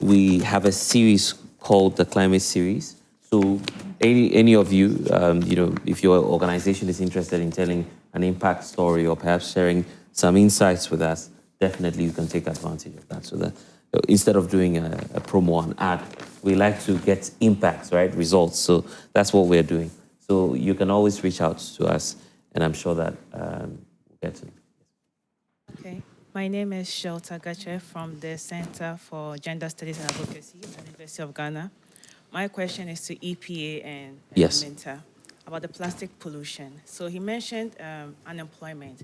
we have a series called the Climate Series. So any of you, if your organization is interested in telling an impact story or perhaps sharing some insights with us, definitely you can take advantage of that. So that instead of doing a promo, an ad, we like to get impacts, right? Results. So that's what we're doing. So you can always reach out to us, and I'm sure that we'll get to it. Okay. My name is Shelta Gache from the Center for Gender Studies and Advocacy at the University of Ghana. My question is to EPA and Minta about the plastic pollution. So he mentioned unemployment.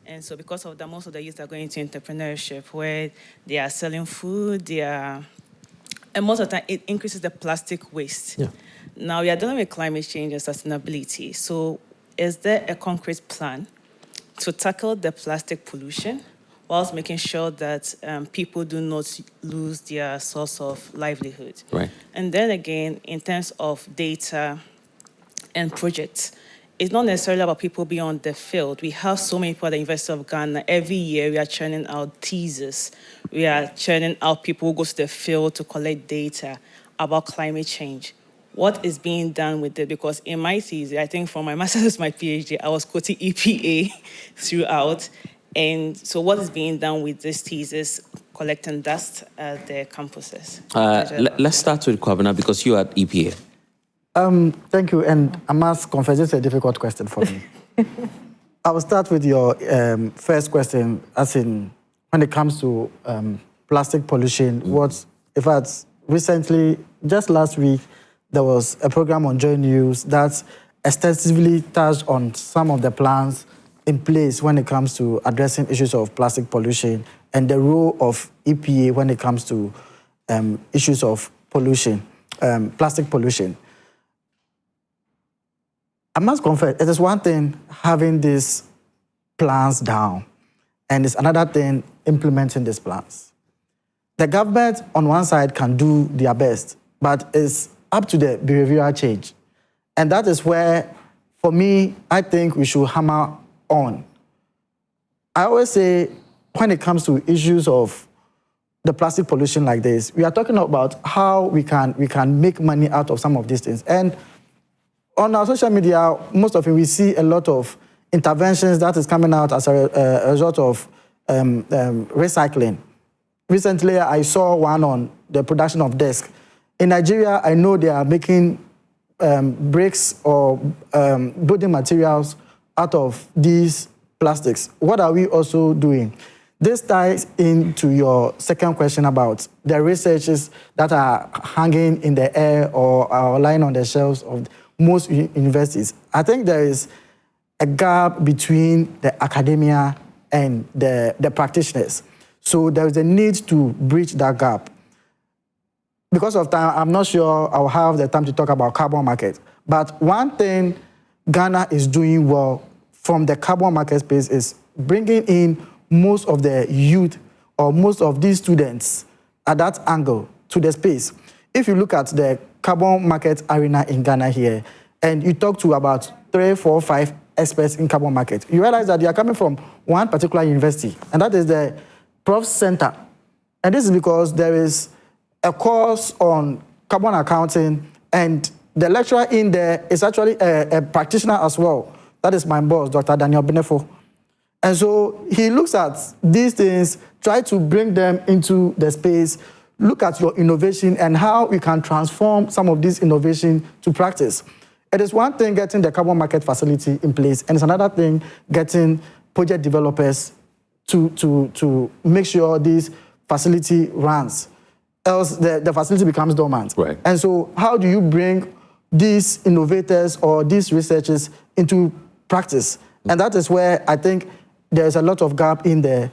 And so because of that, most of the youth are going into entrepreneurship where they are selling food, and most of the time it increases the plastic waste. Yeah. Now we are dealing with climate change and sustainability. So is there a concrete plan to tackle the plastic pollution whilst making sure that people do not lose their source of livelihood? Right. And then again, in terms of data and projects, it's not necessarily about people being on the field. We have so many people at the University of Ghana. Every year we are churning out teasers. We are churning out people who go to the field to collect data about climate change. What is being done with it? Because in my thesis, I think from my master's to my PhD, I was quoting EPA throughout. And so what is being done with this thesis, collecting dust at the campuses? Let's start with Kwabena, because you are at EPA. Thank you, and I must confess, it's a difficult question for me. I will start with your first question, as in when it comes to plastic pollution. Recently, just last week, there was a program on JoyNews that extensively touched on some of the plans in place when it comes to addressing issues of plastic pollution and the role of EPA when it comes to issues of pollution, plastic pollution. I must confess, it is one thing having these plans down, and it's another thing implementing these plans. The government, on one side, can do their best, but it's up to the behavioral change. And that is where, for me, I think we should hammer on. I always say, when it comes to issues of the plastic pollution like this, we are talking about how we can make money out of some of these things. And on our social media, most of it, we see a lot of interventions that is coming out as a result of recycling. Recently, I saw one on the production of desks. In Nigeria, I know they are making bricks or building materials out of these plastics. What are we also doing? This ties into your second question about the researches that are hanging in the air or are lying on the shelves of most universities. I think there is a gap between the academia and the practitioners. So there is a need to bridge that gap. Because of time, I'm not sure I'll have the time to talk about carbon market. But one thing Ghana is doing well from the carbon market space is bringing in most of the youth or most of these students at that angle to the space. If you look at the carbon market arena in Ghana here, and you talk to about 3, 4, 5 experts in carbon market, you realize that they are coming from one particular university, and that is the Prof Center. And this is because there is a course on carbon accounting, and the lecturer in there is actually a practitioner as well. That is my boss, Dr. Daniel Benefo. And so he looks at these things, try to bring them into the space, look at your innovation and how we can transform some of this innovation to practice. It is one thing getting the carbon market facility in place, and it's another thing getting project developers to make sure this facility runs. Else the facility becomes dormant. Right. And so how do you bring these innovators or these researchers into practice? And that is where I think there's a lot of gap in there,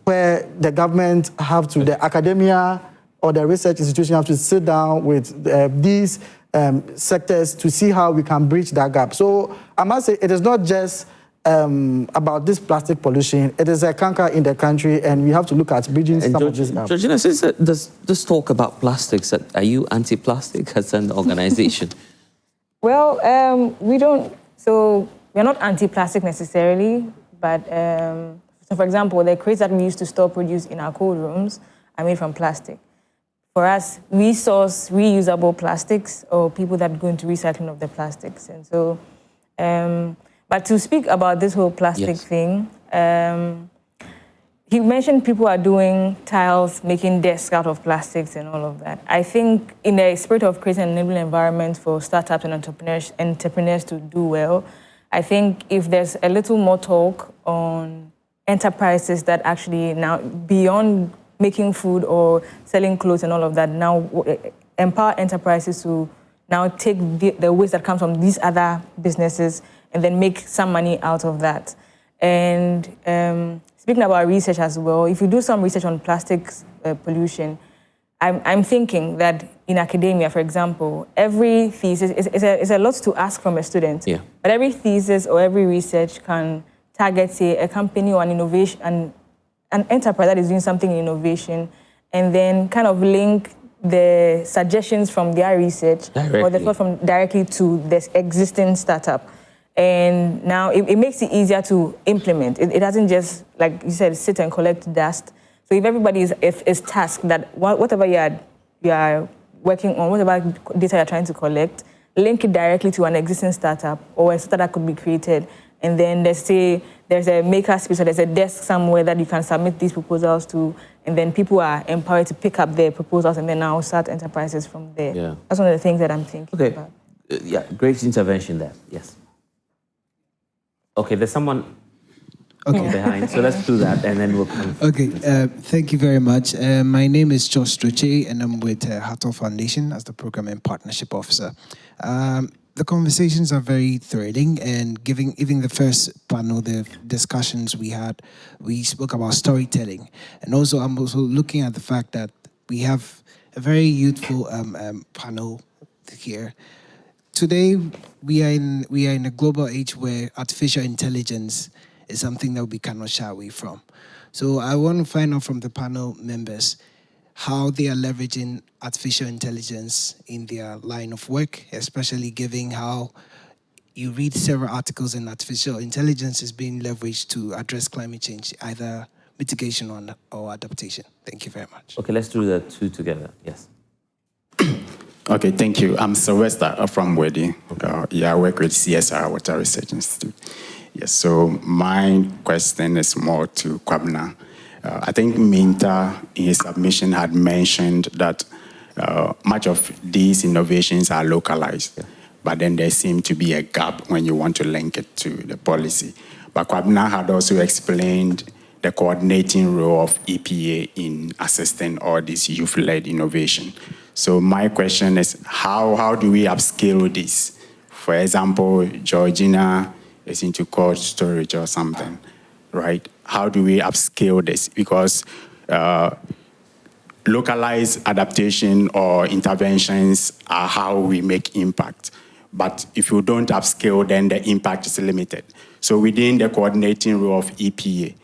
where the government have to, the academia or the research institution have to sit down with these sectors to see how we can bridge that gap. So I must say, it is not just about this plastic pollution. It is a canker in the country, and we have to look at bridging some of this gap. Georgina, since this talk about plastics, are you anti-plastic as an organization? Well, we don't, so we're not anti-plastic necessarily, but so for example, the crates that we used to store produce in our cold rooms are made from plastic. For us, we source reusable plastics or people that go into recycling of the plastics. And so, but to speak about this whole plastic thing, he mentioned people are doing tiles, making desks out of plastics and all of that. I think in the spirit of creating an enabling environment for startups and entrepreneurs to do well, I think if there's a little more talk on enterprises that actually now, beyond making food or selling clothes and all of that, now empower enterprises to now take the waste that comes from these other businesses and then make some money out of that. And speaking about research as well, if you do some research on plastics pollution, I'm thinking that in academia, for example, every thesis is a lot to ask from a student. Yeah. But every thesis or every research can target, say, a company or an innovation, an enterprise that is doing something in innovation, and then kind of link the suggestions from their research or the thought from directly to this existing startup. And now it makes it easier to implement. It doesn't just, like you said, sit and collect dust. So if everybody is tasked that whatever you are working on, whatever data you're trying to collect, link it directly to an existing startup or a startup that could be created. And then there's a maker space or there's a desk somewhere that you can submit these proposals to, and then people are empowered to pick up their proposals and then now start enterprises from there. Yeah. That's one of the things that I'm thinking about. Yeah, great intervention there. Yes. Okay, there's someone behind, so let's do that, and then we'll come. Okay, thank you very much. My name is Josh Doche, and I'm with Hattel Foundation as the Program and Partnership Officer. The conversations are very thrilling, and even the first panel, the discussions we had, we spoke about storytelling. And also, I'm also looking at the fact that we have a very youthful panel here. Today, we are in a global age where artificial intelligence is something that we cannot shy away from. So I want to find out from the panel members how they are leveraging artificial intelligence in their line of work, especially given how you read several articles and artificial intelligence is being leveraged to address climate change, either mitigation or adaptation. Thank you very much. Okay, let's do the two together. Yes. Okay, thank you. I'm Sylvester from Wedi. I work with CSR Water Research Institute. Yes, so my question is more to Kwabena. I think Minta, in his submission, had mentioned that much of these innovations are localized, but then there seems to be a gap when you want to link it to the policy. But Kwabena had also explained the coordinating role of EPA in assisting all this youth-led innovation. So my question is, how do we upscale this? For example, Georgina is into cold storage or something, right? How do we upscale this? Because localized adaptation or interventions are how we make impact. But if you don't upscale, then the impact is limited. So within the coordinating role of EPA,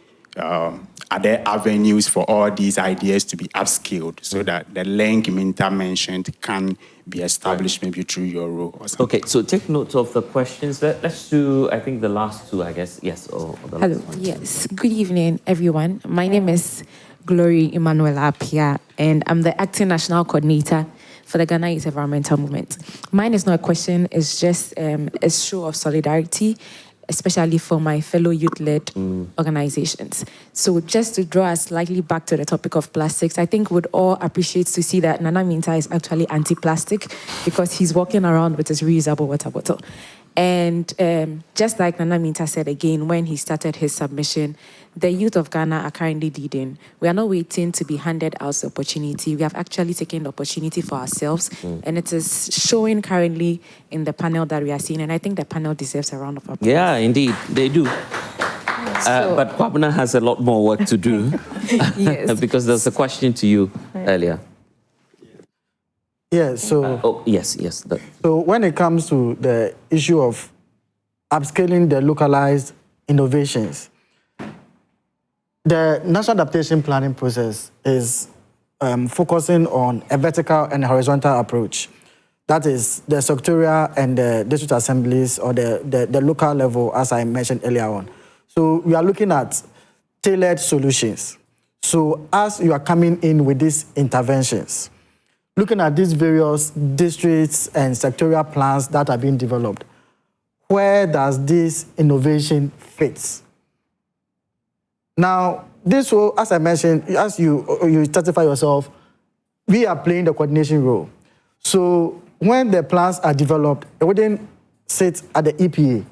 are there avenues for all these ideas to be upscaled so that the link Minta mentioned can be established maybe through your role or something? Okay, so take note of the questions. Let's do, I think, the last two, I guess. Yes, or the Hello, last one. yes. Good evening, everyone. My name is Glory Emanuela Apia, and I'm the Acting National Coordinator for the Ghana Youth Environmental Movement. Mine is not a question, it's just a show of solidarity, especially for my fellow youth-led organizations. So just to draw us slightly back to the topic of plastics, I think we'd all appreciate to see that Nana Minta is actually anti-plastic because he's walking around with his reusable water bottle. And just like Nana Minta said again, when he started his submission, the youth of Ghana are currently leading. We are not waiting to be handed out the opportunity. We have actually taken the opportunity for ourselves. And it is showing currently in the panel that we are seeing. And I think the panel deserves a round of applause. Yeah, indeed, they do. But Kwabena has a lot more work to do. Yes. Because there's a question to you earlier. Yeah, so... yes. So when it comes to the issue of upscaling the localized innovations, the national adaptation planning process is focusing on a vertical and horizontal approach. That is the sectorial and the district assemblies or the local level, as I mentioned earlier on. So we are looking at tailored solutions. So as you are coming in with these interventions, looking at these various districts and sectorial plans that are being developed, where does this innovation fit? Now, this will, as I mentioned, as you testify yourself, we are playing the coordination role. So when the plans are developed, it wouldn't sit at the EPA.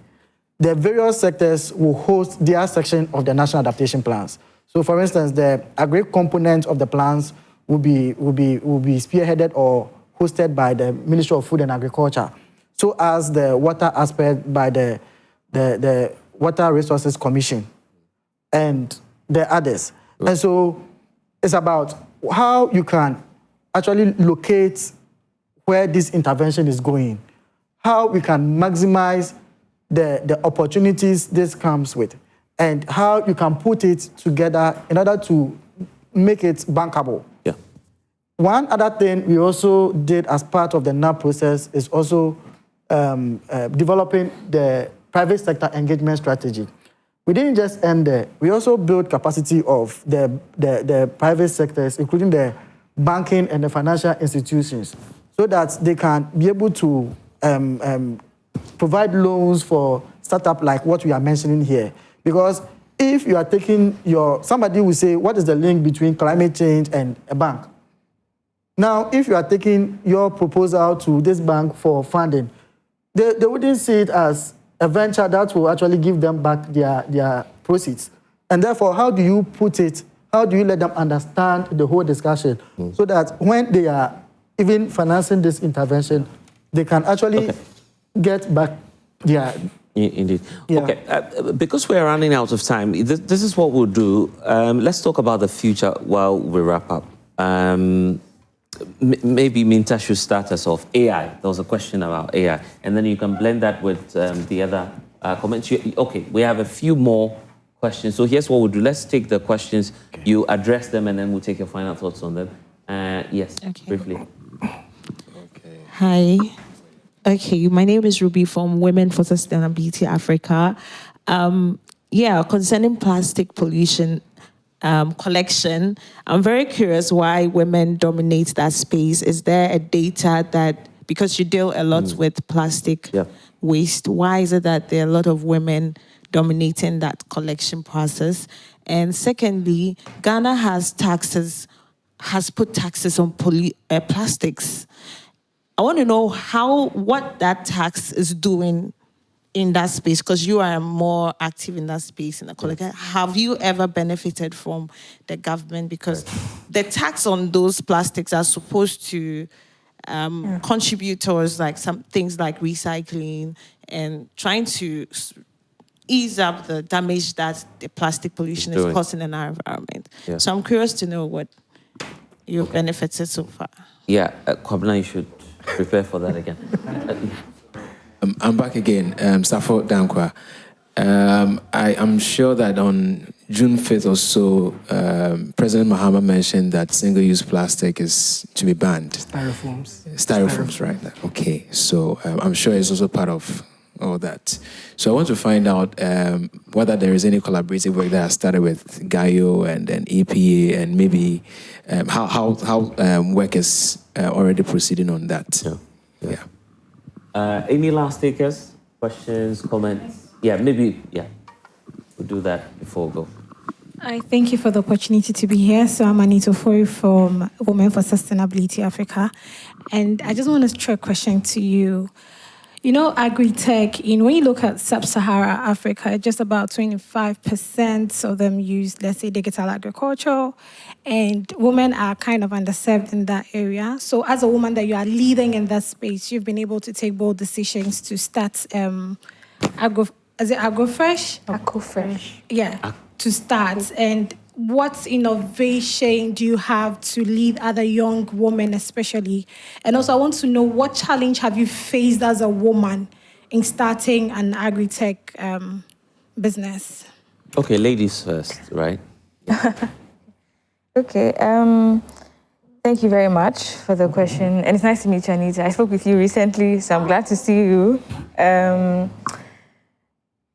The various sectors will host their section of the national adaptation plans. So for instance, the agri component of the plans will be spearheaded or hosted by the Ministry of Food and Agriculture, so as the water aspect by the Water Resources Commission and the others. And so it's about how you can actually locate where this intervention is going, how we can maximize the opportunities this comes with, and how you can put it together in order to make it bankable. Yeah. One other thing we also did as part of the NAP process is also developing the private sector engagement strategy. We didn't just end there. We also built capacity of the private sectors, including the banking and the financial institutions, so that they can be able to provide loans for startup like what we are mentioning here. Because if you are taking somebody will say, what is the link between climate change and a bank? Now, if you are taking your proposal to this bank for funding, they wouldn't see it as a venture that will actually give them back their proceeds. And therefore, how do you put it, how do you let them understand the whole discussion so that when they are even financing this intervention, they can actually get back their... Indeed. Yeah. Okay, because we're running out of time, this is what we'll do. Let's talk about the future while we wrap up. Maybe Minta should start us off. AI, there was a question about AI. And then you can blend that with the other comments. Okay, we have a few more questions. So here's what we'll do. Let's take the questions, you address them, and then we'll take your final thoughts on them. Yes, briefly. Hi. Okay, my name is Ruby from Women for Sustainability Africa. Concerning plastic pollution collection, I'm very curious why women dominate that space. Is there a data that, because you deal a lot with plastic waste, why is it that there are a lot of women dominating that collection process? And secondly, Ghana has put taxes on plastics. I want to know what that tax is doing in that space, because you are more active in that space in the collection. Have you ever benefited from the government? Because the tax on those plastics are supposed to contribute towards like some things like recycling and trying to ease up the damage that the plastic pollution is causing in our environment. Yeah. So I'm curious to know what you've benefited so far. Yeah, Kwabena, you should prepare for that again. I'm back again, Safo Dankwa. I am sure that on June 5th or so, President Mahama mentioned that single-use plastic is to be banned. Styrofoams, right? Okay, so I'm sure it's also part of all that. So I want to find out whether there is any collaborative work that has started with GAIO and EPA, and maybe how work is already proceeding on that. Yeah. Any last takers? Questions, comments? We'll do that before we go. I thank you for the opportunity to be here. So I'm Anita Foy from Women for Sustainability Africa. And I just want to throw a question to you. You know, agri-tech, when you look at sub-Sahara Africa, just about 25% of them use, let's say, digital agriculture, and women are kind of underserved in that area. So as a woman that you are leading in that space, you've been able to take bold decisions to start Agrofresh? Agrofresh. Yeah, to start. And what innovation do you have to lead other young women especially? And also I want to know, what challenge have you faced as a woman in starting an agri-tech business? Okay, ladies first, right? Okay, thank you very much for the question. And it's nice to meet you, Anita. I spoke with you recently, so I'm glad to see you.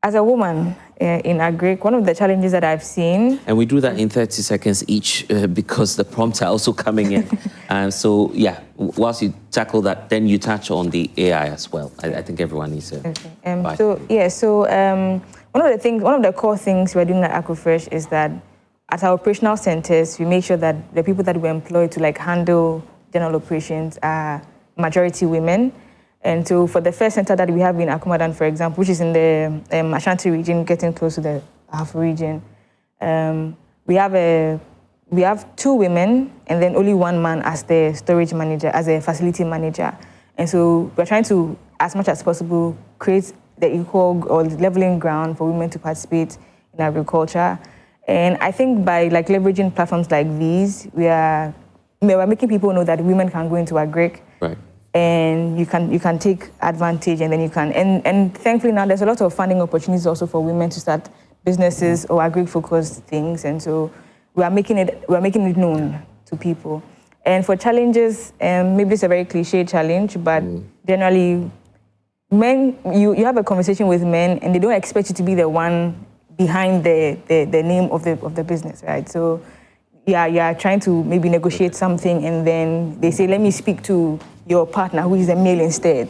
As a woman in agri, one of the challenges that I've seen... And we do that in 30 seconds each because the prompts are also coming in. So, whilst you tackle that, then you touch on the AI as well. I think everyone needs to... Okay. One of the core things we're doing at Agrofresh is that at our operational centers, we make sure that the people that we employ to handle general operations are majority women. And so for the first center that we have in Akumadan, for example, which is in the Ashanti region, getting close to the Ahafo region, we have 2 women and then only 1 man as the storage manager, as a facility manager. And so we're trying to, as much as possible, create the equal or leveling ground for women to participate in agriculture. And I think by leveraging platforms like these, we're making people know that women can go into agri. Right. And you can take advantage, and then you can, and thankfully now there's a lot of funding opportunities also for women to start businesses or agri-focused things, and so we're making it known to people. And for challenges, maybe it's a very cliche challenge, but generally, men, you have a conversation with men, and they don't expect you to be the one behind the name of the business, right? So you're trying to maybe negotiate something, and then they say, let me speak to your partner who is a male instead.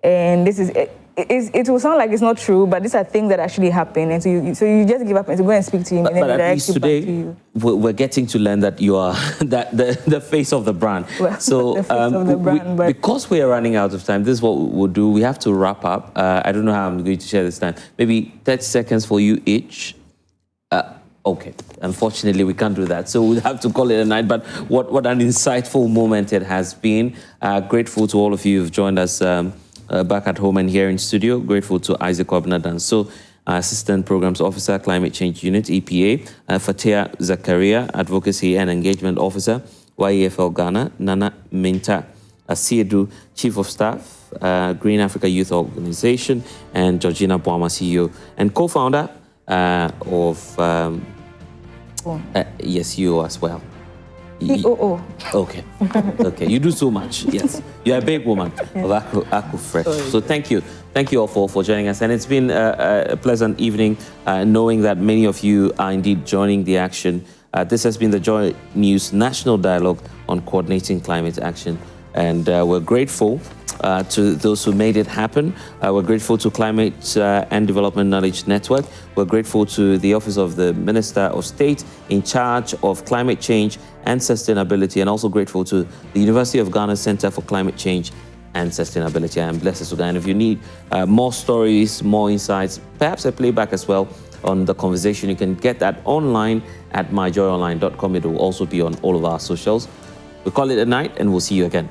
And this is, it will sound like it's not true, but these are things that actually happen. And so you just give up and go and speak to him, and then but at least today, we're getting to learn that you are the face of the brand. Well, so the face of the brand, because we are running out of time, this is what we'll do. We have to wrap up. I don't know how I'm going to share this time. Maybe 30 seconds for you each. Okay, unfortunately, we can't do that. So we'll have to call it a night. But what an insightful moment it has been. Grateful to all of you who've joined us back at home and here in studio. Grateful to Isaac Obnadan, Assistant Programs Officer, Climate Change Unit, EPA. Fatia Zakaria, Advocacy and Engagement Officer, YEFL Ghana. Nana Minta Asiedu, Chief of Staff, Green Africa Youth Organization. And Georgina Boama, CEO and co-founder of... yes, you as well. COO. Okay. Okay. You do so much. Yes. You're a big woman of Aku Fresh. So thank you. Thank you all for joining us. And it's been a pleasant evening knowing that many of you are indeed joining the action. This has been the Joy News National Dialogue on Coordinating Climate Action. And we're grateful to those who made it happen. We're grateful to Climate and Development Knowledge Network. We're grateful to the Office of the Minister of State in charge of climate change and sustainability, and also grateful to the University of Ghana Center for Climate Change and Sustainability. I am Blessed Suga. And if you need more stories, more insights, perhaps a playback as well on the conversation, you can get that online at myjoyonline.com. It will also be on all of our socials. We'll call it a night, and we'll see you again